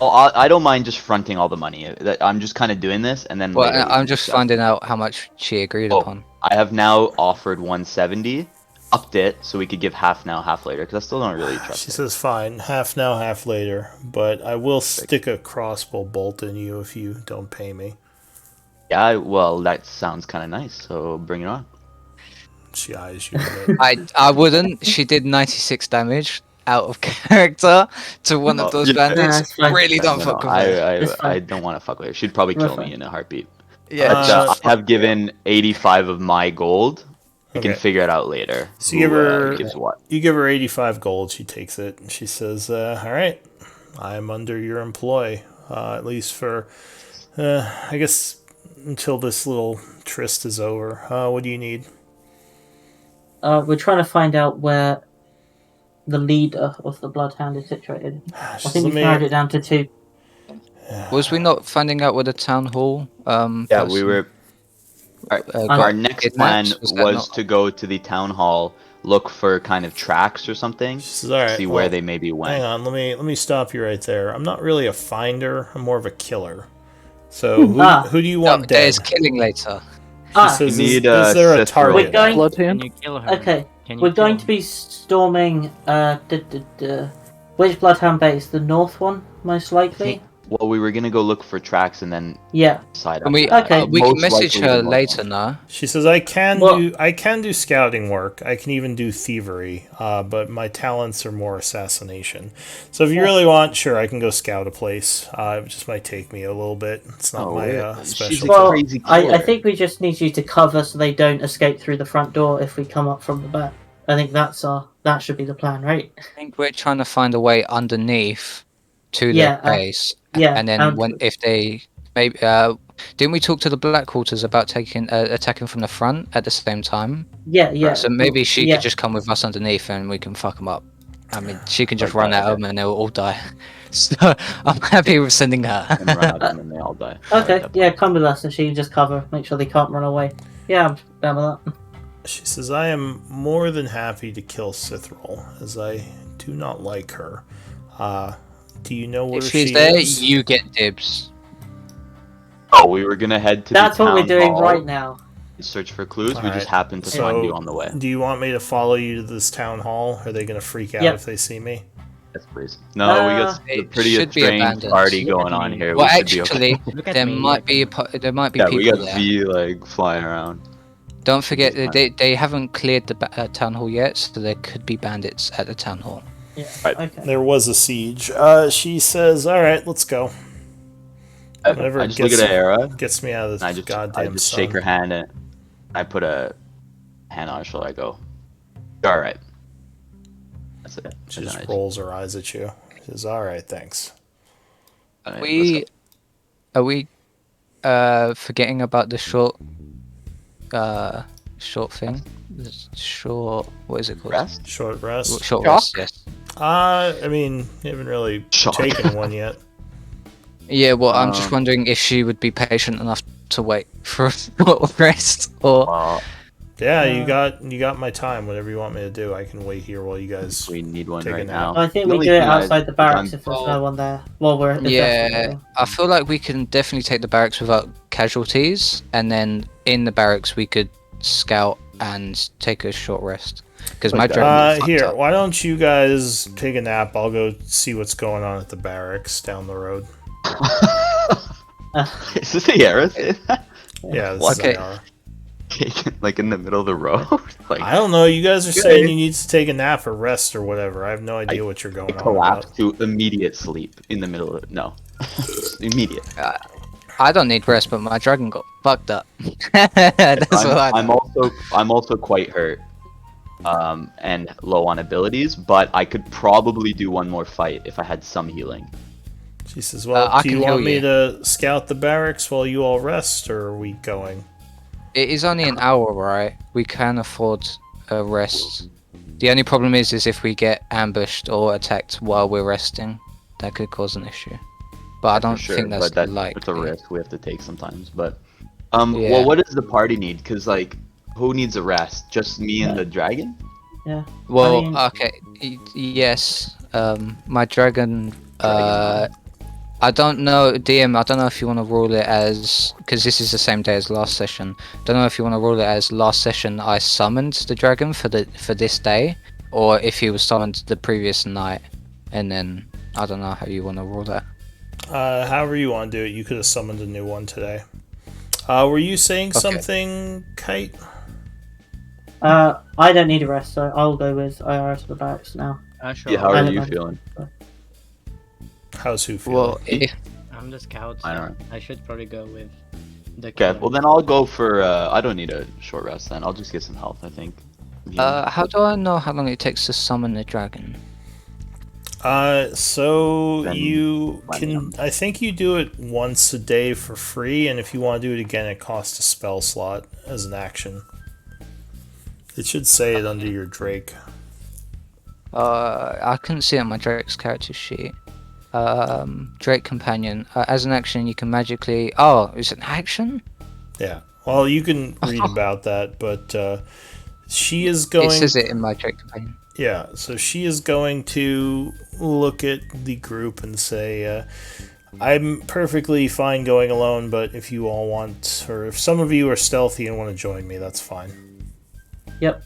Oh, I don't mind just fronting all the money. I'm just kind of doing this, and then Well, later we I'm can just discuss. finding out how much she agreed Oh. upon. I have now offered 170, upped it so we could give half now, half later, because I still don't really trust She her. says, "Fine, half now, half later, but I will stick a crossbow bolt in you if you don't pay me." Yeah, well, that sounds kind of nice, so bring it on. She eyes you a bit. I wouldn't. She did 96 damage out of character to one of Oh, those yeah. bandits. That's fine. Really don't No, fuck no, with her. It's fine. I don't want to fuck with her. She'd probably We're kill me fine. in a heartbeat. Yeah, Uh, I have given 85 of my gold. We can Okay. figure it out later. So you give her- gives what? You give her 85 gold. She takes it, and she says, "All right, I'm under your employ, at least for, I guess, until this little tryst is over. What do you need?" We're trying to find out where the leader of the Bloodhound is situated. She I says, think "Let we've narrowed me." it down to 2. Was we not finding out where the town hall? Yeah, we were. Our got next kidnapped? plan Was that was not- to go to the town hall, look for kind of tracks or something, She says, "All right, see well, where they maybe went. Hang on, let me stop you right there. I'm not really a finder. I'm more of a killer. So who do you No, want dead?" there's killing later. Ah, She says, We need, is there a Sith roll. target?" We're going- Blood Can hand? you kill her? okay. Can you We're going kill to be storming which Bloodhound base? The north one, most likely? Well, we were gonna go look for tracks and then Yeah. decide. And we after that. Okay. we can Most message likely her the north later one. now. She says, I can Well- do scouting work. I can even do thievery, but my talents are more assassination. So if you really want, sure, I can go scout a place. It just might take me a little bit. It's not Oh, my yeah. She's specialty. a Well, crazy I killer. think we just need you to cover so they don't escape through the front door if we come up from the back. I think that should be the plan, right? I think we're trying to find a way underneath to Yeah, their base. yeah, And then if they maybe didn't we talk to the Black Quarters about taking attacking from the front at the same time? Yeah. So maybe she yeah. could just come with us underneath and we can fuck them up. I mean, she can just Like run that, at them and they'll all die. So I'm happy with sending her. And run at them and they all die. I like Okay, that yeah, plan. come with us and she can just cover, make sure they can't run away. Yeah, I'm down with that. She says, I am more than happy to kill Cithril, as I do not like her. Do you know where If she's she there, is? you get dibs. Oh, we were gonna head to That's the what we're town doing hall right now. and search for clues. We Alright. just happened to So, find you on the way. do you want me to follow you to this town hall? Are they going to freak out Yep. if they see me? That's crazy. No, we got a It pretty should be strange abandoned. party Look at going on me. here. Well, we should be okay. actually, Look at there me, might look be at there might be Yeah, we people got there. V like flying around. Don't forget It's that they haven't cleared the town hall yet, so there could be bandits at the town hall. Yeah. Right. Okay. There was a siege. She says, "All right, let's go." Whatever I just look at Era, gets me out of and I this just goddamn shake sun. her hand, and I put a hand on her shoulder. I go, "All right." That's it. She And just then I rolls her eyes at you. She says, "All right, thanks." all right, let's Are go. we forgetting about the short thing? Short, what is it called? Rest. Short rest. Short Chalk? rest, yes. I mean, you haven't really Chalk. taken one yet. Yeah, well, I'm just wondering if she would be patient enough to wait for a short rest, or... Well, Yeah, you got my time. Whatever you want me to do, I can wait here while you guys. we need one Take a right nap. now. I think The we only do it thing outside the barracks I'm- if there's no one there. Well, we're Yeah, I feel like we can definitely take the barracks without casualties, and then in the barracks we could scout and take a short rest. Because my dragon is Here, fucked up. why don't you guys take a nap? I'll go see what's going on at the barracks down the road. Is this the Era thing? Yeah, this What? is Okay. IR. Like in the middle of the road? Like I don't know. You guys are Good. saying you need to take a nap or rest or whatever. I have no idea what you're going on collapse about. to immediate sleep in the middle of no. Immediate. I don't need rest, but my dragon got fucked up. That's what I I'm also quite hurt. And low on abilities, but I could probably do one more fight if I had some healing. She says, "Well, I do you can want heal me you. to scout the barracks while you all rest, or are we going?" It is only an hour, right? We can afford a rest. The only problem is if we get ambushed or attacked while we're resting, that could cause an issue. But I don't For sure, think that's but likely. it's a risk we have to take sometimes. But Yeah. well, what does the party need? Because like, who needs a rest? Just me and the dragon? Well, I mean- okay, yes. My dragon. I don't know, DM. I don't know if you want to rule it as, because this is the same day as last session. Don't know if you want to rule it as last session I summoned the dragon for this day, or if he was summoned the previous night, and then I don't know how you want to rule that. However you want to do it. You could have summoned a new one today. Were you saying Okay. something, Kite? I don't need a rest, so I'll go with IR to the barracks now. Sure. Yeah, how are I you don't- feeling? How's who feeling? Well, if I'm the scout. I So don't I should probably go with the. Okay, killer. well then I'll go for. I don't need a short rest then. I'll just get some health. I think. how do I know how long it takes to summon the dragon? So Then you let me can. I think you do it once a day for free, and if you want to do it again, it costs a spell slot as an action. It should say it under your Drake. I couldn't see it on my Drake's character sheet. Drake companion. As an action, you can magically. Oh, it's an action. Yeah. Well, you can read about that, but she is going. It says it in my Drake companion. Yeah, so she is going to look at the group and say, I'm perfectly fine going alone, but if you all want, or if some of you are stealthy and want to join me, that's fine. Yep.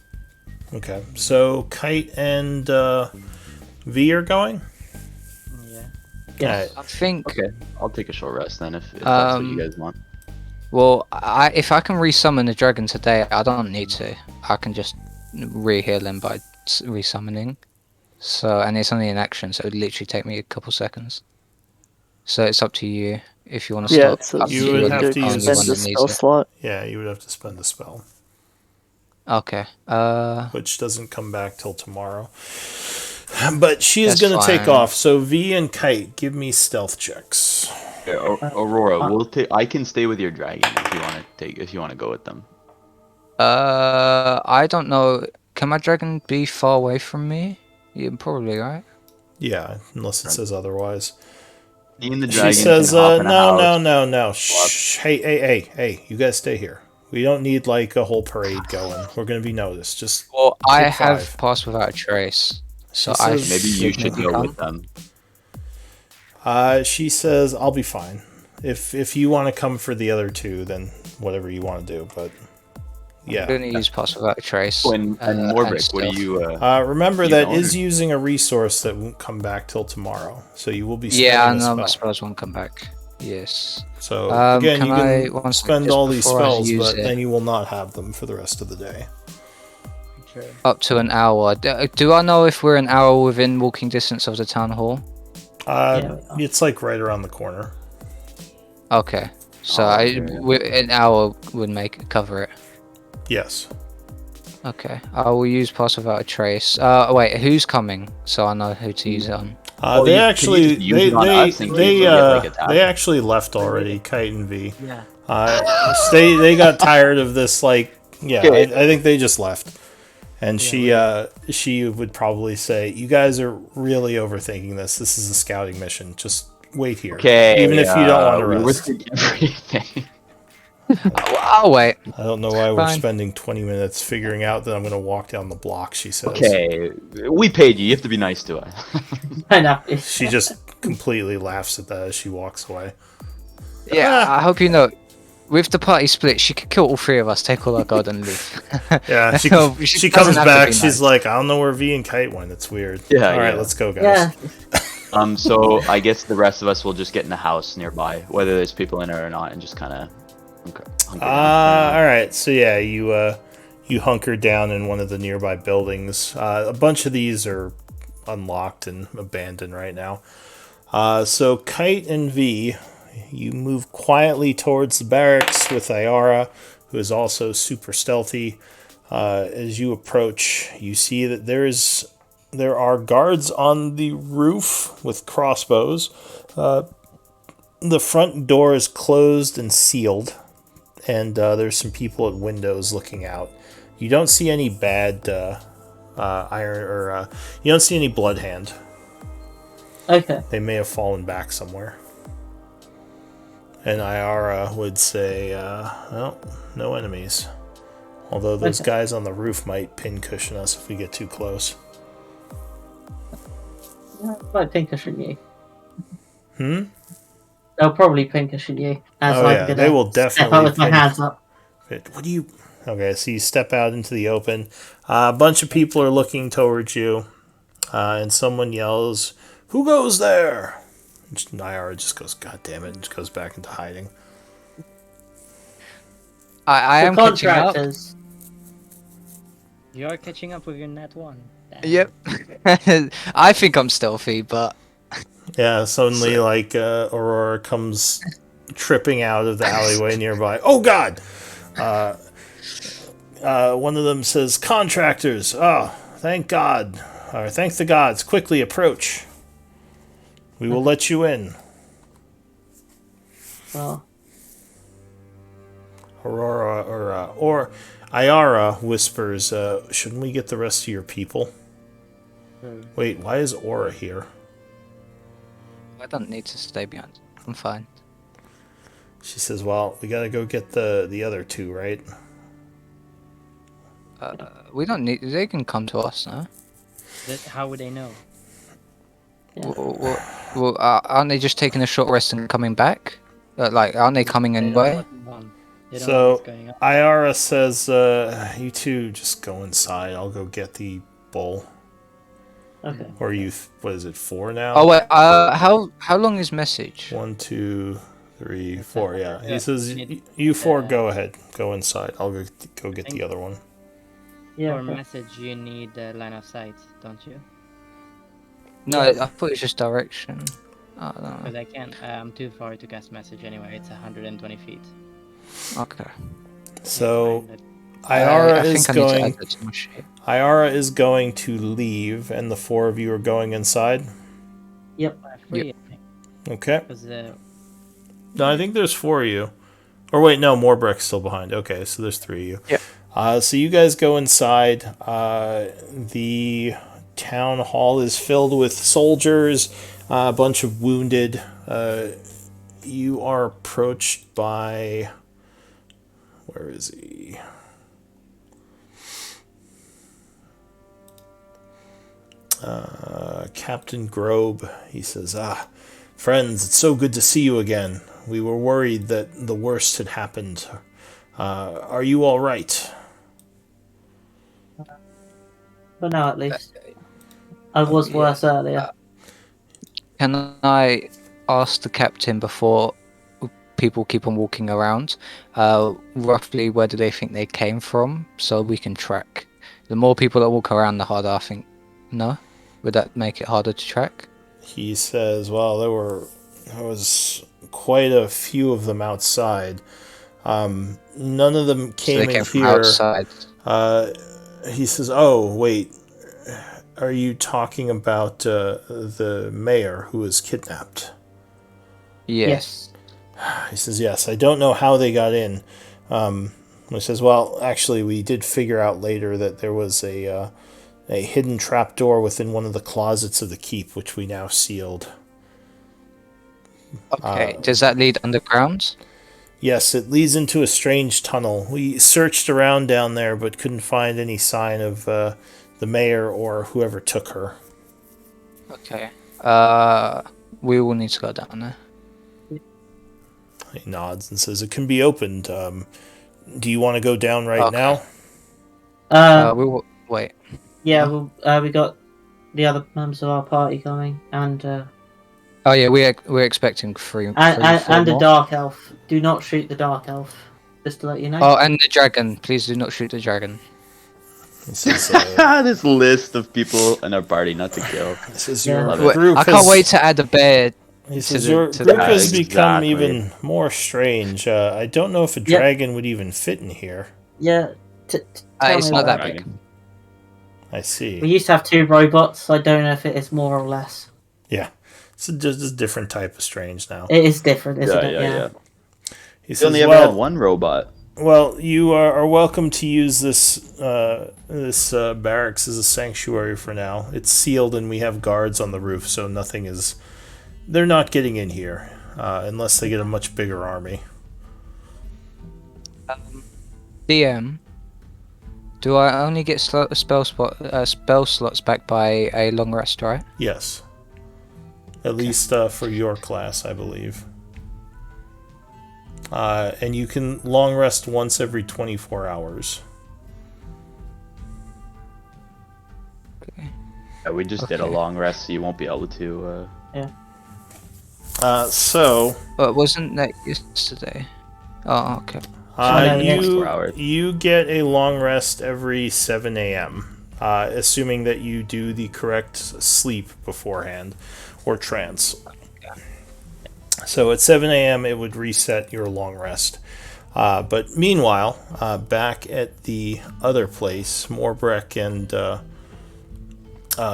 Okay, so Kite and V are going? Yeah. Yes. I think. Okay, I'll take a short rest then if that's what you Um, guys want. Well, if I can resummon the dragon today, I don't need to. I can just re-heal him by resummoning. So, and it's only an action, so it would literally take me a couple seconds. So it's up to you if you want to Yeah, stop. it says up You you would need have to to use expend this- the that needs spell it. slot. Yeah, you would have to spend a spell, Okay. which doesn't come back till tomorrow. But she is That's going to take fine. off, so V and Kite, give me stealth checks. Yeah, Aurora, we'll take. I can stay with your dragon if you want to take. If you want to go with them. I don't know. Can my dragon be far away from me? Yeah, probably, right? Yeah, unless it says otherwise. Me and the She dragon. says, can hop in a house. no. Shh. Hey, you guys stay here. We don't need, like, a whole parade going. We're going to be noticed. Just, Well, I Take have 5. passed without a trace. So She I says- Maybe you should maybe go come. with them. she says, I'll be fine. If you want to come for the other two, then whatever you want to do, but, I'm yeah. gonna use pass without a trace. And Morbrick, what do stealth. you? Remember You that don't, is or- using a resource that won't come back till tomorrow, so you will be Yeah, I spending a know my spell. spells won't come back. Yes. So again, Can you I can one sec, spend just all these before I spells, use but it, then you will not have them for the rest of the day. True. up to an hour. Do I know if we're an hour within walking distance of the town hall? Yeah, we are. It's like right around the corner. Okay. So Oh, okay. an hour would cover it. Yes. Okay. I will use Pass Without a Trace. Wait, who's coming? So I know who to use it on. Well, They can you actually just use it on us in case we get, like, attacked? they actually left already. Kite and V. Yeah. They got tired of this. Like, yeah, Okay. I think they just left. And she would probably say, "You guys are really overthinking this. This is a scouting mission. Just wait here. Okay. Even if you don't want to we were rest." thinking everything. I'll wait. I don't know why we're Fine. spending 20 minutes figuring out that I'm going to walk down the block. She says. Okay, we paid you. You have to be nice to us. I know. She just completely laughs at that as she walks away. Yeah, I hope you know. With the party split, she could kill all three of us, take all our gold, and leave. Yeah, she She comes doesn't have to back. be She's nice. like, I don't know where V and Kite went. It's weird. Yeah, All right, yeah. let's go, guys. Yeah. So I guess the rest of us will just get in the house nearby, whether there's people in it or not, and just kind of hunker down. All right. So yeah, you hunker down in one of the nearby buildings. A bunch of these are unlocked and abandoned right now. So Kite and V, you move quietly towards the barracks with Ayara, who is also super stealthy. As you approach, you see that there are guards on the roof with crossbows. The front door is closed and sealed, and there's some people at windows looking out. You don't see any bad iron, or you don't see any bloodhand. Okay. They may have fallen back somewhere. And Ayara would say, well, no enemies. Although those Okay. guys on the roof might pincushion us if we get too close. Might pincushion you. Hmm? They'll probably pincushion you. As Oh, I'm yeah, gonna they will step definitely out with my pin- hands up. What do you... Okay, so you step out into the open. A bunch of people are looking towards you. And someone yells, "Who goes there?" And Nyara just goes, "God damn it," and just goes back into hiding. I The am catching up. contractors. You're catching up with your net one. Damn. Yep. I think I'm stealthy, but Yeah, suddenly, like, Aurora comes tripping out of the alleyway nearby. Oh, God! One of them says, "Contractors! Oh, thank God. Or thank the gods. Quickly approach. We will let you in." Well, Aurora, or Ayara whispers, "Shouldn't we get the rest of your people?" Wait, why is Aura here? I don't need to stay behind. I'm fine. She says, "Well, we gotta go get the other two, right?" We don't need. They can come to us, no? How would they know? yeah. Well, aren't they just taking a short rest and coming back? Like, aren't they coming They don't anyway? know what we want. They don't know So what's going on. Ayara says, "You two just go inside. I'll go get the bowl." Okay. Or you, what is it, 4 now? Oh wait. How long is message? 1, 2, 3, 4. Yeah. He Yeah, says, you need- "You four, go ahead. Go inside. I'll go get the other one." Yeah. For okay. message, you need line of sight, don't you? No, I thought it's just direction. I don't know. Because I can't. I'm too far to cast message anyway. It's 120 feet. Okay. So Find it. Ayara I is think I need to going. add that to my sheet. Ayara is going to leave, and the 4 of you are going inside. Free, Okay. because No, I think there's 4 of you. Or wait, no, Morbreck's still behind. Okay, so there's 3 of you. Yep. So you guys go inside. The town hall is filled with soldiers, a bunch of wounded. You are approached by... Where is he? Captain Grobe. He says, "Friends, it's so good to see you again. We were worried that the worst had happened. Are you all right?" For now, at least. I was worse earlier. Can I ask the captain before people keep on walking around, roughly where do they think they came from, so we can track. The more people that walk around, the harder I think. No? Would that make it harder to track? He says, well, there was quite a few of them outside. None of them So came they came in from here. outside. He says, oh, wait. Are you talking about the mayor who was kidnapped? Yes. He says, yes. I don't know how they got in. He says, well, actually, we did figure out later that there was a hidden trapdoor within one of the closets of the keep, which we now sealed. Okay, does that lead underground? Yes, it leads into a strange tunnel. We searched around down there, but couldn't find any sign of the mayor or whoever took her. Okay. We will need to go down there. He nods and says, it can be opened. Do you want to go down right Okay. now? We will wait. Yeah, well, we got the other members of our party coming, and Oh yeah, we're expecting three four and a more. dark elf. Do not shoot the dark elf. Just to let you know. Oh, and the dragon. Please do not shoot the dragon. He says, This list of people in our party not to kill. he says Yeah. your Love it. Wait, group I can't has- wait to add a bear. He says the- your to group the- has become Exactly. even more strange. I don't know if a Yeah. dragon would even fit in here. Yeah. Tell It's me not about that it. big. I see. We used to have 2 robots. I don't know if it is more or less. Yeah. It's just a different type of strange now. It is different, isn't it? Yeah. He We says, only ever well, had one robot. well, you are welcome to use this barracks as a sanctuary for now. It's sealed and we have guards on the roof, so nothing is... They're not getting in here, unless they get a much bigger army. DM. Do I only get spell slots back by a long rest, right? Yes. At least for your class, I believe. And you can long rest once every 24 hours. Yeah, we just did a Okay. long rest, so you won't be able to. So... But wasn't that yesterday? Oh, okay. no, next 4 hours. You get a long rest every 7 a.m., assuming that you do the correct sleep beforehand, or trance. So at 7 a.m. it would reset your long rest. But meanwhile, back at the other place, Morbrek and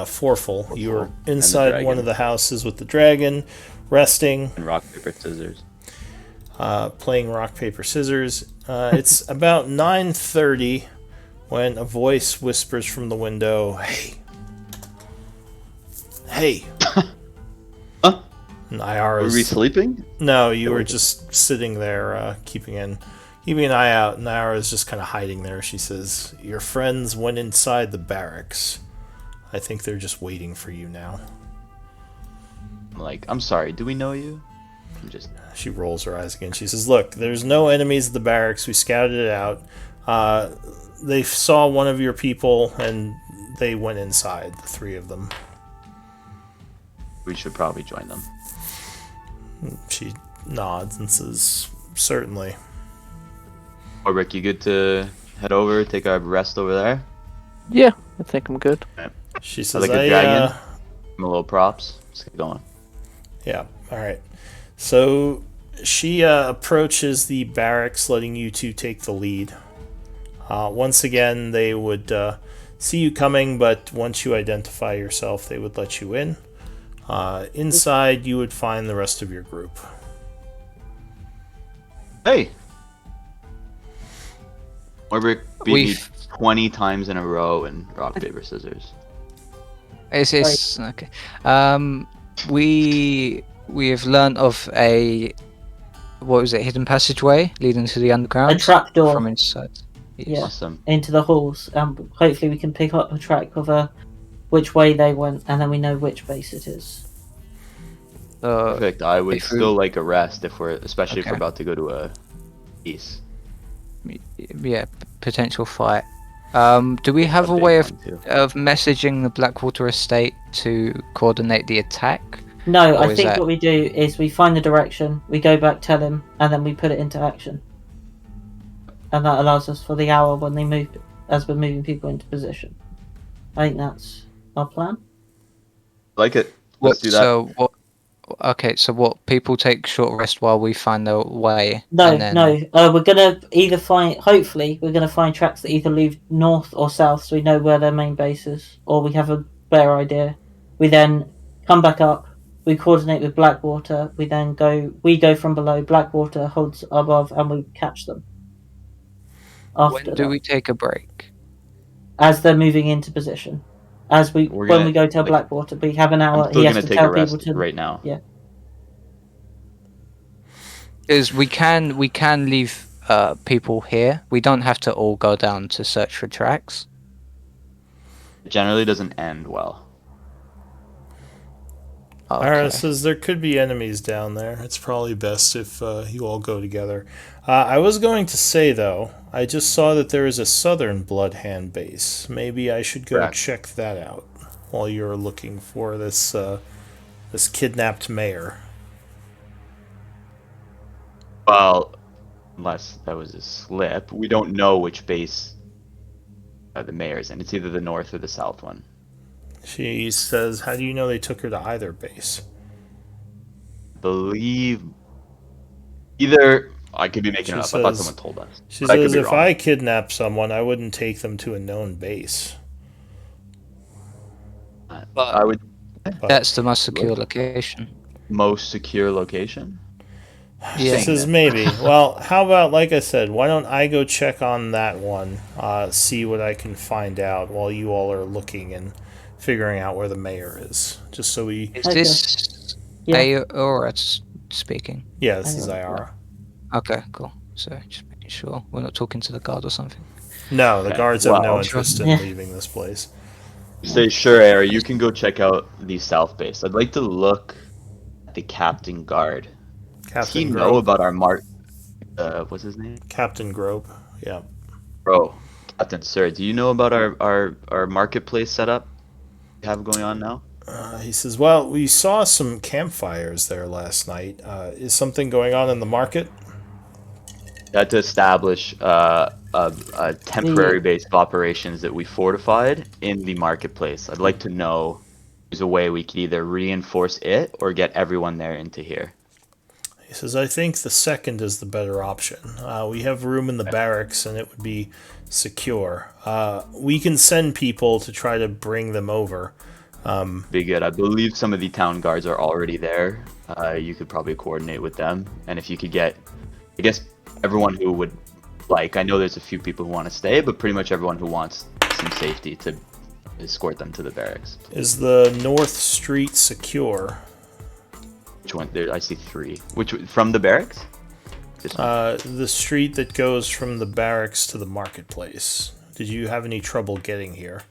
Forful, you were inside one of the houses with the dragon, resting, And rock, paper, scissors. playing rock, paper, scissors. It's about 9:30 when a voice whispers from the window, "Hey, hey." Huh? And Were Iara's... we sleeping? No, you were just sitting there, keeping an eye out. And Iara's just kind of hiding there. She says, "Your friends went inside the barracks. I think they're just waiting for you now." I'm like, I'm sorry, do we know you? I'm just. She rolls her eyes again. She says, "Look, there's no enemies at the barracks. We scouted it out. They saw one of your people, and they went inside, the 3 of them." We should probably join them. She nods and says, "Certainly." Oh, Rick, you good to head over, take our rest over there? Yeah, I think I'm good. She I says, like a dragon. Give him a little props. Let's get going. Yeah, alright. So she approaches the barracks, letting you 2 take the lead. Once again, they would see you coming, but once you identify yourself, they would let you in. Inside, you would find the rest of your group. Hey! Rick beat me We've- 20 times in a row in rock, paper, scissors. It's okay. We have learned of a hidden passageway leading to the underground A trapdoor. from inside. Yes. Yeah. Awesome. Into the halls. Hopefully we can pick up a track of which way they went, and then we know which base it is. Perfect. I would if we- still like a rest if especially if we're Okay. about to go to a east. Yeah, potential fight. Do we have a way of messaging the Blackwater estate to coordinate the attack? No, Or I is think that- what we do is we find the direction, we go back, tell him, and then we put it into action. And that allows us for the hour when they move, as we're moving people into position. I think that's our plan. Like it. Let's do that. So what? Okay, so what? People take short rest while we find the way. No, and then... no. We're gonna either find. Hopefully, we're gonna find tracks that either lead north or south, so we know where their main base is, or we have a better idea. We then come back up. We coordinate with Blackwater. We then go. We go from below. Blackwater holds above, and we catch them. After When do that, we take a break? as they're moving into position, when we go tell Blackwater, we have an hour. I'm still He has gonna to take tell a rest people to. right now. Yeah. Because we can leave people here. We don't have to all go down to search for tracks. It generally doesn't end well. Okay. Ira says there could be enemies down there. It's probably best if you all go together. I was going to say, though, I just saw that there is a southern Bloodhand base. Maybe I should go Correct. check that out while you're looking for this this kidnapped mayor. Well, unless that was a slip, we don't know which base the mayor's in. It's either the north or the south one. She says, how do you know they took her to either base? Believe either. I could be making She it up. I thought says- someone told us. She But I could says, be if wrong. I kidnap someone, I wouldn't take them to a known base. But I would that's the most secure location. most secure location. She Yeah. says maybe. Well, how about, like I said, why don't I go check on that one, see what I can find out while you all are looking and figuring out where the mayor is. Just so we... Is Okay. this Yeah. Aura speaking? Yeah, this is Hang on. Iara. Okay, cool. So just making sure we're not talking to the guard or something. No, the Okay. guards have no Wow. interest in Yeah. leaving this place. Say sure, Era. You can go check out the south base. I'd like to look at the captain guard. Does he Captain know Grope. about our what's his name? Captain Grope. Yeah. Bro, Captain Sir, do you know about our marketplace setup we have going on now? He says, well, we saw some campfires there last night. Is something going on in the market? We had to establish a temporary base of operations that we fortified in the marketplace. I'd like to know if there's a way we could either reinforce it or get everyone there into here. He says, I think the second is the better option. We have room in the barracks and it would be secure. We can send people to try to bring them over. Be good. I believe some of the town guards are already there. You could probably coordinate with them. And if you could get, I guess, everyone who would like, I know there's a few people who want to stay, but pretty much everyone who wants some safety to escort them to the barracks. Is the North Street secure? Which one? There, I see three. Which from the barracks? This one. The street that goes from the barracks to the marketplace. Did you have any trouble getting here?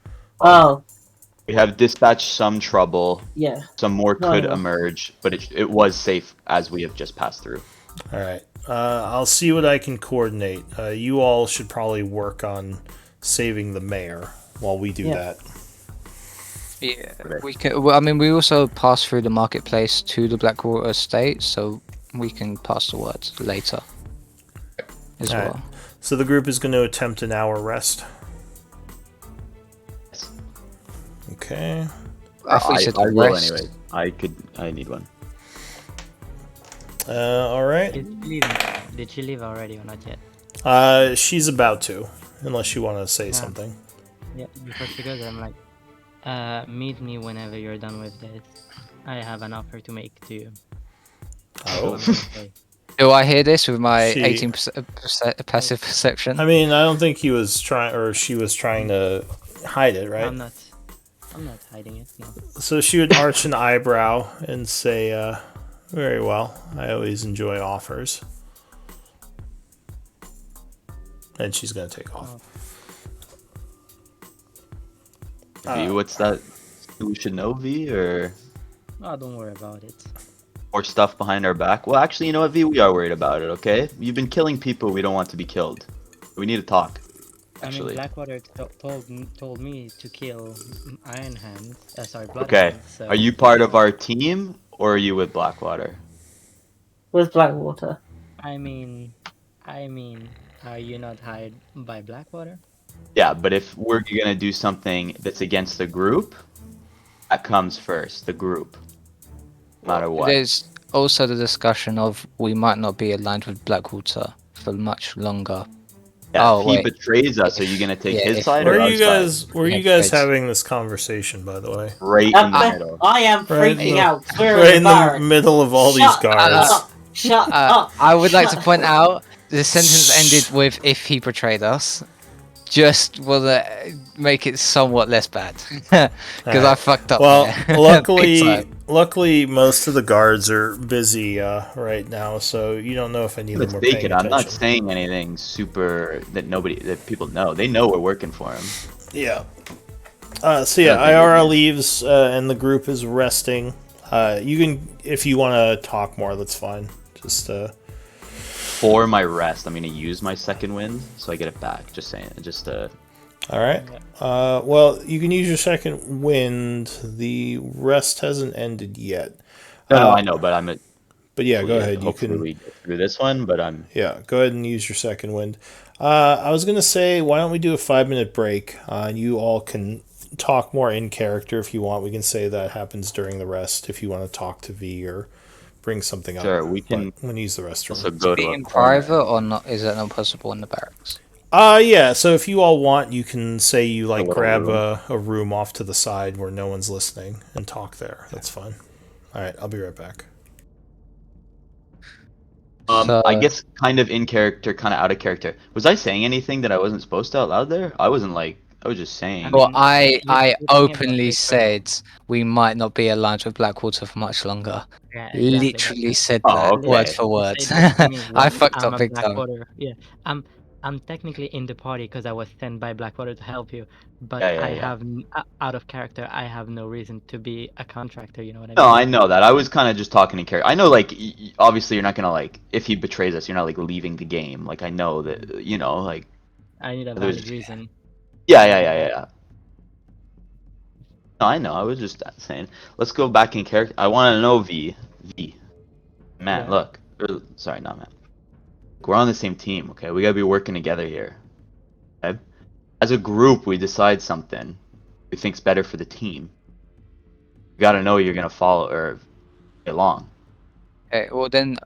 Oh, We have dispatched some trouble. yeah. Some more No, could no. emerge, but it was safe as we have just passed through. All right. I'll see what I can coordinate. You all should probably work on saving the mayor while we do Yeah. that. Yeah, Okay. we can. Well, I mean, we also pass through the marketplace to the Blackwater estate, so we can pass the word later as All right. well. So the group is going to attempt an hour rest. Yes. Okay. I thought you said I will rest. anyway. I need one. All right. Did she leave already or not yet? She's about to, unless you want to say something. Yeah, because I'm like, meet me whenever you're done with this. I have an offer to make to you. Oh. Okay. Do I hear this with my She- 18% passive perception? I mean, I don't think he was trying, or she was trying to hide it, right? I'm not hiding it. No. So she would arch an eyebrow and say, very well, I always enjoy offers. And she's going to take off. V, what's that? We should know, V, or Oh, don't worry about it. more stuff behind our back? Well, actually, you know what, V? We are worried about it, okay? You've been killing people we don't want to be killed. We need to talk, I mean, actually. Blackwater told me to kill Iron Hand. Sorry, Blood Okay. Hand, so Are you part of our team, Or are you with Blackwater? With Blackwater. I mean, are you not hired by Blackwater? Yeah, but if we're gonna do something that's against the group, that comes first. The group, no matter what. There's also the discussion of we might not be aligned with Blackwater for much longer. Yeah, Oh, if he wait. betrays us, are you gonna take Yeah, his if- side Where or are our you side? guys? Where are Yeah, you guys trades. having this conversation? By the way, Right in the middle. I am Right in freaking the- out. We're right in in the the barracks. middle of all these Shut guards. up! Shut up! I would like to Shut point up. out the sentence ended with "if he betrayed us." Just will make it somewhat less bad because I Alright. fucked up. Well, there. Big luckily, time. luckily, most of the guards are busy right now, so you don't know if any of them are paying Mistaken. I'm not attention. saying anything super that people know. They know we're working for him. Yeah. So yeah, Okay, IRL yeah. leaves and the group is resting. You can, if you want to talk more, that's fine. Just For my rest, I'm gonna use my second wind, so I get it back. Just saying. Just all right. Well, you can use your second wind. The rest hasn't ended yet. no, I know, but I'm at. But yeah, go ahead. You Hopefully can. we get through this one, but I'm. Yeah, go ahead and use your second wind. I was gonna say, why don't we do a 5-minute break? You all can talk more in character if you want. We can say that happens during the rest if you want to talk to V or bring something up. Sure, we can But I'm gonna use the restroom. also go to Be a in corner. private or not? Is that not possible in the barracks? Yeah. So if you all want, you can say you like little grab room. a room off to the side where no one's listening and talk there. That's fine. All right, I'll be right back. So, I guess kind of in character, kind of out of character. Was I saying anything that I wasn't supposed to out loud there? I wasn't like. I was just saying. well, mean, I you're talking about openly like, said we might not be aligned with Blackwater for much longer. yeah, exactly. Literally said Oh, that okay. word for You word. say that to me I when fucked I'm up a big time. Blackwater. Yeah, I'm technically in the party because I was sent by Blackwater to help you, but Yeah, yeah, I yeah. have out of character. I have no reason to be a contractor. You know what I No, mean? I know that. I was kind of just talking in character. I know, like, obviously, you're not gonna like if he betrays us, you're not like leaving the game. Like, I know that, like. I need a There's- valid reason. Yeah. No, I know. I was just saying. Let's go back in character. I want to know V. Man, Yeah. look. Sorry, not man. We're on the same team, okay? We gotta be working together here. Okay? As a group, we decide something we think's better for the team. You gotta know you're gonna follow or get along. Okay, well then,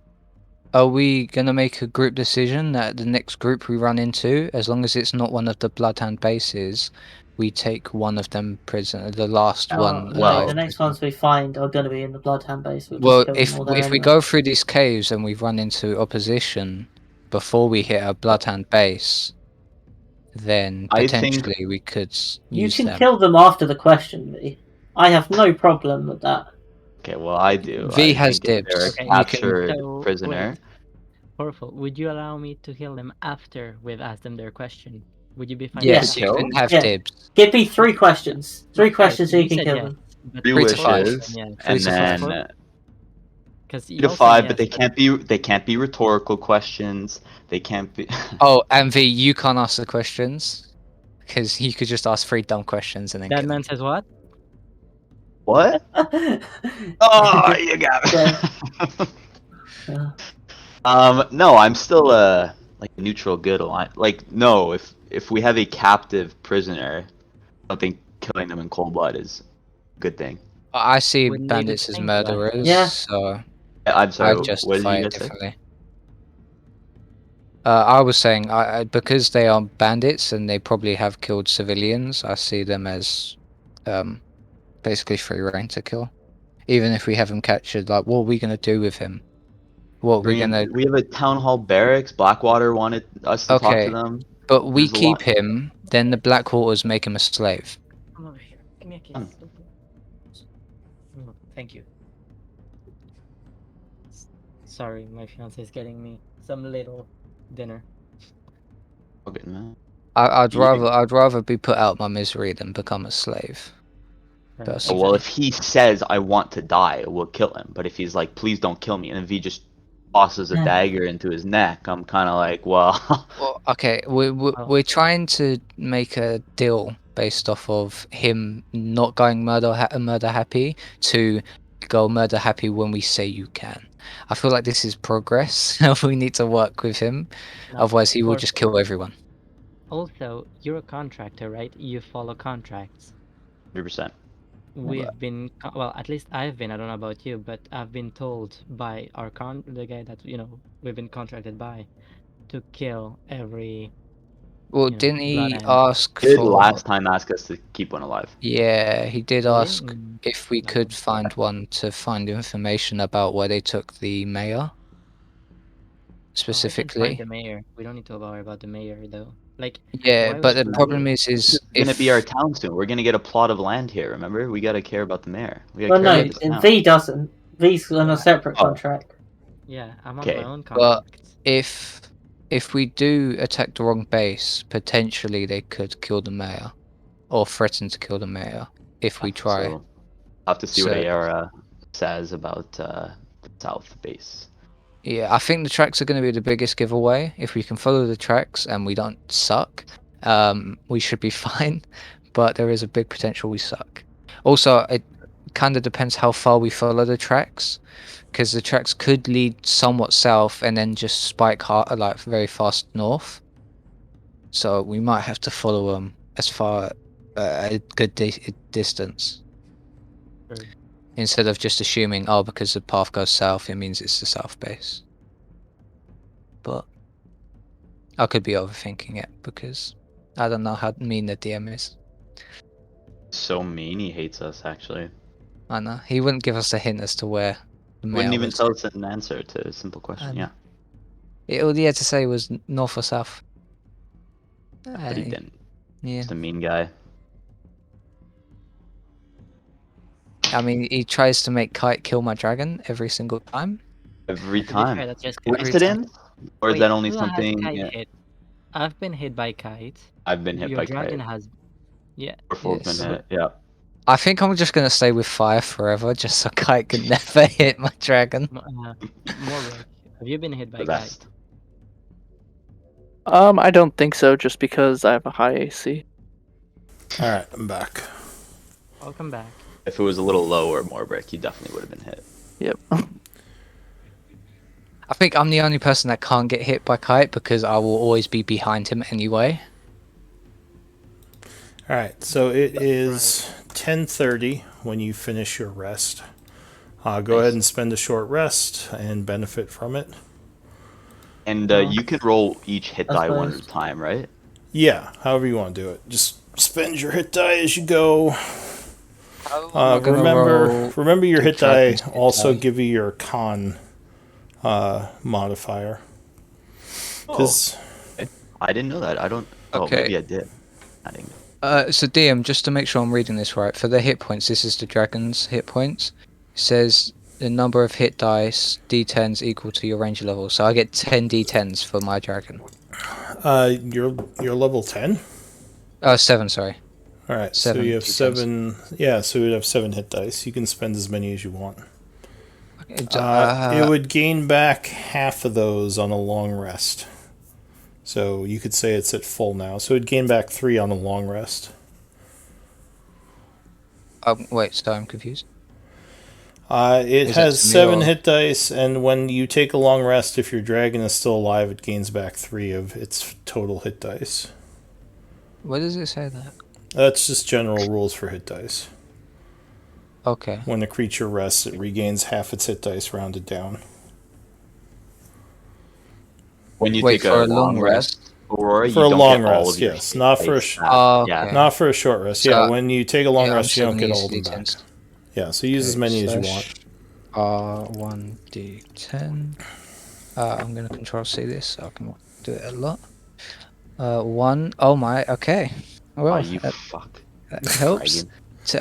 are we gonna make a group decision that the next group we run into, as long as it's not one of the Bloodhound bases, we take one of them prisoner, the last one No, alive. the next ones we find are going to be in the Bloodhound base. We'll Well, just kill if them all there if we anyway. go through these caves and we run into opposition before we hit a Bloodhound base, then I think- potentially we could You use can them. kill them after the question, V. I have no problem with that. Okay, well, I do. V I has think if they're dibs. a Okay, captured so, prisoner. wait. Orphle, would you allow me to kill them after we've asked them their question? Would you be fine Yes, with you that? can have Yeah. dibs. Give me 3 questions. 3 Okay, questions so you can said kill yes, them. but 3 3 to Orphle 5. wishes, said yes. Three and to five. then 'Cause 3 you to also 5, said but they yes, can't be rhetorical questions. They can't be. Oh, and V, you can't ask the questions because you could just ask 3 dumb questions and then That kill man them. says what? What? Oh, you got me. No, I'm still like a neutral good alliance. Like, no, if we have a captive prisoner, I don't think killing them in cold blood is a good thing. I see Wouldn't they do bandits the as same to us? murderers, Yeah. so I'm sorry. I What did justify you it guys say? differently. I was saying, because they are bandits and they probably have killed civilians, I see them as basically free reign to kill. Even if we have him captured, like, what are we gonna do with him? What we're gonna? We have a town hall barracks. Blackwater wanted us to talk to Okay, them. but we There's a keep lot. him. Then the Blackwaters make him a slave. Come over here. Give me a kiss. Come. Thank you. Sorry, my fiance is getting me some little dinner. Okay, no. I'd Yeah. rather be put out my misery than become a slave. Personally. Well, if he says I want to die, we'll kill him. But if he's like, please don't kill me, and if he just tosses a Yeah. dagger into his neck, I'm kind of like, well, Well, okay, we're trying to make a deal based off of him not going murder happy to go murder happy when we say you can. I feel like this is progress. We need to work with him, No, otherwise he will for- just kill everyone. Also, you're a contractor, right? You follow contracts. 100%. We've been well, at least I've been. I don't know about you, but I've been told by the guy that we've been contracted by to kill every Well, didn't blood he animal. ask He did for? last time ask us to keep one alive. Yeah, he did Really? ask if we could find one to find information about where they took the mayor. I can find Specifically. the mayor. We don't need to worry about the mayor though. Like, Yeah, why but would the we problem wait? is This is if gonna be our town soon. We're gonna get a plot of land here. Remember, we gotta care about the mayor. We gotta Well, care no, about this town. V doesn't. V's on Yeah. a separate Oh. contract. Yeah, I'm on Okay. my own But contracts. if we do attack the wrong base, potentially they could kill the mayor or threaten to kill the mayor if we try. So, I'll have to see what So- Ayara says about the south base. Yeah, I think the tracks are going to be the biggest giveaway. If we can follow the tracks and we don't suck, we should be fine. But there is a big potential we suck. Also, it kind of depends how far we follow the tracks, because the tracks could lead somewhat south and then just spike like very fast north. So we might have to follow them as far a good distance. True. Instead of just assuming, oh, because the path goes south, it means it's the south base. But I could be overthinking it because I don't know how mean the DM is. So mean, he hates us. Actually, I know he wouldn't give us a hint as to where the wouldn't mail even is. tell us an answer to a simple question. know. Yeah, All he had to say was north or south. but he didn't. Yeah, Just a mean guy. I mean, he tries to make Kite kill my dragon every single time. Every To be fair, time. that's just Every Coincidence? Or is Wait, that only who has something? kite Yeah, hit? I've been hit by kite. I've been hit Your by dragon kite. has. Yeah. Or full Yes. been hit. Yeah. I think I'm just gonna stay with fire forever, just so Kite can never hit my dragon. Morbrick, have you been hit by The kite? best. I don't think so, just because I have a high AC. All right, I'm back. Welcome back. If it was a little lower, more brick, he definitely would have been hit. Yep. I think I'm the only person that can't get hit by Kite because I will always be behind him anyway. All right, so it is 10:30 when you finish your rest. Go ahead and spend a short rest and benefit from it. And you can roll each hit die one at a time, right? Yeah, however you want to do it. Just spend your hit die as you go. Remember your hit die also give you your con modifier. Oh. I didn't know that. I don't. Okay. Oh, maybe I did. I didn't know. So DM, just to make sure I'm reading this right, for the hit points, this is the dragon's hit points. It says the number of hit dice d10s equal to your ranger level. So I get 10 d10s for my dragon. You're level 10. Oh, 7, sorry. All right, 7 so you have d10s. 7. Yeah, so you'd have 7 hit dice. You can spend as many as you want. It would gain back half of those on a long rest. So you could say it's at full now. So it'd gain back 3 on a long rest. Wait, so I'm confused. It Is has it 7 or- hit dice, and when you take a long rest, if your dragon is still alive, it gains back 3 of its total hit dice. Where does it say that? That's just general rules for hit dice. Okay. When the creature rests, it regains half its hit dice rounded down. When you Wait, take for a long rest, Aurora, For you a don't long get all rest, of your yes. hit Not for a dice sh- back. Oh, Yeah. okay. Not for a short rest. So- Yeah, when you take a long Yeah, rest, you I'm don't get used all of to them back. d10s. Yeah, so use as many as you want. R1d10. I'm gonna control C this so I can do it a lot. 1. Oh my. Okay. Well, Oh, you that fuck. helps. Dragon.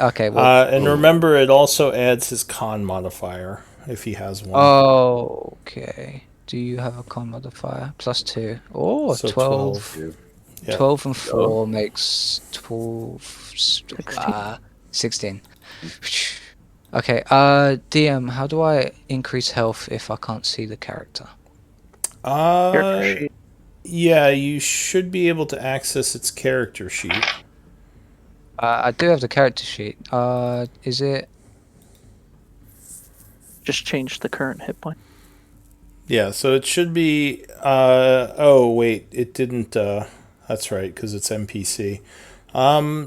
Okay. Well. And remember, it also adds his con modifier if he has one. Oh, okay. Do you have a con modifier? +2. Oh, So 12. 12. Yeah. 12 and 4 makes 12. 16. Okay. DM, how do I increase health if I can't see the character? Character sheet. Yeah, you should be able to access its character sheet. I do have the character sheet. Is it? Just change the current hit point. Yeah, so it should be. Oh wait, it didn't. That's right, because it's NPC.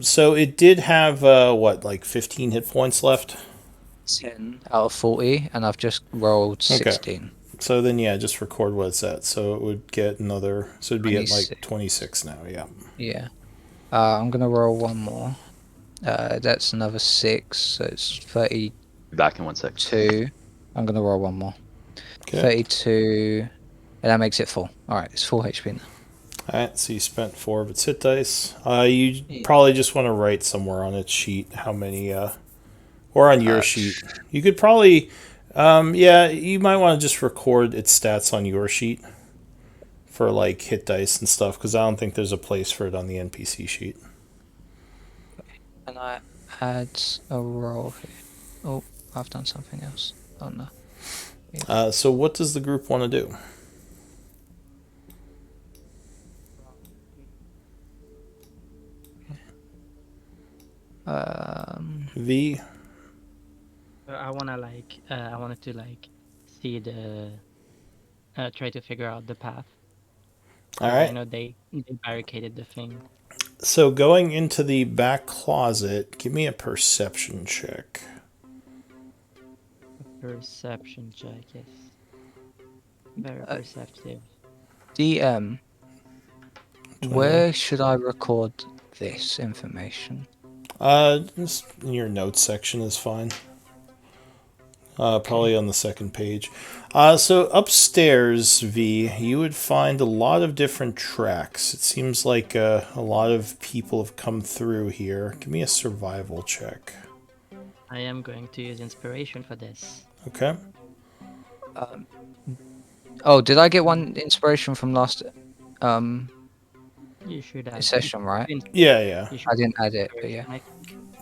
So it did have what, like 15 hit points left. 10 out of 40, and I've just rolled 16. So then, yeah, just record what it's at. So it would get another. So it'd be at like 26 now. Yeah. Yeah. I'm gonna roll one more. That's another 6, so it's 32. Back in 1 sec. I'm gonna roll one more. Okay. 32, and that makes it full. Alright, it's full HP now. Alright, so you spent 4 of its hit dice. You probably just want to write somewhere on its sheet how many, or on your sheet. You could probably, you might want to just record its stats on your sheet for like hit dice and stuff, because I don't think there's a place for it on the NPC sheet. And I had a roll here. Oh, I've done something else. Oh no. So what does the group want to do? V? I wanted to see the, try to figure out the path. Alright. I know they barricaded the thing. So going into the back closet, give me a perception check. Perception check, yes. Very perceptive. DM, where should I record this information? Just in your notes section is fine. Probably on the second page. So upstairs, V, you would find a lot of different tracks. It seems like a lot of people have come through here. Give me a survival check. I am going to use inspiration for this. Okay. Oh, did I get one inspiration from last You should have session, right? Yeah. I didn't add it, but yeah.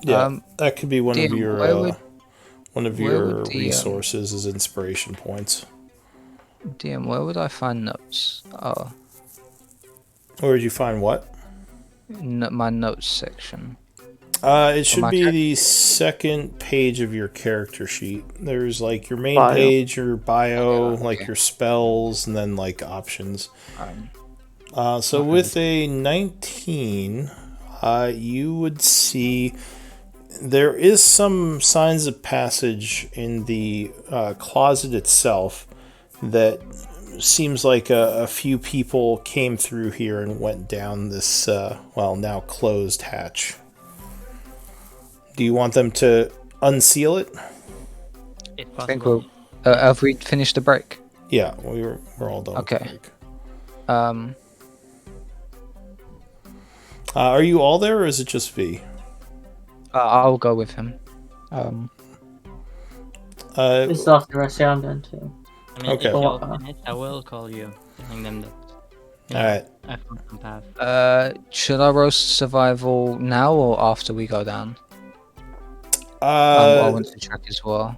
Yeah, that could be one of DM, your where would resources as inspiration points. DM, where would I find notes? Oh, Where did you find what? my notes section. It should my be the second page of your character sheet. There's like your main Bio. page, your bio, like okay. your spells, and then like options. So Okay. with a 19, you would see there is some signs of passage in the closet itself that seems like a few people came through here and went down this, now closed hatch. Do you want them to unseal it? If I think possible. have we finished the break? Yeah, we're all done. with the Okay. break. Are you all there, or is it just V? I'll go with him. Just after I say I'm going to. I mean, Okay. if you'll finish, I will call you, telling them that. Alright. I found some path. Should I roast survival now or after we go down? I want to check as well.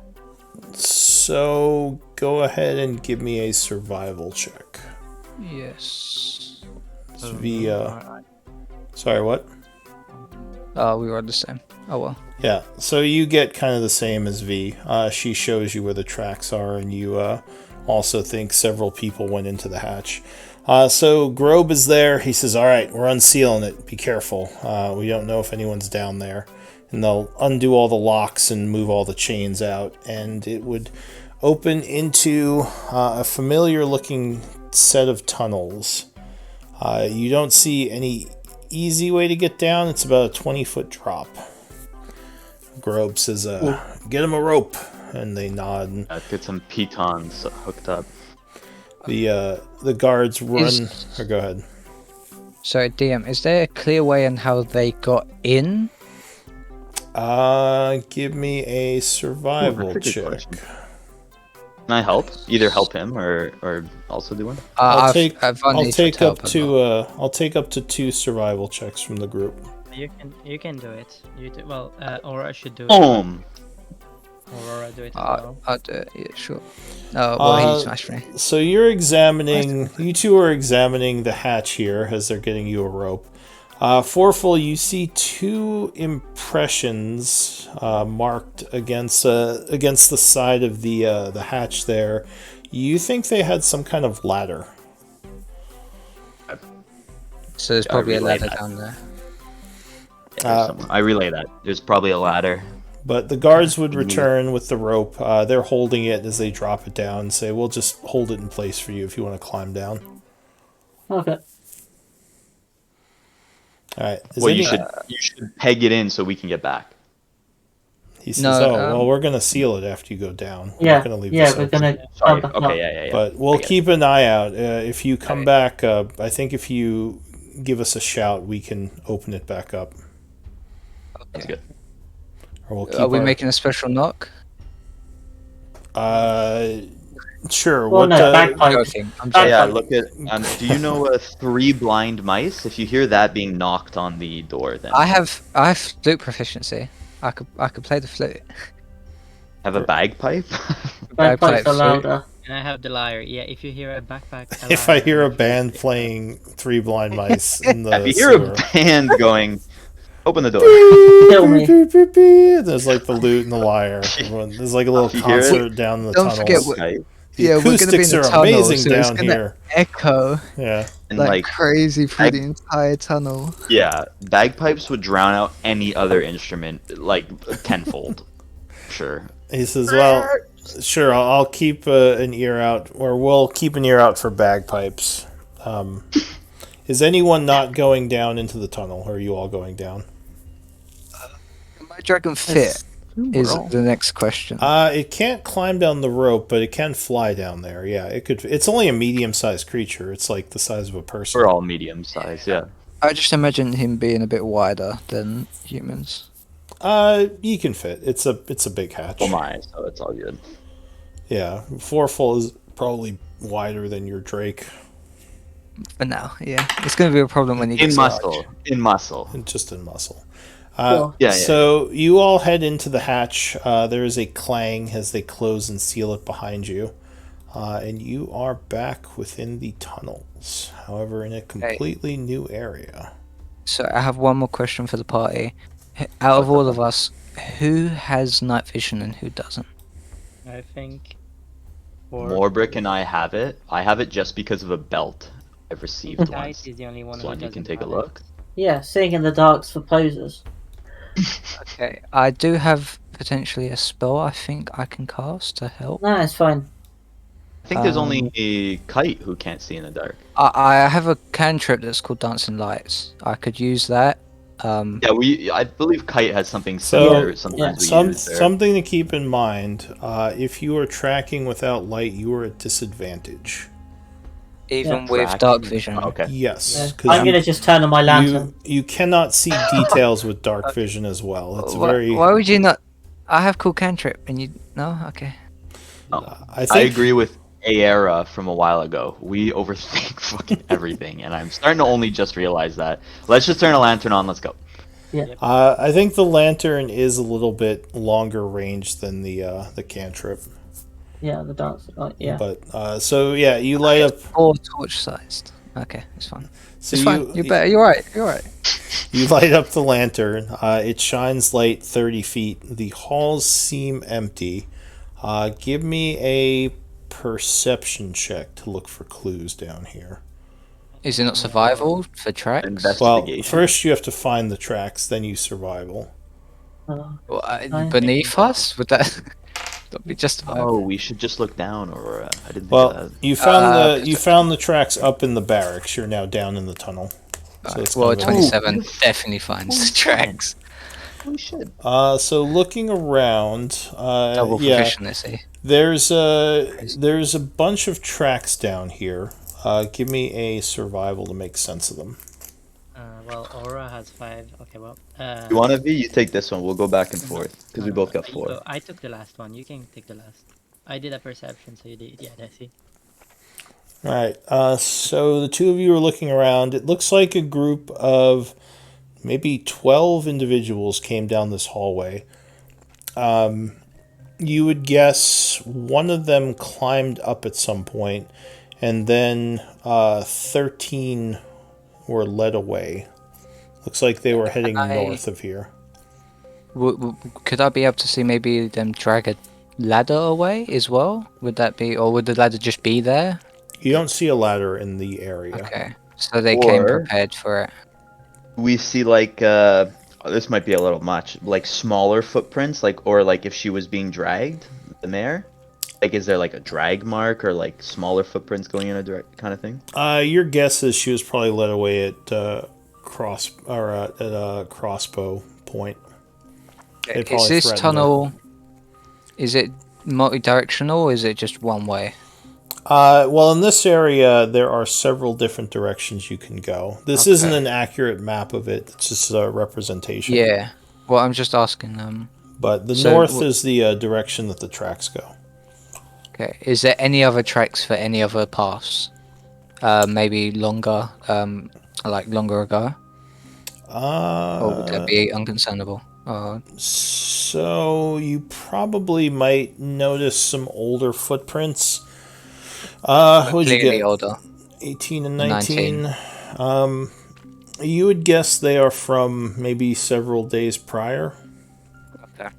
So go ahead and give me a survival check. Yes. It's via. Sorry, what? We were the same. Oh well. Yeah, so you get kind of the same as V. She shows you where the tracks are, and you also think several people went into the hatch. So Grobe is there. He says, all right, we're unsealing it. Be careful. We don't know if anyone's down there. And they'll undo all the locks and move all the chains out. And it would open into a familiar-looking set of tunnels. You don't see any easy way to get down. It's about a 20-foot drop. Grobe says, get him a rope. And they nod. And Get some pitons hooked up. the guards run. Or go ahead. So DM, is there a clear way on how they got in? Give me a survival that's a good check. question. Can I help? Either help him or also do one? I'll I've take up to 2 survival checks from the group. You can do it. Well, Aurora should do it. Aurora do it as well. I'll do it. Yeah, sure. Well, he smashed me. So you two are examining the hatch here as they're getting you a rope. Foreful, you see two impressions marked against the side of the hatch there. You think they had some kind of ladder. So there's I probably a relay ladder that. down there. I relay that. There's probably a ladder. But the guards would return with the rope. They're holding it as they drop it down and say, we'll just hold it in place for you if you want to climb down. Okay. All right. Well, you should peg it in so we can get back. He says, No, well, we're going to seal it after you go down. We're Yeah. not going to leave Yeah, this we're open. gonna. Sorry. come back Okay, up. yeah. But we'll I get keep an eye out. If you come Alright. back, I think if you give us a shout, we can open it back up. That's good. Or we'll keep Are we our- making a special knock? Sure. Well, What? no, bagpipes. Joking. I'm Bagpipes. Yeah, look at. Do you know 3 blind mice? If you hear that being knocked on the door, then I have flute proficiency. I could play the flute. have a bagpipe. Bagpipes are flute. louder. And I have the lyre. Yeah, if you hear a backpack. If I hear a band playing Three Blind Mice in the if you hear sewer. a band going, open the door. Kill me. There's like the lute and the lyre. There's like a little You hear it? concert down the Don't tunnels. forget what- Right? The Yeah, we're gonna be in acoustics the are tunnel, amazing so it's down gonna here. echo Yeah. And like like, crazy through bag- the entire tunnel. yeah, bagpipes would drown out any other instrument like tenfold. Sure. He says, well, sure, I'll keep an ear out, or we'll keep an ear out for bagpipes. Is anyone not going down into the tunnel, or are you all going down? Can my dragon fit? Is We're all- the next question. It can't climb down the rope, but it can fly down there. Yeah, it could. It's only a medium-sized creature. It's like the size of a person. We're all medium size, yeah. I just imagine him being a bit wider than humans. You can fit. It's a big hatch. Oh my, so it's all good. Yeah, Foreful is probably wider than your Drake, For now, yeah. It's going to be a problem when he In gets muscle. large. In muscle. and just in muscle. Cool. Yeah. So you all head into the hatch. There is a clang as they close and seal it behind you. And you are back within the tunnels. However, in a completely new area. So I have one more question for the party. Out of all of us, who has night vision and who doesn't? I think. For Morbrick and I have it. I have it just because of a belt I've received Kite once. is the only one This who one you doesn't can take a have it. look. Yeah, seeing in the dark's for posers. Okay, I do have potentially a spell I think I can cast to help. No, it's fine. I think there's only a kite who can't see in the dark. I have a cantrip that's called Dancing Lights. I could use that. Yeah, I believe kite has something So, similar. Sometimes we use there. something to keep in mind. If you are tracking without light, you are at disadvantage. even Yeah. with Tracking. dark vision. Okay. Yes, Yeah. because I'm gonna just turn on my lantern. you cannot see details with dark vision as well. It's very. Why would you not? I have cool cantrip, and you no. Okay. I think I agree with Aera from a while ago. We overthink fucking everything, and I'm starting to only just realize that. Let's just turn a lantern on. Let's go. I think the lantern is a little bit longer range than the cantrip. Yeah, the dark. Yeah. But so yeah, you light up. Or torch sized. Okay, it's fine. So It's fine. You're better. You're right. You're right. You light up the lantern. It shines light 30 feet. The halls seem empty. Give me a perception check to look for clues down here. Is it not survival for tracks? Well, Investigation. first you have to find the tracks, then you survival. Well, I- beneath us? Would that not be justified? Oh, we should just look down, or I didn't think Well, of that. you found Uh, you found the tracks up in the barracks. You're now down in the tunnel. So it's Well, kind of a- 27 definitely finds the tracks. We should. So looking around, Double yeah, proficiency. there's a bunch of tracks down here. Give me a survival to make sense of them. Well, Aura has 5. Okay, well. You want to be? You take this one. We'll go back and forth because we both got you 4. go. I took the last one. You can take the last. I did a perception, so you did. Yeah, that's it. All right. So the two of you are looking around. It looks like a group of maybe 12 individuals came down this hallway. You would guess one of them climbed up at some point, and then 13 were led away. Looks like they were heading I- north of here. Could I be able to see maybe them drag a ladder away as well? Would that be, or would the ladder just be there? You don't see a ladder in the area. Okay, so they came Or- prepared for it. We see like this might be a little much, like smaller footprints, like or like if she was being dragged, the mare. Like, is there like a drag mark or like smaller footprints going in a direct kind of thing? Your guess is she was probably led away at crossbow point. They Is probably this threatened tunnel? Is it multi-directional, or is it just one way? Well, in this area, there are several different directions you can go. This Okay. isn't an accurate map of it; it's just a representation. Yeah. Well, I'm just asking. But the So north is the direction that the tracks go. Okay. Is there any other tracks for any other paths? Maybe longer. Like longer ago, or would that be unconcernable? So you probably might notice some older footprints. What'd you Clearly get? older. 18 and 19. You would guess they are from maybe several days prior. Okay.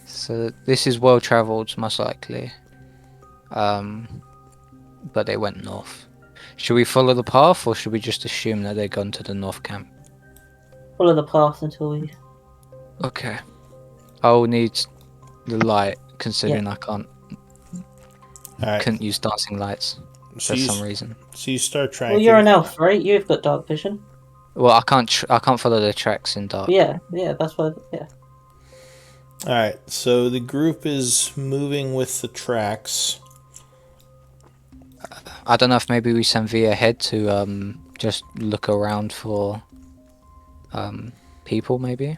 So this is well travelled, most likely. But they went north. Should we follow the path, or should we just assume that they've gone to the north camp? Follow the path until we. Okay. I'll need the light, considering I All right. couldn't use dancing lights So for you, some reason. so you start trying. Well, you're an elf, right? You've got dark vision. Well, I can't follow the tracks in dark. Yeah, that's why. Yeah. All right. So the group is moving with the tracks. I don't know if maybe we send V ahead to just look around for people, maybe.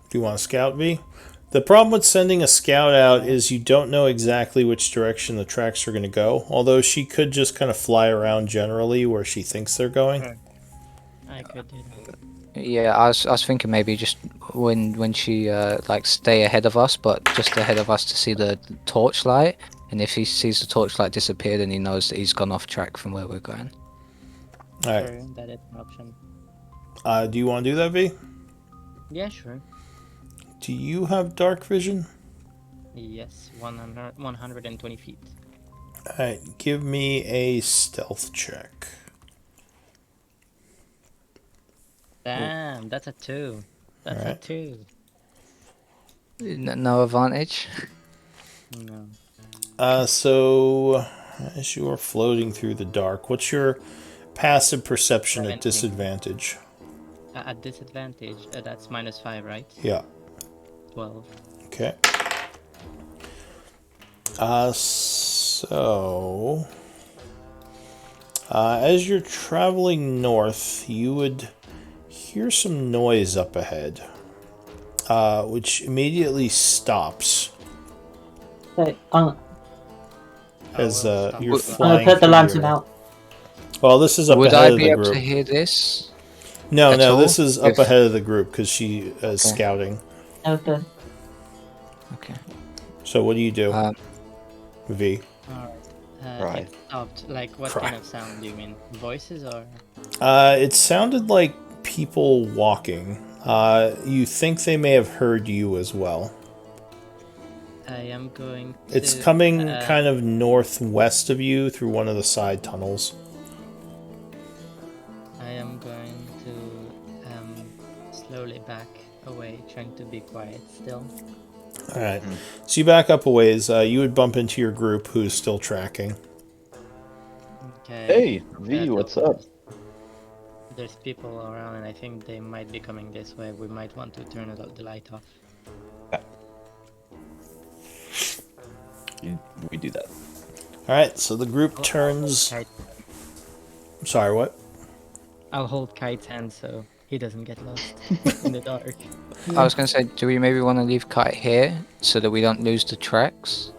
Do you want to scout V? The problem with sending a scout out is you don't know exactly which direction the tracks are going to go. Although she could just kind of fly around generally where she thinks they're going. I could do that. Yeah, I was thinking maybe just when she like stay ahead of us, but just ahead of us to see the torchlight, and if he sees the torchlight disappear, then he knows that he's gone off track from where we're going. All right. Sure, that is an option. Do you want to do that, V? Yeah, sure. Do you have dark vision? Yes, 120 feet. All right. Give me a stealth check. Damn, that's a 2. That's Alright. a 2. No advantage. No. So as you are floating through the dark, what's your passive perception at 17. disadvantage? At disadvantage, that's -5, right? Yeah. 12. Okay. So as you're traveling north, you would hear some noise up ahead, which immediately stops Okay, as you're I'm gonna flying. put the through lantern your- out. Well, this is up Would ahead I of be the able group. to hear this? No, at all? this is up If- ahead of the group because she is Okay. scouting. Okay. Okay. So what do you do, V? Alright. Right. It stopped. Like, what Cry. kind of sound do you mean? Voices or? It sounded like people walking. You think they may have heard you as well. I am going to... It's coming kind of northwest of you through one of the side tunnels. I am going to slowly back away, trying to be quiet still. All right. So you back up a ways. You would bump into your group who's still tracking. Okay. Hey, V, what's up? There's people around, and I think they might be coming this way. We might want to turn the light off. We do that. All right. So the group turns. Sorry, what? I'll hold Kite's hand so he doesn't get lost in the dark. I was gonna say, do we maybe want to leave Kite here so that we don't lose the tracks?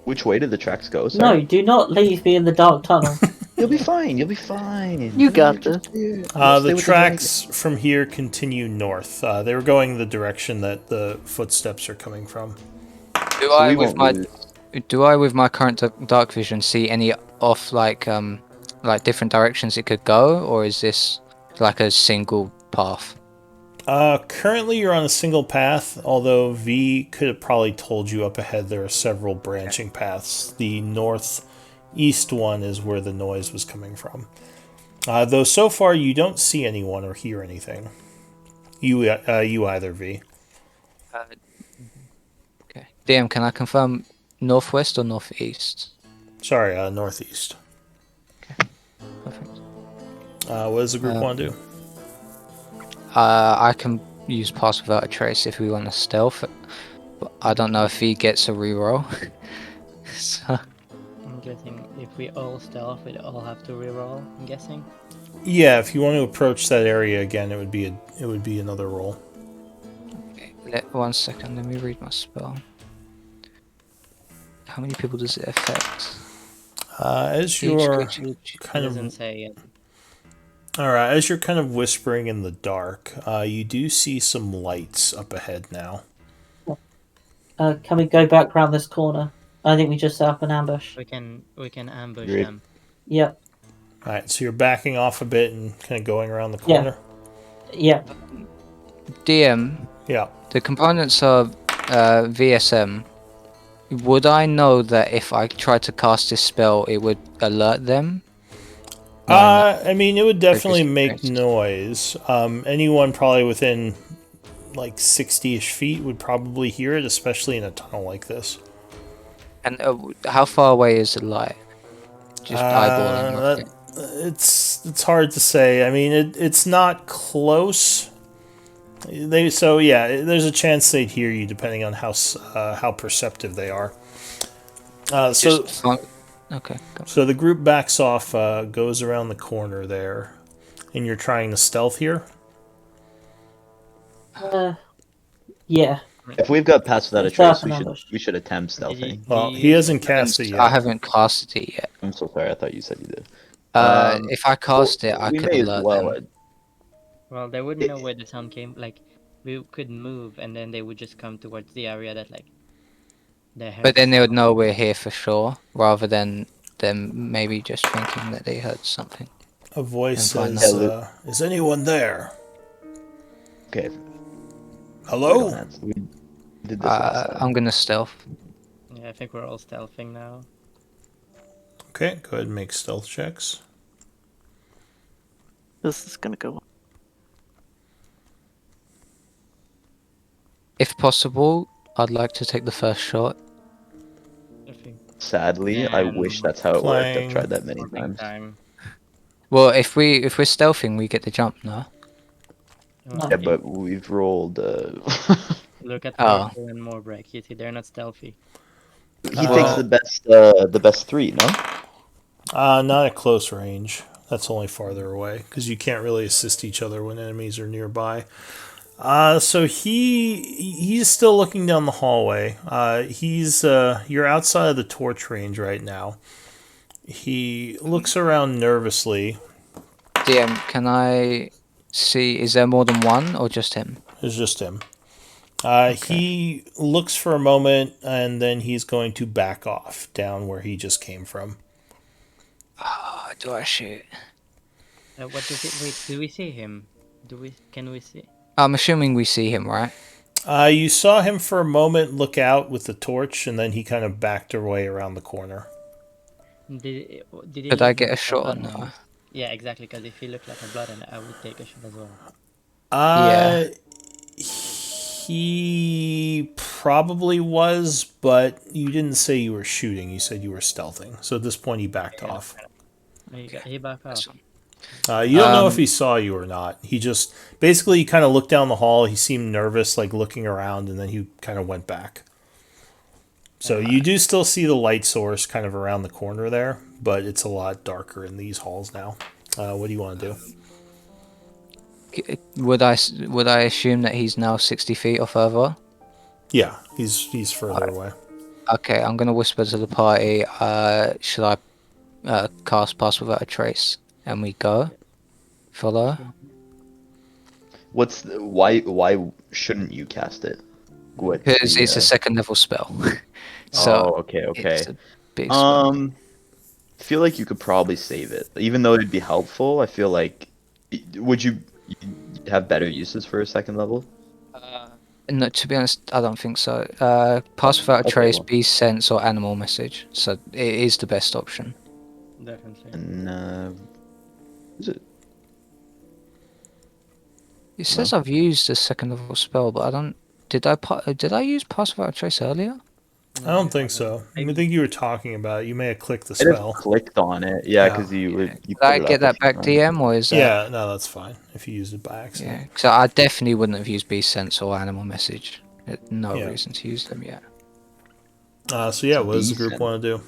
Which way did the tracks go? No, Sorry? do not leave me in the dark tunnel. You'll be fine. You'll be fine. You got this. The tracks from here continue north. They were going the direction that the footsteps are coming from. Do we won't lose. I with my current dark vision see any off like like different directions it could go, or is this like a single path? Currently you're on a single path, although V could have probably told you up ahead there are several branching paths. The northeast one is where the noise was coming from. Though so far you don't see anyone or hear anything. You either, V. Okay. DM, can I confirm northwest or northeast? Sorry, northeast. Perfect. What does the group want to do? I can use pass without a trace if we want to stealth, but I don't know if he gets a reroll. So I'm guessing if we all stealth, we'd all have to reroll. I'm guessing. Yeah, if you want to approach that area again, it would be another roll. okay, 1 second, let me read my spell. How many people does it affect? As Each you're creature- kind It of doesn't say it. all right, as you're kind of whispering in the dark, you do see some lights up ahead now. Can we go back round this corner? I think we just set up an ambush. We can ambush Agreed. them. Yep. All right, so you're backing off a bit and kind of going around the Yeah. corner. Yep. DM, Yeah. the components of VSM. Would I know that if I tried to cast this spell, it would alert them? I mean, it would definitely just make experienced. noise. Anyone probably within like 60-ish feet would probably hear it, especially in a tunnel like this. And how far away is the light? Just eyeballing off it. It's hard to say. I mean, it's not close. There's a chance they'd hear you depending on how perceptive they are. Okay. Go. So the group backs off, goes around the corner there, and you're trying to stealth here. Yeah. If we've got pass without a Let's set up trace, an ambush. we should attempt stealthing. Well, he hasn't cast it I yet. haven't casted it yet. I'm so sorry. I thought you said you did. If I cast it, I we could may as alert well. them. Well, they wouldn't know where the sound came. Like, we could move, and then they would just come towards the area that like. But then they would know we're here for sure, rather than them maybe just thinking that they heard something. A voice And find says, that. "Is anyone there? Okay. Hello?" We did this last time. I'm gonna stealth. Yeah, I think we're all stealthing now. Okay, go ahead and make stealth checks. This is gonna go. If possible, I'd like to take the first shot. I think Sadly, I And wish that's how it worked. I've playing tried that many morning times. time. Well, if we're stealthing, we get the jump, no? Well, Yeah, but we've rolled. look at Oh. Purple and Morbreak. You see, they're not stealthy. He takes the best three, no? Not at close range. That's only farther away because you can't really assist each other when enemies are nearby. So he's still looking down the hallway. You're outside of the torch range right now. He looks around nervously. DM, can I see? Is there more than one or just him? It's just him. He looks for a moment and then he's going to back off down where he just came from. Oh, do I shoot? What does it? Wait, do we see him? Can we see? I'm assuming we see him, right? You saw him for a moment look out with the torch, and then he kind of backed away around the corner. Did he Could I look get a like shot or bloodhound? no? Yeah, exactly. Because if he looked like a bloodhound, I would take a shot as well. Yeah. He probably was, but you didn't say you were shooting. You said you were stealthing. So at this point, he backed off. He backed off. You don't know if he saw you or not. He just basically kind of looked down the hall. He seemed nervous, like looking around, and then he kind of went back. So you do still see the light source kind of around the corner there, but it's a lot darker in these halls now. What do you want to do? Would I assume that he's now 60 feet or further? Yeah, he's further away. Okay, I'm gonna whisper to the party. Should I cast Pass Without a Trace? And we go. Follow. Why shouldn't you cast it? Because it's a second level spell. So okay. it's a big spell. feel like you could probably save it, even though it'd be helpful. I feel like would you have better uses for a second level? No, to be honest, I don't think so. Pass without a Okay, trace, well. beast sense, or animal message. So it is the best option. Definitely. And is it? It says I've used a second level spell, but I don't. Did I use pass without a trace earlier? I don't think so. I think you were talking about it. You may have clicked the I just spell. clicked on it. Yeah, Yeah. because you Did put I it get up a that few back, times. DM, or is that? Yeah, no, that's fine if you used it by accident. Yeah, because I definitely wouldn't have used beast sense or animal message. No Yeah. reason to use them yet. So yeah, It's what does the group decent. want to do?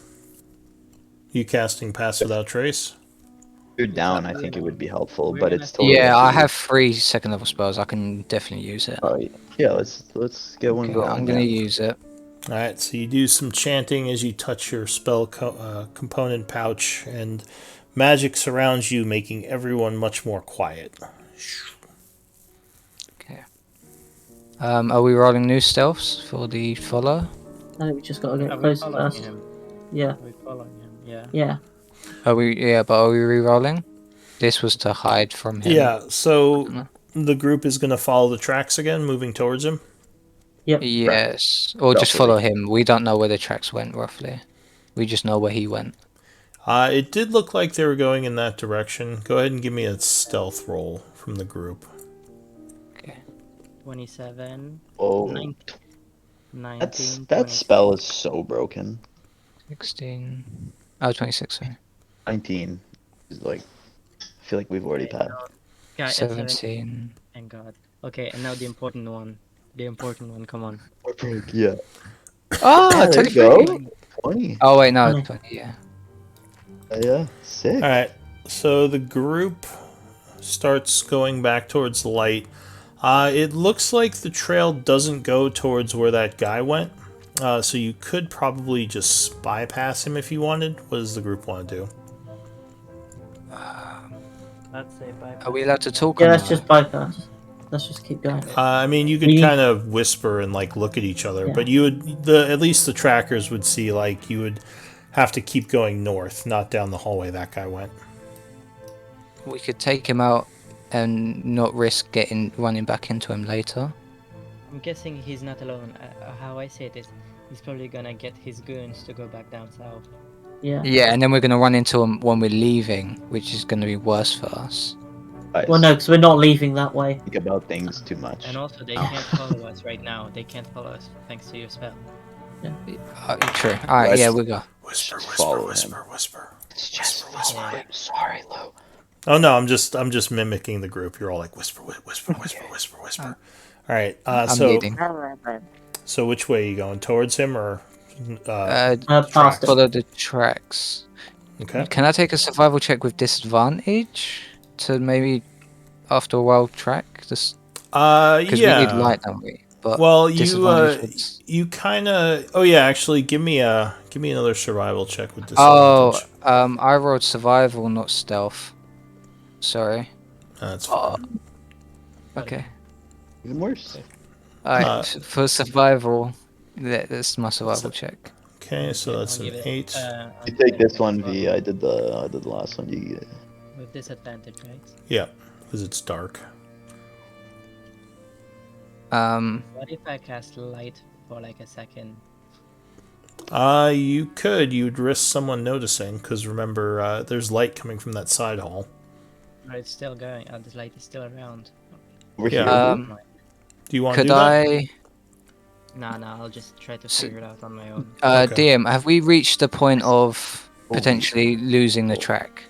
You casting Pass Without Trace? If you're down, I think it would be helpful, We're but gonna it's totally Yeah, up to I you. have 3 second level spells. I can definitely use it. Oh, yeah, let's get one Okay, going. I'm gonna Yeah. use it. All right, so you do some chanting as you touch your spell component pouch, and magic surrounds you, making everyone much more quiet. Okay. Are we rolling new stealths for the follow? No, we just got to Are get we close following first. him? Yeah, Are we following him? Yeah. yeah. But are we re-rolling? This was to hide from him. Yeah, so Mhm. the group is going to follow the tracks again, moving towards him. Yep. Yes, or just Roughly. follow him. We don't know where the tracks went roughly. We just know where he went. It did look like they were going in that direction. Go ahead and give me a stealth roll from the group. Okay. 27. Oh, 19. 19. that 20. spell is so broken. 16. Oh, 26. Sorry. 19 is like, I feel like we've already passed. Yeah, it's 17. 17. Thank God. Okay, and now the important one. The important one. Come on. Yeah. Oh, There you 23. go. 20. Oh wait, no, 20. 20. Yeah. Yeah, sick. All right, so the group starts going back towards the light. It looks like the trail doesn't go towards where that guy went, so you could probably just bypass him if you wanted. What does the group want to do? Let's say bye. Are we allowed to talk? Yeah, or let's no? just bypass. Let's just keep going. I mean, you could We- kind of whisper and like look at each other, Yeah. but you would at least the trackers would see like you would have to keep going north, not down the hallway that guy went. We could take him out and not risk running back into him later. I'm guessing he's not alone. How I say it is, he's probably gonna get his goons to go back down south. Yeah. Yeah, and then we're gonna run into him when we're leaving, which is gonna be worse for us. Guys, Well, no, because we're not leaving that way. think about things too much. And also, they can't follow us right now. They can't follow us thanks to your spell. True. All right, Guys, yeah, we go. Whisper, Just whisper, follow whisper, whisper. It's just Whisper, Lou. whisper. I'm sorry, Lou. Oh no, I'm just mimicking the group. You're all like whisper, whisper, whisper, whisper, whisper. All right. I'm So leading. so which way are you going? Towards him or? Past it. Follow the tracks. Okay. Can I take a survival check with disadvantage to maybe after a while track? Just because we need Yeah. light, don't we? But Well, you disadvantage would- you kind of. Oh yeah, actually, give me another survival check with Oh, disadvantage. I rolled survival, not stealth. Sorry. That's fine. Okay. Even worse. Alright, for survival, that's my survival check. Okay, so that's I'll an give it, 8. I'll You give take it this one, a V. I did the last one. You with disadvantage, right? Yeah, because it's dark. What if I cast light for like a second? You could. You'd risk someone noticing because remember, there's light coming from that side hall. But it's still going. The light is still around. over Yeah. here. Um, Do you want to Could do that? I, Nah, I'll just try to figure it out on my own. Okay. DM, have we reached the point of potentially losing the track?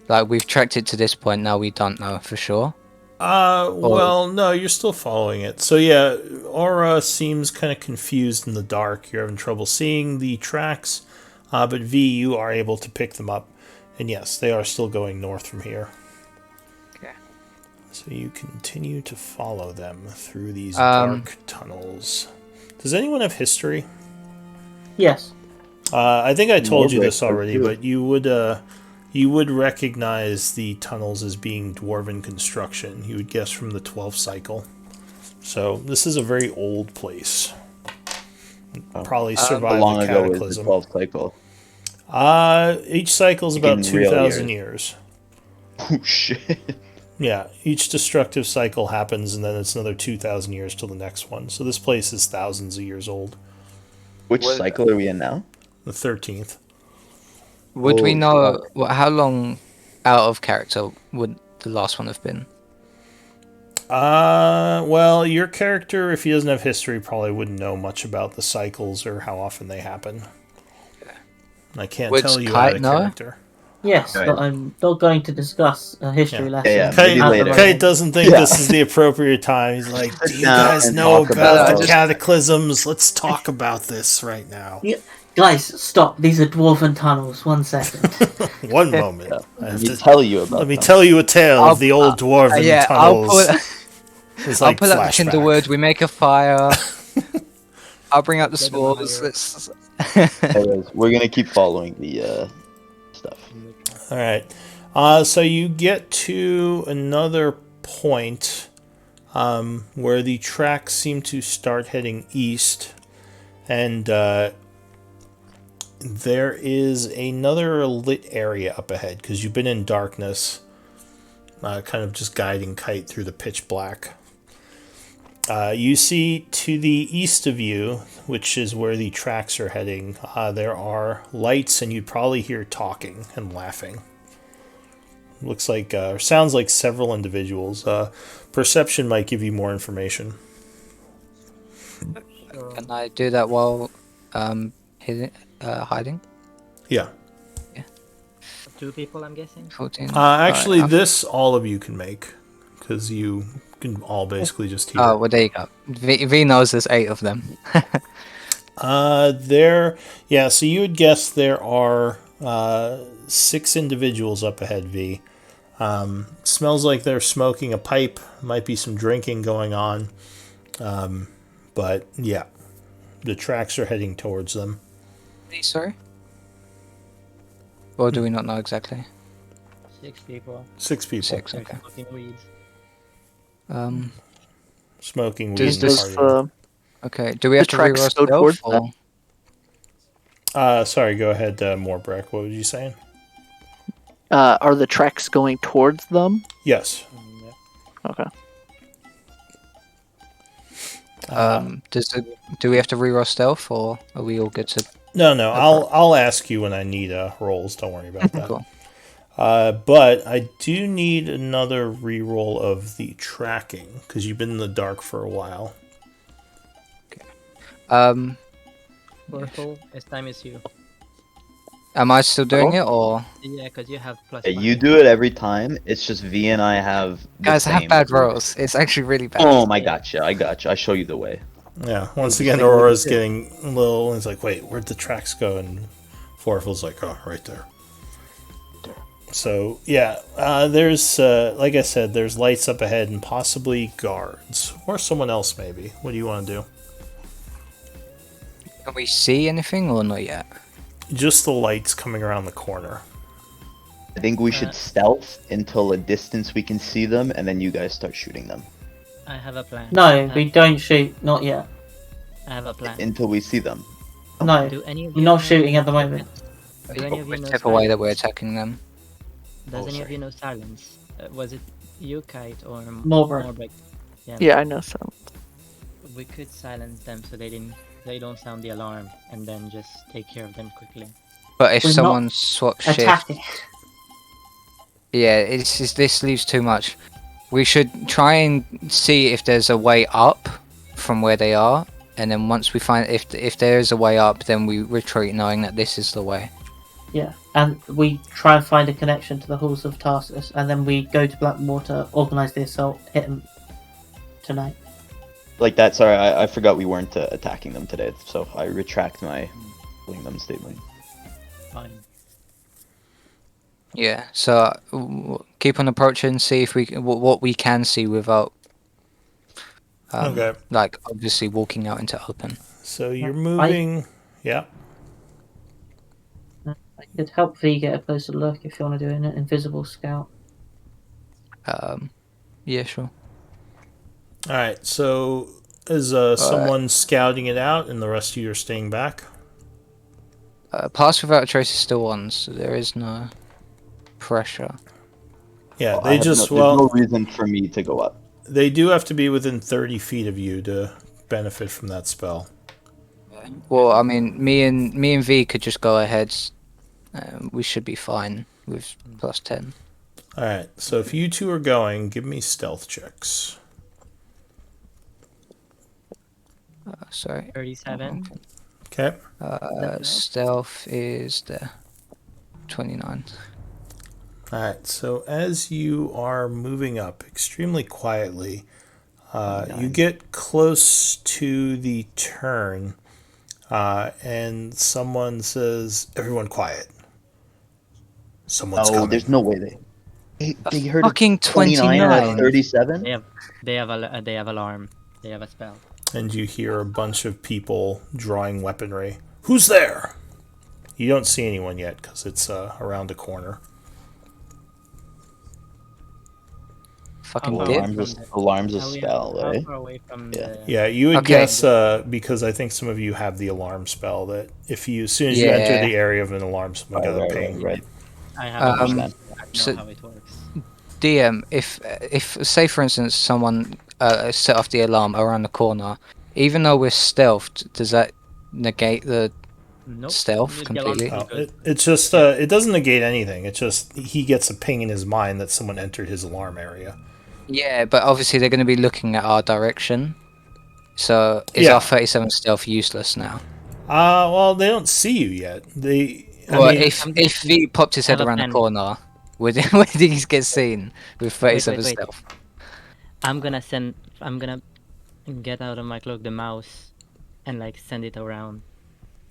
Like, we've tracked it to this point, now we don't know for sure. Well, no, you're still following it. So yeah, Aura seems kind of confused in the dark. You're having trouble seeing the tracks, but V, you are able to pick them up. And yes, they are still going north from here. Okay. So you continue to follow them through these Um, dark tunnels. Does anyone have history? Yes. I think I told you this Norbert, already, too. but you would recognize the tunnels as being dwarven construction. You would guess from the 12th cycle. So this is a very old place. Probably How survived long the ago was the cataclysm. 12th cycle? Each cycle's Like about in real 2,000 years. years. Oh shit. Yeah, each destructive cycle happens, and then it's another 2,000 years till the next one. So this place is thousands of years old. Which What- cycle are we in now? The 13th. Would we Holy know fuck. how long out of character would the last one have been? Well, your character, if he doesn't have history, probably wouldn't know much about the cycles or how often they happen. I can't Would tell you Kite out of know? character. Yes, Right. but I'm not going to discuss a history Yeah. lesson. Yeah, Kite, maybe later. Kite doesn't think Yeah. this is the appropriate time. He's like, Sit do you down guys and know talk about about the it." cataclysms? Let's talk about this right now. Yeah. Guys, stop. These are dwarven tunnels. 1 second. One moment. I Let have me to, tell you about let me them. tell you a tale I'll- of the old dwarven Yeah, tunnels. It's I'll like pull out the flashback. kindlewood. We make a fire. I'll bring out the Get the swords. fire. Let's... Anyways, we're gonna keep following the stuff. All right. So you get to another point where the tracks seem to start heading east, and there is another lit area up ahead because you've been in darkness, kind of just guiding Kite through the pitch black. You see to the east of you, which is where the tracks are heading, there are lights, and you'd probably hear talking and laughing. Looks like, sounds like several individuals. Perception might give you more information. Can I do that while hiding? Yeah. 2 people, I'm guessing. 14. Actually, Alright, this all of you can make, because you can all basically just hear. Oh, well, there you go. V knows there's 8 of them. So you would guess there are 6 individuals up ahead, V. Smells like they're smoking a pipe. Might be some drinking going on. But yeah, the tracks are heading towards them. Sorry? Or do we not know exactly? 6 people. 6 people 6, They're okay. smoking weeds. smoking weed. Does and this- partying. Okay, do we have to tracks reroll go towards stealth? Or... Sorry, go ahead, Morbreck. What was you saying? Are the tracks going towards them? Yes. Yeah. Okay. Do we have to reroll stealth, or are we all good to... No. I'll ask you when I need rolls. Don't worry about that. Cool. But I do need another reroll of the tracking because you've been in the dark for a while. Purple, this time it's you. Am I still doing it, or... Yeah, because you have plus Yeah, 5. you do it every time. It's just V and I have. The Guys, I have same. bad rolls. It's actually really bad. Oh, I gotcha. I show you the way. Yeah. Once just again, like what you Aurora's did. getting a little. It's like, wait, where'd the tracks go? And Forful's like, oh, right there. So yeah, there's like I said, there's lights up ahead and possibly guards or someone else maybe. What do you want to do? Can we see anything, or not yet? Just the lights coming around the corner. I think we should stealth until a distance we can see them, and then you guys start shooting them I have a plan. No, we don't shoot. Not yet. I have a plan. until we see them. No, Do any of we're you not know- shooting at the moment. Do any of you know Whichever way that silence? we're attacking them. Does Oh, any of sorry. you know silence? Was it you, Kite, or Morbreck. Morbreck? Yeah, I know some. We could silence them so they don't sound the alarm, and then just take care of them quickly. But if We're not someone swaps shift... Attacking. Yeah, this leaves too much. We should try and see if there's a way up from where they are, and then once we find if there is a way up, then we retreat knowing that this is the way. Yeah, and we try and find a connection to the halls of Tarsus, and then we go to Blackwater, organise the assault, hit them tonight. Like that. Sorry, I forgot we weren't attacking them today, so I retract my killing them statement. Fine. Yeah, so keep on approaching, see if we what we can see without Okay. like obviously walking out into open. So you're moving. Yeah. I could help V get a closer look if you want to do an invisible scout. Yeah, sure. All right. So is someone scouting it out, and the rest of you are staying back? Pass without a trace is still on, so there is no pressure. Yeah, I they have just there's no reason for me to go up. they do have to be within 30 feet of you to benefit from that spell. Well, I mean, me and V could just go ahead. We should be fine with +10. All right, so if you two are going, give me stealth checks. Sorry. 37. Okay. Stealth is there. 29. All right, so as you are moving up extremely quietly, you get close to the turn, and someone says, "Everyone quiet. Someone's Oh, coming." there's no way they heard Fucking 29 out of 29. 37. They have alarm. They have a spell. And you hear a bunch of people drawing weaponry. Who's there? You don't see anyone yet because it's around the corner. Fucking How dip. far Alarms, from alarms a How spell, how eh? far away from Yeah. the? Yeah, you would Okay. guess because I think some of you have the alarm spell that if you as soon as you enter Yeah. the area of an alarm, someone got a ping. Right. I have Um, I know so- how it works. DM, if say for instance someone set off the alarm around the corner, even though we're stealthed, does that negate the Nope. stealth The alarm completely? still goes. It's just it doesn't negate anything. It's just he gets a ping in his mind that someone entered his alarm area. Yeah, but obviously they're going to be looking at our direction. So is Yeah. our 37 stealth useless now? Well, they don't see you yet. I Well, mean, if V popped his head Have a around the pen. corner, would he get seen with 37 wait. stealth? I'm gonna get out of my cloak the mouse, and like send it around.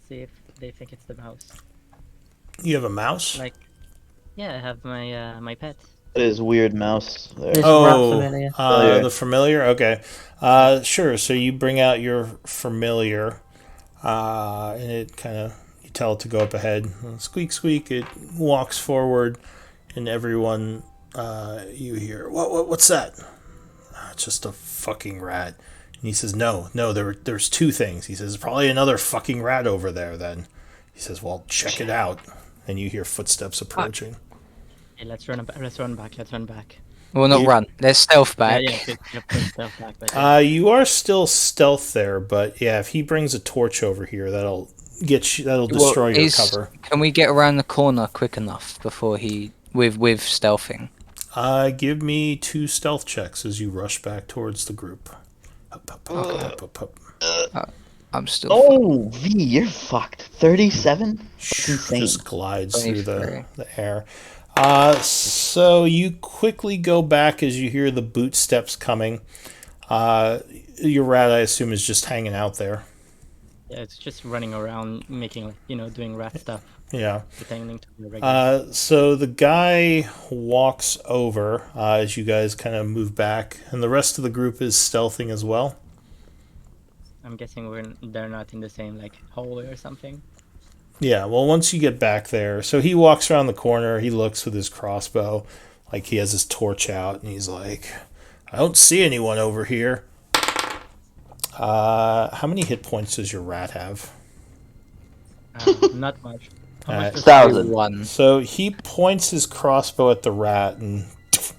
See if they think it's the mouse. you have a mouse. Like, yeah, I have my my pet. That is weird mouse there. This rat Oh, familiar. Familiar. the familiar. Okay, sure. So you bring out your familiar, and it kind of you tell it to go up ahead. Squeak, squeak. It walks forward, and everyone you hear what's that? It's just a fucking rat. And he says, no, there's two things. He says, probably another fucking rat over there then. He says, well, check it out. And you hear footsteps approaching. Hey, let's run back. Let's run back. Well, not You- run. There's stealth back. Yeah, put stuff back. But You are still stealth there, but yeah, if he brings a torch over here, that'll destroy your cover. Can we get around the corner quick enough before he with stealthing? Give me 2 stealth checks as you rush back towards the group. Up. I'm still. Oh, V, you're fucked. 37? That's insane. Just glides through 23. the air. So you quickly go back as you hear the boot steps coming. Your rat, I assume, is just hanging out there. yeah, it's just running around, making doing rat stuff, Yeah. pretending to be a regular. So the guy walks over as you guys kind of move back, and the rest of the group is stealthing as well. I'm guessing they're not in the same like hallway or something. Yeah, well, once you get back there, so he walks around the corner, he looks with his crossbow, like he has his torch out, and he's like, I don't see anyone over here. How many hit points does your rat have? Not much. How Alright. much does- 1,000. 1. So he points his crossbow at the rat, and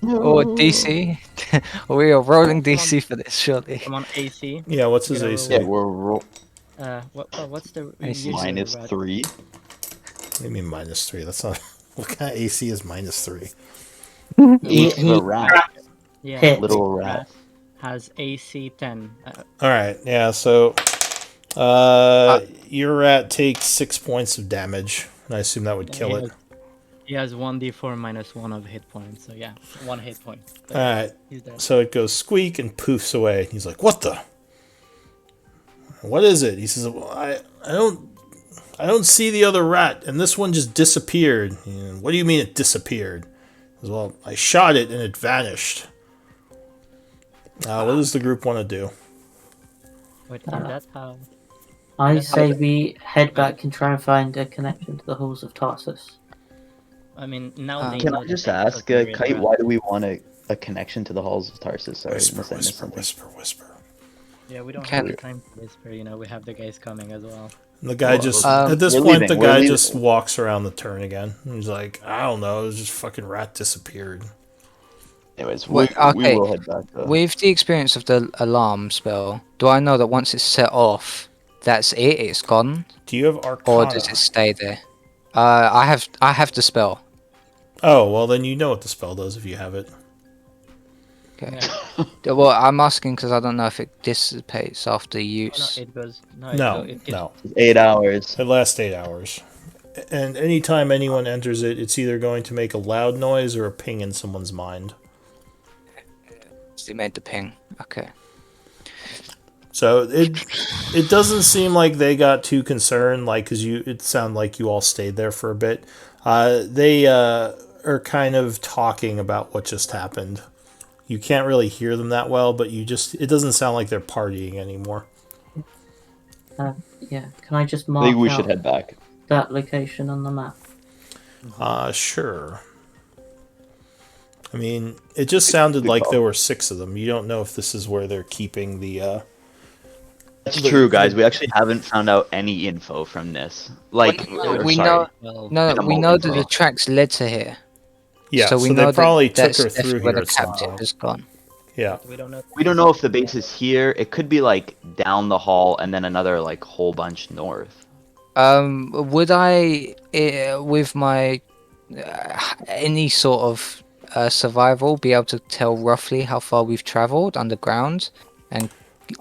Or DC. We are rolling DC for this, surely. Come on, AC. yeah, what's his Get a AC? Yeah, we're What's the AC usual minus rat? 3. What do you mean -3? That's not. What kind of AC is -3? Eat the rat. Yeah, Hit. Little rat. has AC 10. All right, yeah. So, your rat takes 6 points of damage, and I assume that would kill it. He has 1d4 minus 1 of hit points, so yeah, 1 hit point. All right, He's dead. so it goes squeak and poofs away. He's like, "What the? What is it?" He says, well, I don't see the other rat, and this one just disappeared." What do you mean it disappeared? He says, well, I shot it and it vanished. What does the group want to do? Wait, is that how? I say we head back and try and find a connection to the halls of Tarsus. I mean, now they Can know I that just they have ask, a great Kite, rat. why do we want a connection to the halls of Tarsus? Sorry, Whisper, unless I missed whisper, something. whisper. Yeah, we don't Can- have the time to whisper, we have the guys coming as well. And the guy just at this We're point, leaving, the we're guy leaving. just walks around the turn again. And he's like, I don't know, it was just fucking rat disappeared. Anyways, Wait, we okay. will head back though. With the experience of the alarm spell, do I know that once it's set off, that's it? It's gone, Do you have or Arcana? does it stay there? I have the spell. Oh, well then you know what the spell does if you have it. Okay. Well, I'm asking because I don't know if it dissipates after No, use. it goes. No, it no. 8 hours. It lasts 8 hours. And anytime anyone enters it, it's either going to make a loud noise or a ping in someone's mind. It made the ping. Okay. So it doesn't seem like they got too concerned, like, because it sounded like you all stayed there for a bit. They are kind of talking about what just happened. You can't really hear them that well, but it doesn't sound like they're partying anymore. Yeah, can I just I mark think we out should head back. that location on the map? Sure. I mean, it just sounded Good like call. there were 6 of them. You don't know if this is where they're keeping the. That's true, guys. We actually haven't found out any info from this. Like, we sorry. know Well, we Minimal know that info. the tracks led to here. Yeah, so we so know they probably that took that's her through definitely where here the at some captain point. has gone. Yeah. we don't know. We don't know if the base is here. It could be like down the hall and then another like whole bunch north. Would I, with my any sort of survival, be able to tell roughly how far we've traveled underground, and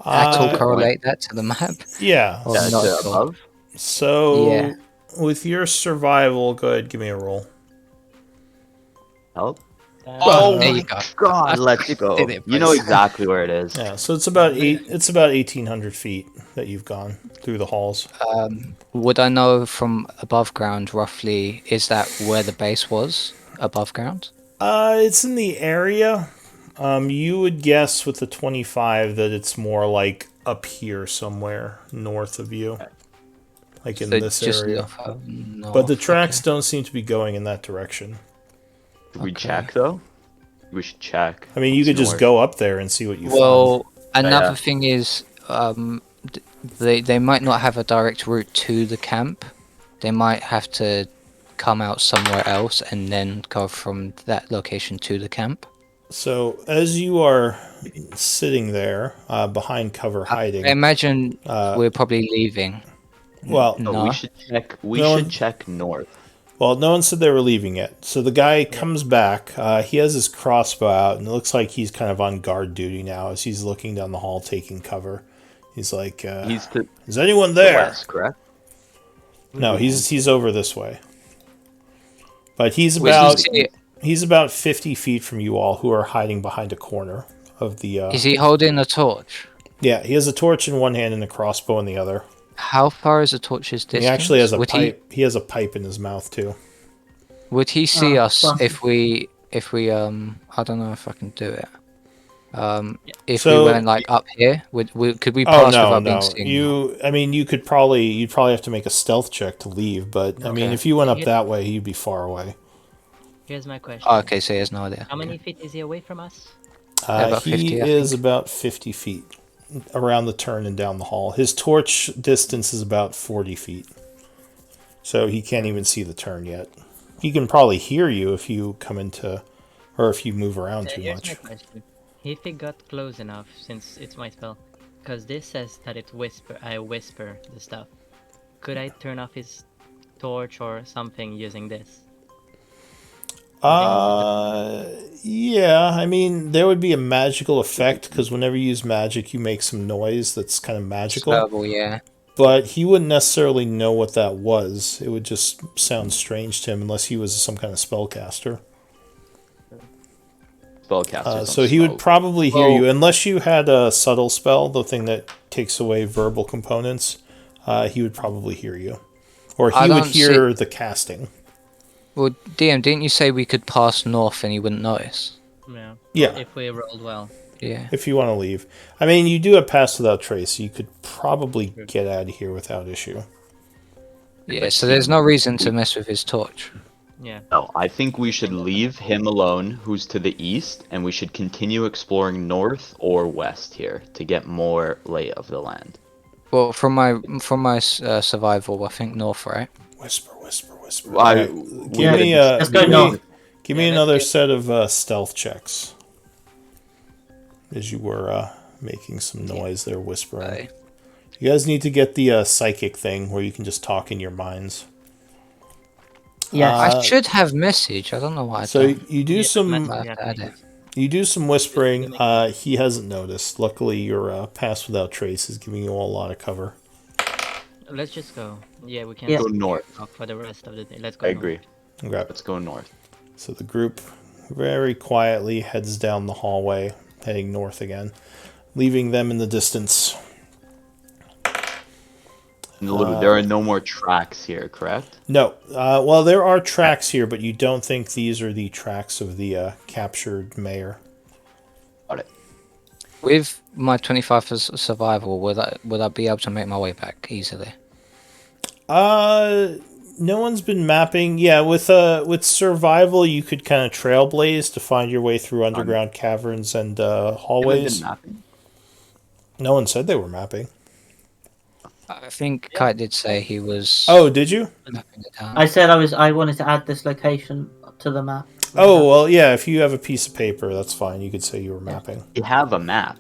at all correlate that to the map? Yeah. Or Yeah, not to at all? above. So, Yeah. with your survival, go ahead, give me a roll. Help. Well, Oh there my you go. God, let's go. Did it, You know boys. exactly where it is. Yeah, so it's about 1,800 feet that you've gone through the halls. Would I know from above ground roughly? Is that where the base was above ground? It's in the area. You would guess with the 25 that it's more like up here somewhere north of you, like in So this just area. north, But the tracks okay. don't seem to be going in that direction. Should we Okay. check though? We should check. I mean, you It's could just north. go up there and see what you find. Well, another yeah. thing is, they might not have a direct route to the camp. They might have to come out somewhere else and then go from that location to the camp. So as you are sitting there behind cover hiding, I imagine we're probably leaving. well, No, No. we should check. We No should one- check north. well, no one said they were leaving yet. So the guy comes back. He has his crossbow out, and it looks like he's kind of on guard duty now as he's looking down the hall taking cover. He's like, He's to "Is anyone the there?" west, correct? No, he's over this way. But he's Wait, about is he- he's about 50 feet from you all, who are hiding behind a corner of the. Is he holding a torch? Yeah, he has a torch in one hand and a crossbow in the other. How far is the torch's distance? He actually has a would pipe. He has a pipe in his mouth too. Would he see Oh, us well. if we I don't know if I can do it. If So- we went like up here, could we Oh pass no, without no. being seen? I mean, you'd probably have to make a stealth check to leave. But I mean, Okay. if you went up Yeah. that way, you'd be far away. Here's my question. Oh, okay, so he has no idea. How many feet is he away from us? About He 50, I is think. about 50 feet around the turn and down the hall. His torch distance is about 40 feet, so he can't even see the turn yet. He can probably hear you if you come into, or if you move around too Here's much. my question. If he got close enough, since it's my spell, because this says that I whisper the stuff. Could I turn off his torch or something using this? Yeah, I mean, there would be a magical effect because whenever you use magic, you make some noise that's kind of magical. Terrible, yeah. But he wouldn't necessarily know what that was. It would just sound strange to him unless he was some kind of spellcaster. Spellcasters. So don't he would smoke. probably hear Well- you, unless you had a subtle spell, the thing that takes away verbal components. He would probably hear you, or I he would don't hear the casting. Well, DM, didn't you say we could pass north and he wouldn't notice? Yeah. Yeah. If we rolled well. Yeah. If you want to leave, I mean, you do have pass without trace, so you could probably get out of here without issue. Yeah, so there's no reason to mess with his torch. Yeah. No, I think we should leave him alone, who's to the east, and we should continue exploring north or west here to get more lay of the land. Well, from my survival, I think north, right? Whisper, whisper, whisper. Why- Alright, we give gotta me just- Let's go north. give Yeah, me let's another get- set of stealth checks. As you were making some noise there, whispering. Okay. You guys need to get the psychic thing where you can just talk in your minds. Yes. I should have message. I don't know why I So don't. you do Yeah, some message. I Yeah, have to add it. you do some whispering. He hasn't noticed. Luckily, your pass without trace is giving you all a lot of cover. Let's just go. Yeah, we can Yeah. Go north. talk for the rest of the day. Let's go. I north. agree. Okay. Let's go north. So the group very quietly heads down the hallway, heading north again, leaving them in the distance. There are no more tracks here, correct? No. Well, there are tracks here, but you don't think these are the tracks of the captured mayor. Got it. With my 25 for survival, would I be able to make my way back easily? No one's been mapping. Yeah, with survival, you could kind of trailblaze to find your way through underground caverns and hallways. No one said they were mapping. I think Kite did say he was. Oh, did you? mapping it down. I said I wanted to add this location to the map. Oh, well, yeah, if you have a piece of paper, that's fine. You could say you were mapping. You have a map.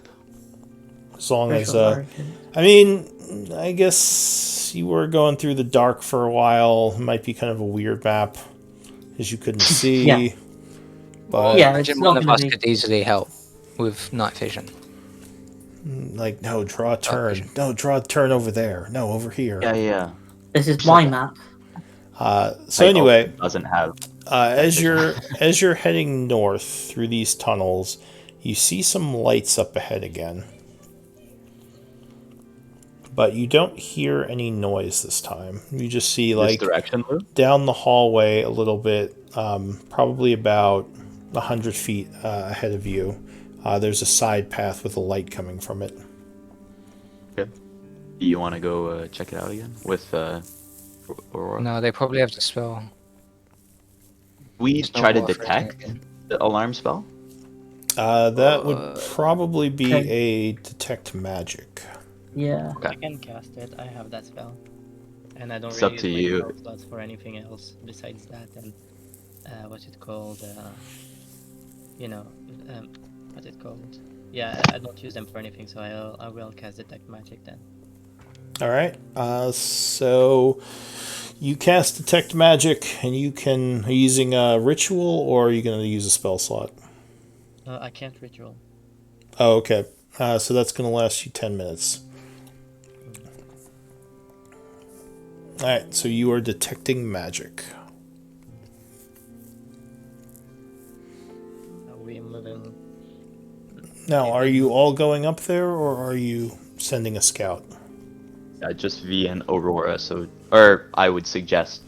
As long as, Special American. I mean, I guess you were going through the dark for a while. It might be kind of a weird map, as you couldn't see. Yeah. But, Yeah, it's Imagine not one of gonna us be. could easily help with night vision. like, no, draw a turn. No, draw a turn over there. No, over here. Yeah. This is my map. So anyway, Doesn't have. as you're heading north through these tunnels, you see some lights up ahead again. But you don't hear any noise this time. You just see, This like, direction, Lou? down the hallway a little bit, probably about 100 feet ahead of you. There's a side path with a light coming from it. Okay. Do you want to go check it out again with Aurora? No, they probably have the spell. We It's not try to worth it detect again. the alarm spell. That would probably be Okay. a detect magic. Yeah. I can cast it. I have that spell, and I don't It's really up to use my you. spell slots for anything else besides that. And what's it called? What's it called? Yeah, I don't use them for anything, so I will cast detect magic then. All right. So you cast detect magic, and you can are you using a ritual, or are you going to use a spell slot? I can't ritual. Oh, okay. So that's going to last you 10 minutes. All right. So you are detecting magic. We moving. Now, are you all going up there, or are you sending a scout? Just V and Aurora. Or I would suggest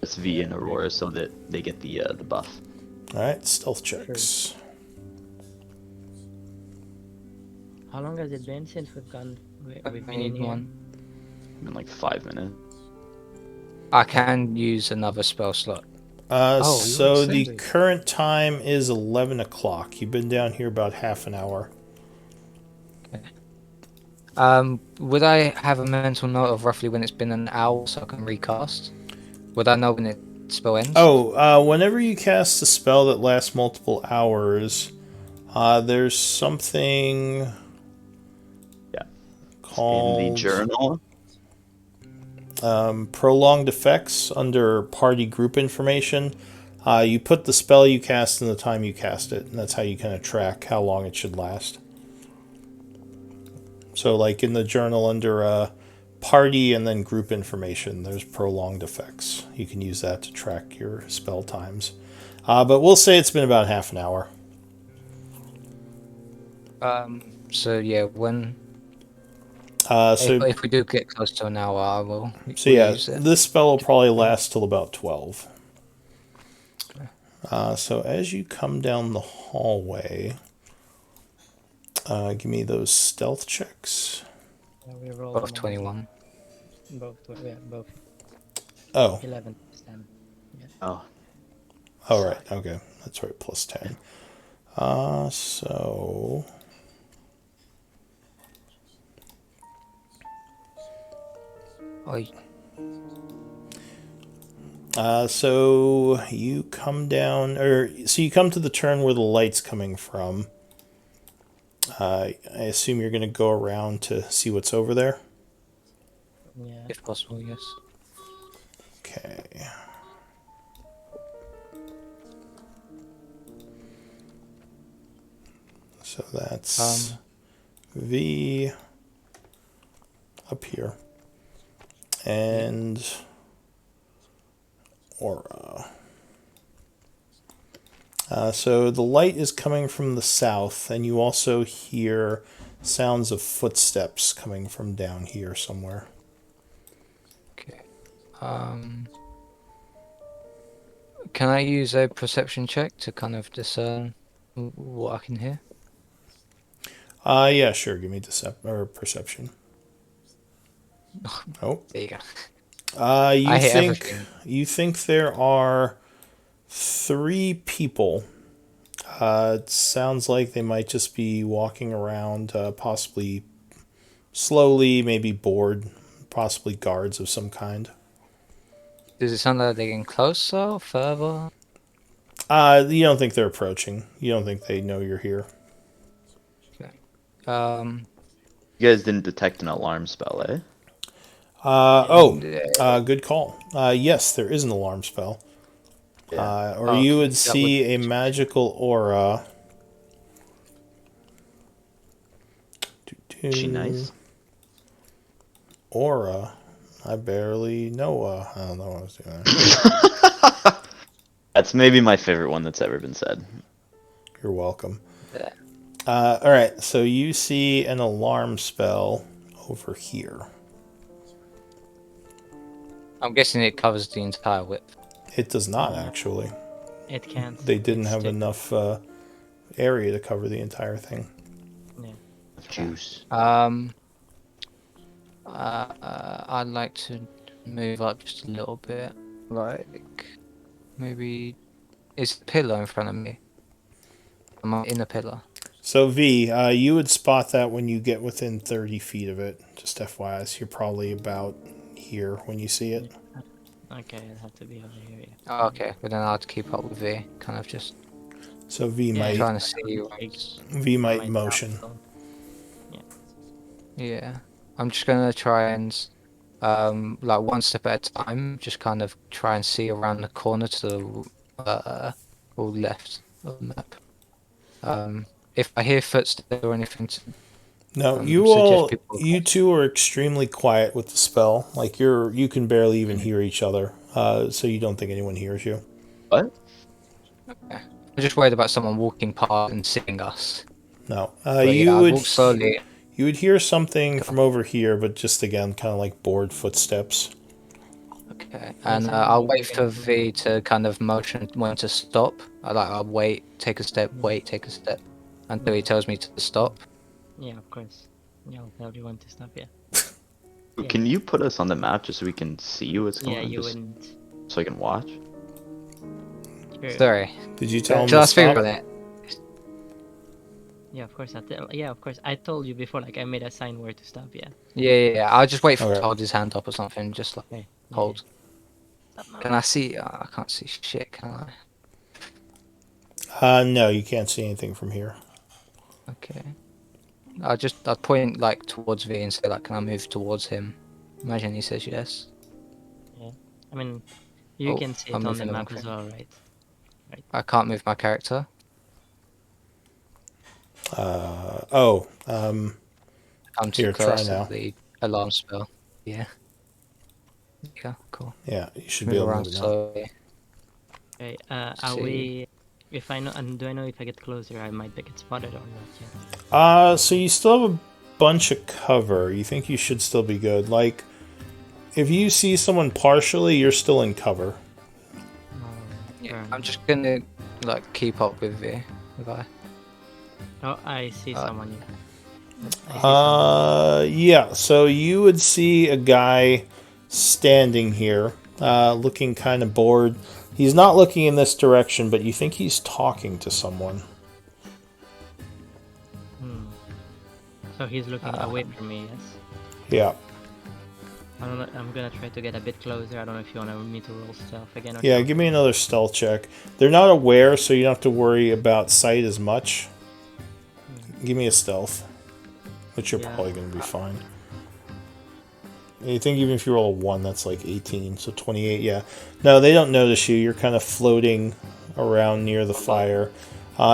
just V and Aurora so that they get the buff. All right. Stealth checks. How long has it been since we've been in Need here? one. In like 5 minutes. I can use another spell slot. So you're the sending. current time is 11 o'clock. You've been down here about half an hour. Would I have a mental note of roughly when it's been an hour so I can recast? Would I know when it spell ends? Oh, whenever you cast a spell that lasts multiple hours, there's something called In the journal. prolonged effects under party group information. You put the spell you cast and the time you cast it, and that's how you kind of track how long it should last. So, like in the journal under party and then group information, there's prolonged effects. You can use that to track your spell times. But we'll say it's been about half an hour. So yeah, when So if we do get close to an hour, I will. So yeah, use it. this spell will probably last till about 12. So as you come down the hallway, give me those stealth checks. We rolled Both them 21. Both 11 this time. Oh, Oh, right. Okay. That's right. Plus 10. So I So you come down, so you come to the turn where the light's coming from. I assume you're going to go around to see what's over there. Yeah. if possible, yes. Okay. So that's V up here. And Aura. So the light is coming from the south, and you also hear sounds of footsteps coming from down here somewhere. Okay. Can I use a perception check to kind of discern what I can hear? Yeah, sure. Give me perception. Oh. There you go. You I hear think everything. you think there are 3 people. It sounds like they might just be walking around, possibly slowly, maybe bored, possibly guards of some kind. Does it sound like they're getting closer, further? You don't think they're approaching. You don't think they know you're here. Okay. You guys didn't detect an alarm spell, eh? Good call. Yes, there is an alarm spell. Yeah. Or you Okay, would that see would- a magical aura. Is she nice? Aura. I barely know. I don't know what I was doing. That's maybe my favorite one that's ever been said. You're welcome. Yeah. All right, so you see an alarm spell over here. I'm guessing it covers the entire width. It does not actually. It can't. They didn't It's have too- enough area to cover the entire thing. Yeah. Juice. I'd like to move up just a little bit. Like, maybe... Is a pillar in front of me? Am I in a pillar? So V, you would spot that when you get within 30 feet of it. Just FYI, so you're probably about here when you see it. Okay, it'll have to be over here. Yeah. Oh, okay, but then I'd keep up with V. Kind of just So V Yeah, might trying to see Like, what's... V might might motion. help, so- Yeah. I'm just gonna try and... like one step at a time, just kind of try and see around the corner to the or left of the map. If I hear footsteps or anything, No, suggest people. you two are extremely quiet with the spell. Like you can barely even hear each other. So you don't think anyone hears you. What? I'm just worried about someone walking past and seeing us. No, But you yeah, I would walk slowly. you would hear something from over here, but just again, kind of like bored footsteps. Okay, and I'll wait for V to kind of motion when to stop. I'll wait, take a step, wait, take a step, until he tells me to stop. Yeah, of course. Yeah, I'll tell you when to stop. Yeah. Yeah. Can you put us on the map just so we can see what's going Yeah, on? you Just wouldn't. so I can watch? Sure. Sorry. Did you tell him Shall to I speak stop? on it? Yeah, of course. Yeah, of course. I told you before. Like I made a sign where to stop. Yeah. Yeah. I'll just wait for him Okay. to hold his hand up or something, just like Okay. Yeah, hold. yeah. Stop Can I see? I can't see shit, can No, you can't see anything from here. I? Okay. I'd point like towards V and say like, can I move towards him? Imagine he says yes. I mean, you Oh, can see I'm it on the moving the map wrong as thing. well, right? I can't move my character. I'm too Here, try close now. to the alarm spell. Yeah. Yeah, cool. Yeah, you should be Move able to around move it now. slowly. Okay. Are See. we? If I know, and do I know if I get closer, I might get spotted or not yet? So you still have a bunch of cover. You think you should still be good. Like, if you see someone partially, you're still in cover. Yeah, Fair I'm enough. just gonna like keep up with V. If I. Oh, I see someone. Yeah. I see someone. Yeah. So you would see a guy standing here, looking kind of bored. He's not looking in this direction, but you think he's talking to someone. So he's looking away from me. Yes. Yeah. I'm gonna try to get a bit closer. I don't know if you want me to roll stealth again or Yeah, something. give me another stealth check. They're not aware, so you don't have to worry about sight as much. Give me a stealth, which you're Yeah. probably going to be fine. You think even if you roll a 1, that's like 18, so 28, yeah. No, they don't notice you. You're kind of floating around near the fire.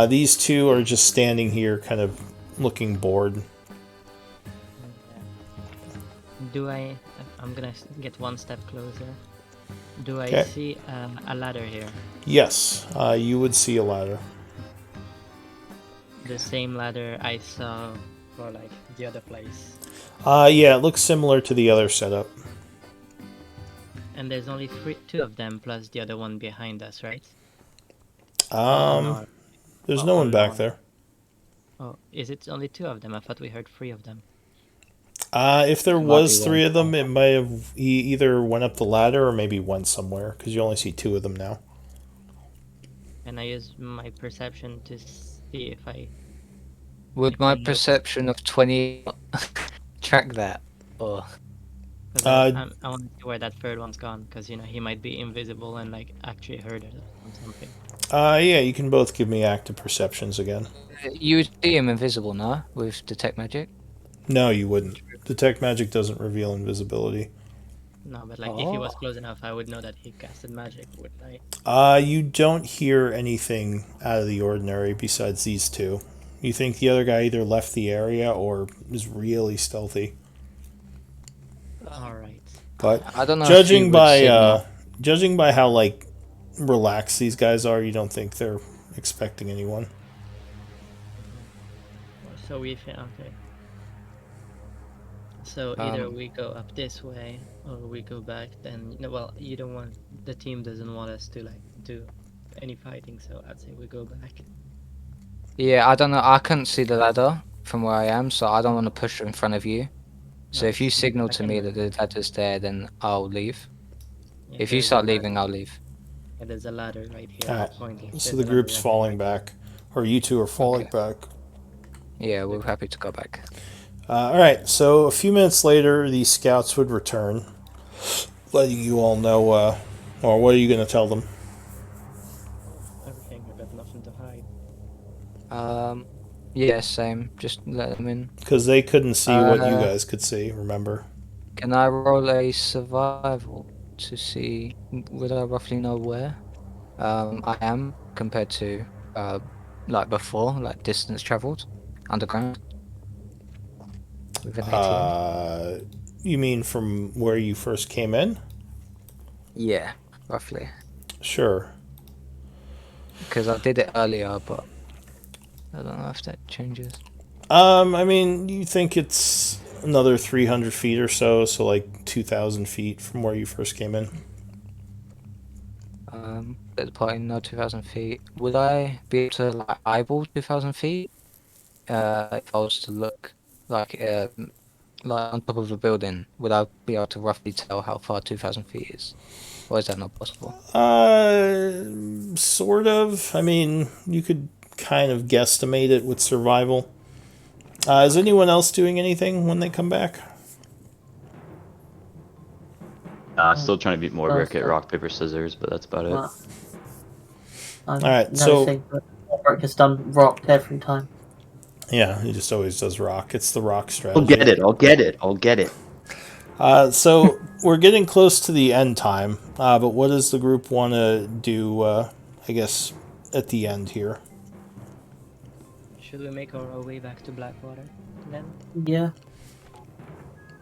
These two are just standing here, kind of looking bored. Do I? I'm gonna get one step closer. Do I Okay. see a ladder here? Yes, you would see a ladder. The same ladder I saw for like the other place. Yeah, it looks similar to the other setup. And there's only two of them plus the other one behind us, right? There's no one back there. Oh, is it only two of them? I thought we heard three of them. If there Might was be 3 one. of them, it might have either went up the ladder or maybe went somewhere, because you only see 2 of them now. And I use my perception to see if I. Would If my I notice- perception of 20 track that? Or 'cause I want to see where that third one's gone, because he might be invisible and like actually heard it or something. Yeah, you can both give me active perceptions again. you would see him invisible, no? With detect magic. No, you wouldn't. Detect magic doesn't reveal invisibility. No, but like if he was close enough, I would know that he casted magic, wouldn't I? You don't hear anything out of the ordinary besides these two. You think the other guy either left the area or is really stealthy. All right. But I don't know. if you would signal. judging by how like relaxed these guys are, you don't think they're expecting anyone. So okay. So either we go up this way or we go back. Then well, you don't want the team doesn't want us to like do any fighting. So I'd say we go back. Yeah, I don't know. I couldn't see the ladder from where I am, so I don't want to push it in front of you. So No, if you it's- signal I to can me move. that the ladder's there, then I'll leave. Yeah, If you there's a start ladder. leaving, I'll leave. Yeah, there's a ladder right here. Alright, pointing. So There's the a ladder group's right falling here. back, or you two are falling Okay. back. Yeah, we're happy to go back. All right, so a few minutes later, the scouts would return, letting you all know, or what are you going to tell them? Everything. I got nothing to hide. Yeah, same. Just let them in. Because they couldn't see what you Uh, guys could see, remember? Can I roll a survival to see? Would I roughly know where I am compared to like before, like distance traveled underground with an 18? You mean from where you first came in? Yeah, roughly. Sure. Because I did it earlier, but I don't know if that changes. I mean, you think it's another 300 feet or so, so like 2,000 feet from where you first came in. At the point, no 2,000 feet. Would I be able to like eyeball 2,000 feet? If I was to look like on top of a building, would I be able to roughly tell how far 2,000 feet is? Or is that not possible? Sort of. I mean, you could kind of guesstimate it with survival. Is anyone else doing anything when they come back? Still trying to beat more Well, at rock, paper, scissors, but that's about it. Well, I'm Alright, so- noticing that Rock has done rock every time. Yeah, he just always does rock. It's the rock I'll strategy. get it. I'll get it. I'll get it. So we're getting close to the end time, but what does the group want to do, I guess, at the end here? Should we make our way back to Blackwater then? Yeah.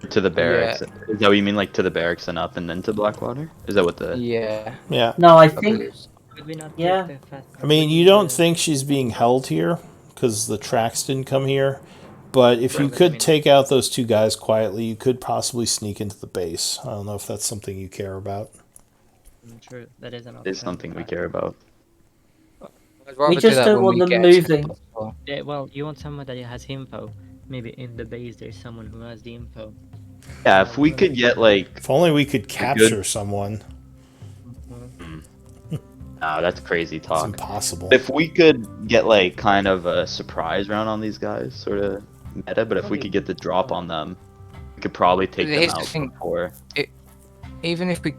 To the barracks. Is that what you mean, like to the barracks and up and then to Blackwater? Is that what the... Yeah. Yeah. No, I I think believe so. Could we not Yeah. take the fast? I mean, you don't think she's being held here because the tracks didn't come here. But if you Right, but I could mean- take out those two guys quietly, you could possibly sneak into the base. I don't know if that's something you care about. True, that is an option. Is something we care about. I'd rather do just that don't when want we them get to the moving. hospital. Yeah, well, you want someone that has info. Maybe in the base there's someone who has the info. Yeah, if we could get like... If only we could capture someone. Nah, that's crazy It's talk. impossible. If we could get like kind of a surprise round on these guys, sort of meta, but if we could get the drop on them, We could probably take them Here's the out thing. before. Even if we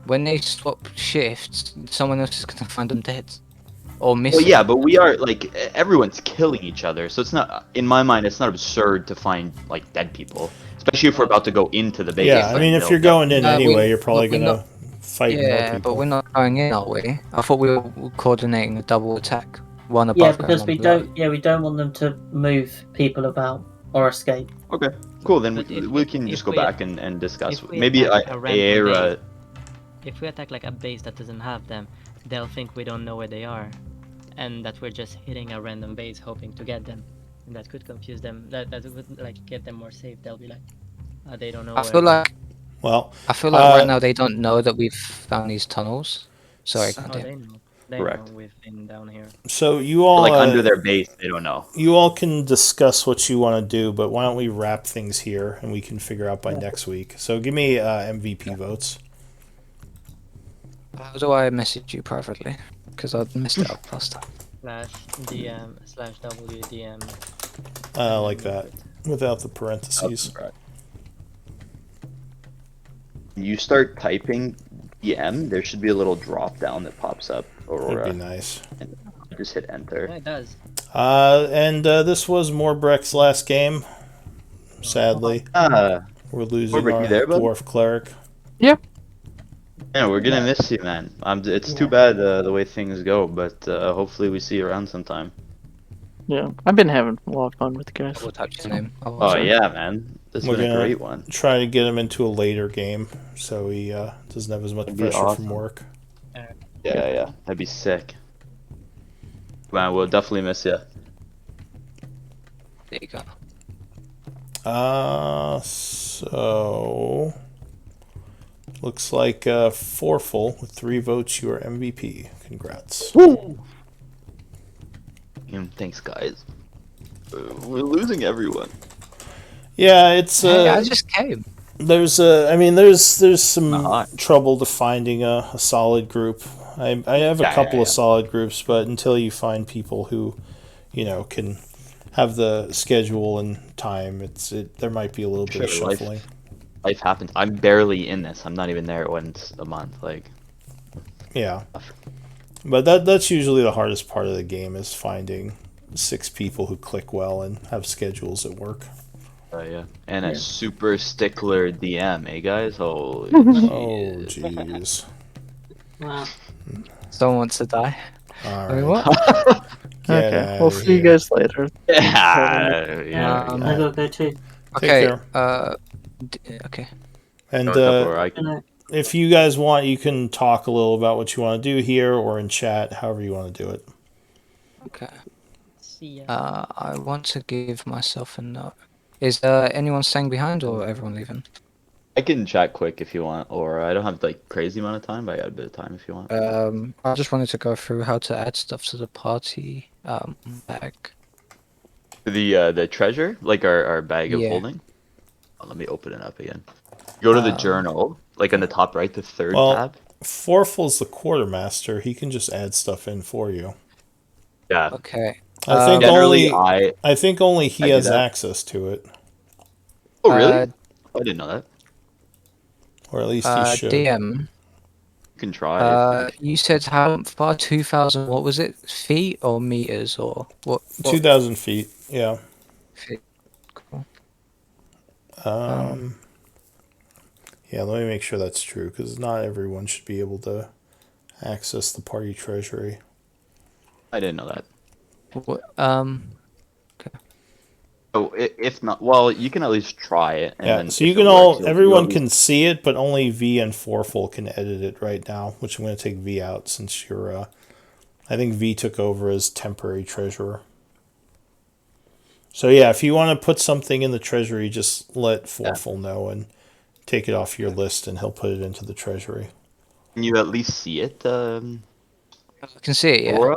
when they swap shifts, someone else is gonna find them dead or missing. Well, yeah, but we are like everyone's killing each other, so it's not. In my mind, it's not absurd to find like dead people, especially if we're about to go into the base. Yeah, I mean, if you're going in anyway, you're probably we're gonna fight more Yeah, people. but we're not going in, are we? I thought we were coordinating a double attack. One above Yeah, going because one we below. don't. Yeah, we don't want them to move people about or escape. Okay, cool. Then But we can if just go we- back and discuss. if we Maybe attack a random Aera. If we attack like a base that doesn't have them, they'll think we don't know where they are, and that we're just hitting a random base hoping to get them, and that could confuse them. That would like get them more safe. They'll be like, they don't know. I feel like Well, right now they don't know that we've found these tunnels. Sorry, Oh, continue. they know. They Correct. know we've been down here. so you all Like under their base, they don't know. you all can discuss what you want to do, but why don't we wrap things here and we can figure out by next week. So give me MVP votes. How do I message you privately? Because I messed it up last time. /DM/WDM. Like that, without the parentheses. Right. You start typing DM, there should be a little drop down that pops up, That'd Aurora. be nice. And just hit enter. Yeah, it does. And this was Morbrecht's last game. Sadly, Ah, we're losing Morbrecht, our you there, bud? dwarf cleric. yeah, we're gonna miss you, man. It's too bad the way things go, but hopefully we see you around sometime. Yeah, I've been having a lot of fun with the guys. I will type your name. Oh yeah, man, this has We're been a gonna great one. try to get him into a later game so he doesn't have as much That'd be pressure awesome. from work. Yeah, that'd be sick. Man, we'll definitely miss you. There you go. So looks like Forful with 3 votes. You are MVP. Congrats. Thanks, guys. We're losing everyone. Yeah, it's Hey, I just came. there's some Not. trouble to finding a solid group. I have a couple of solid groups, but until you find people who, can have the schedule and time, there might be a little bit of Sure, shuffling. Life happens. I'm barely in this. I'm not even there once a month. Like, Yeah, but that's usually the hardest part of the game is finding 6 people who click well and have schedules that work. yeah. And a super stickler DM, eh, guys? Holy Oh, jeez. Wow. Someone wants to die. All I mean, right. what? Get Okay, outta we'll see you here. guys later. Yeah. I gotta go too. Okay. care. Okay. And Good if you guys want, you can talk a little about what you want to do here or in chat, however you want to do it. Okay. See ya. I want to give myself a note. Is anyone staying behind or everyone leaving? I can chat quick if you want, or I don't have like crazy amount of time, but I got a bit of time if you want. I just wanted to go through how to add stuff to the party bag. The treasure, like our bag of Yeah. holding. Oh, let me open it up again. Go to the journal, like on the top right, the third tab. Forful's the quartermaster. He can just add stuff in for you. Yeah. Okay. I think Generally, only he I do has that. access to it, Oh, really? Uh, I didn't know that. or at least he should. DM. You can try. You said how far? 2,000. What was it? Feet or meters or what? 2,000 feet. Yeah. Feet? Cool. Yeah. Let me make sure that's true because not everyone should be able to access the party treasury. I didn't know that. What, Oh, if not, well, you can at least try it. And Yeah. then So if you it can works, you'll everyone at can least- see it, but only V and Forful can edit it right now. Which I'm going to take V out since you're. I think V took over as temporary treasurer. So yeah, if you want to put something in the treasury, just let Forful know and take it off your list, and he'll put it into the treasury. Can you at least see it? I can see it. Yeah. Aura?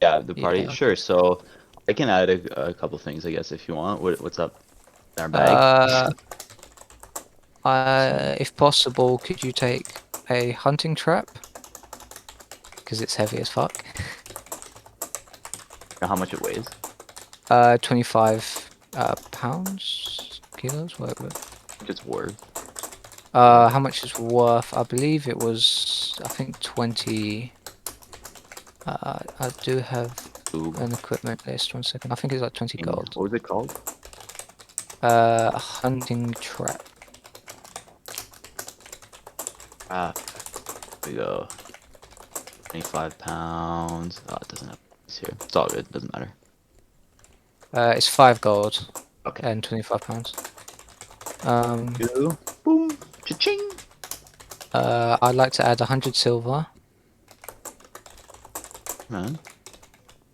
Yeah, the party. Yeah. Sure. So I can add a couple things, I guess, if you want. What's up in our bag? If possible, could you take a hunting trap? Because it's heavy as fuck. How much it weighs? 25 pounds, kilos, whatever. It's worth. How much is worth? I believe it was, I think 20. I do have Ooh. an equipment list. 1 second. I think it's like 20 gold. What was it called? A hunting trap. Ah, we go. 25 pounds. Oh, it doesn't have it's here. It's all good. Doesn't matter. It's 5 gold Okay. and 25 pounds. Go. Boom. Cha-ching. I'd like to add 100 silver. Man.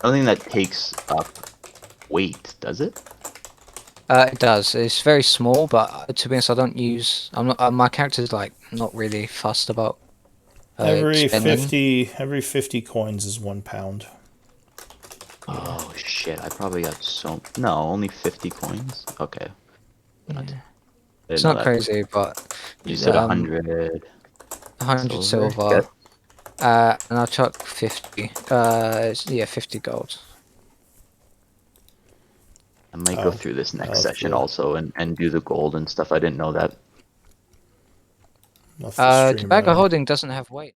I don't think that takes up weight, does it? It does. It's very small, but to be honest, I don't use. I'm not. My character's like not really fussed about. Expending. Every 50 coins is 1 pound. Oh shit! I probably got no, only 50 coins. Okay. Yeah. I didn't It's know not that. crazy, but You said 100. 100 Silver, silver. And I'll chuck 50. Yeah, 50 gold. I might go Oh, through this next off session the- also and do the gold and stuff. I didn't know that. off the The bag of stream, holding doesn't have weight.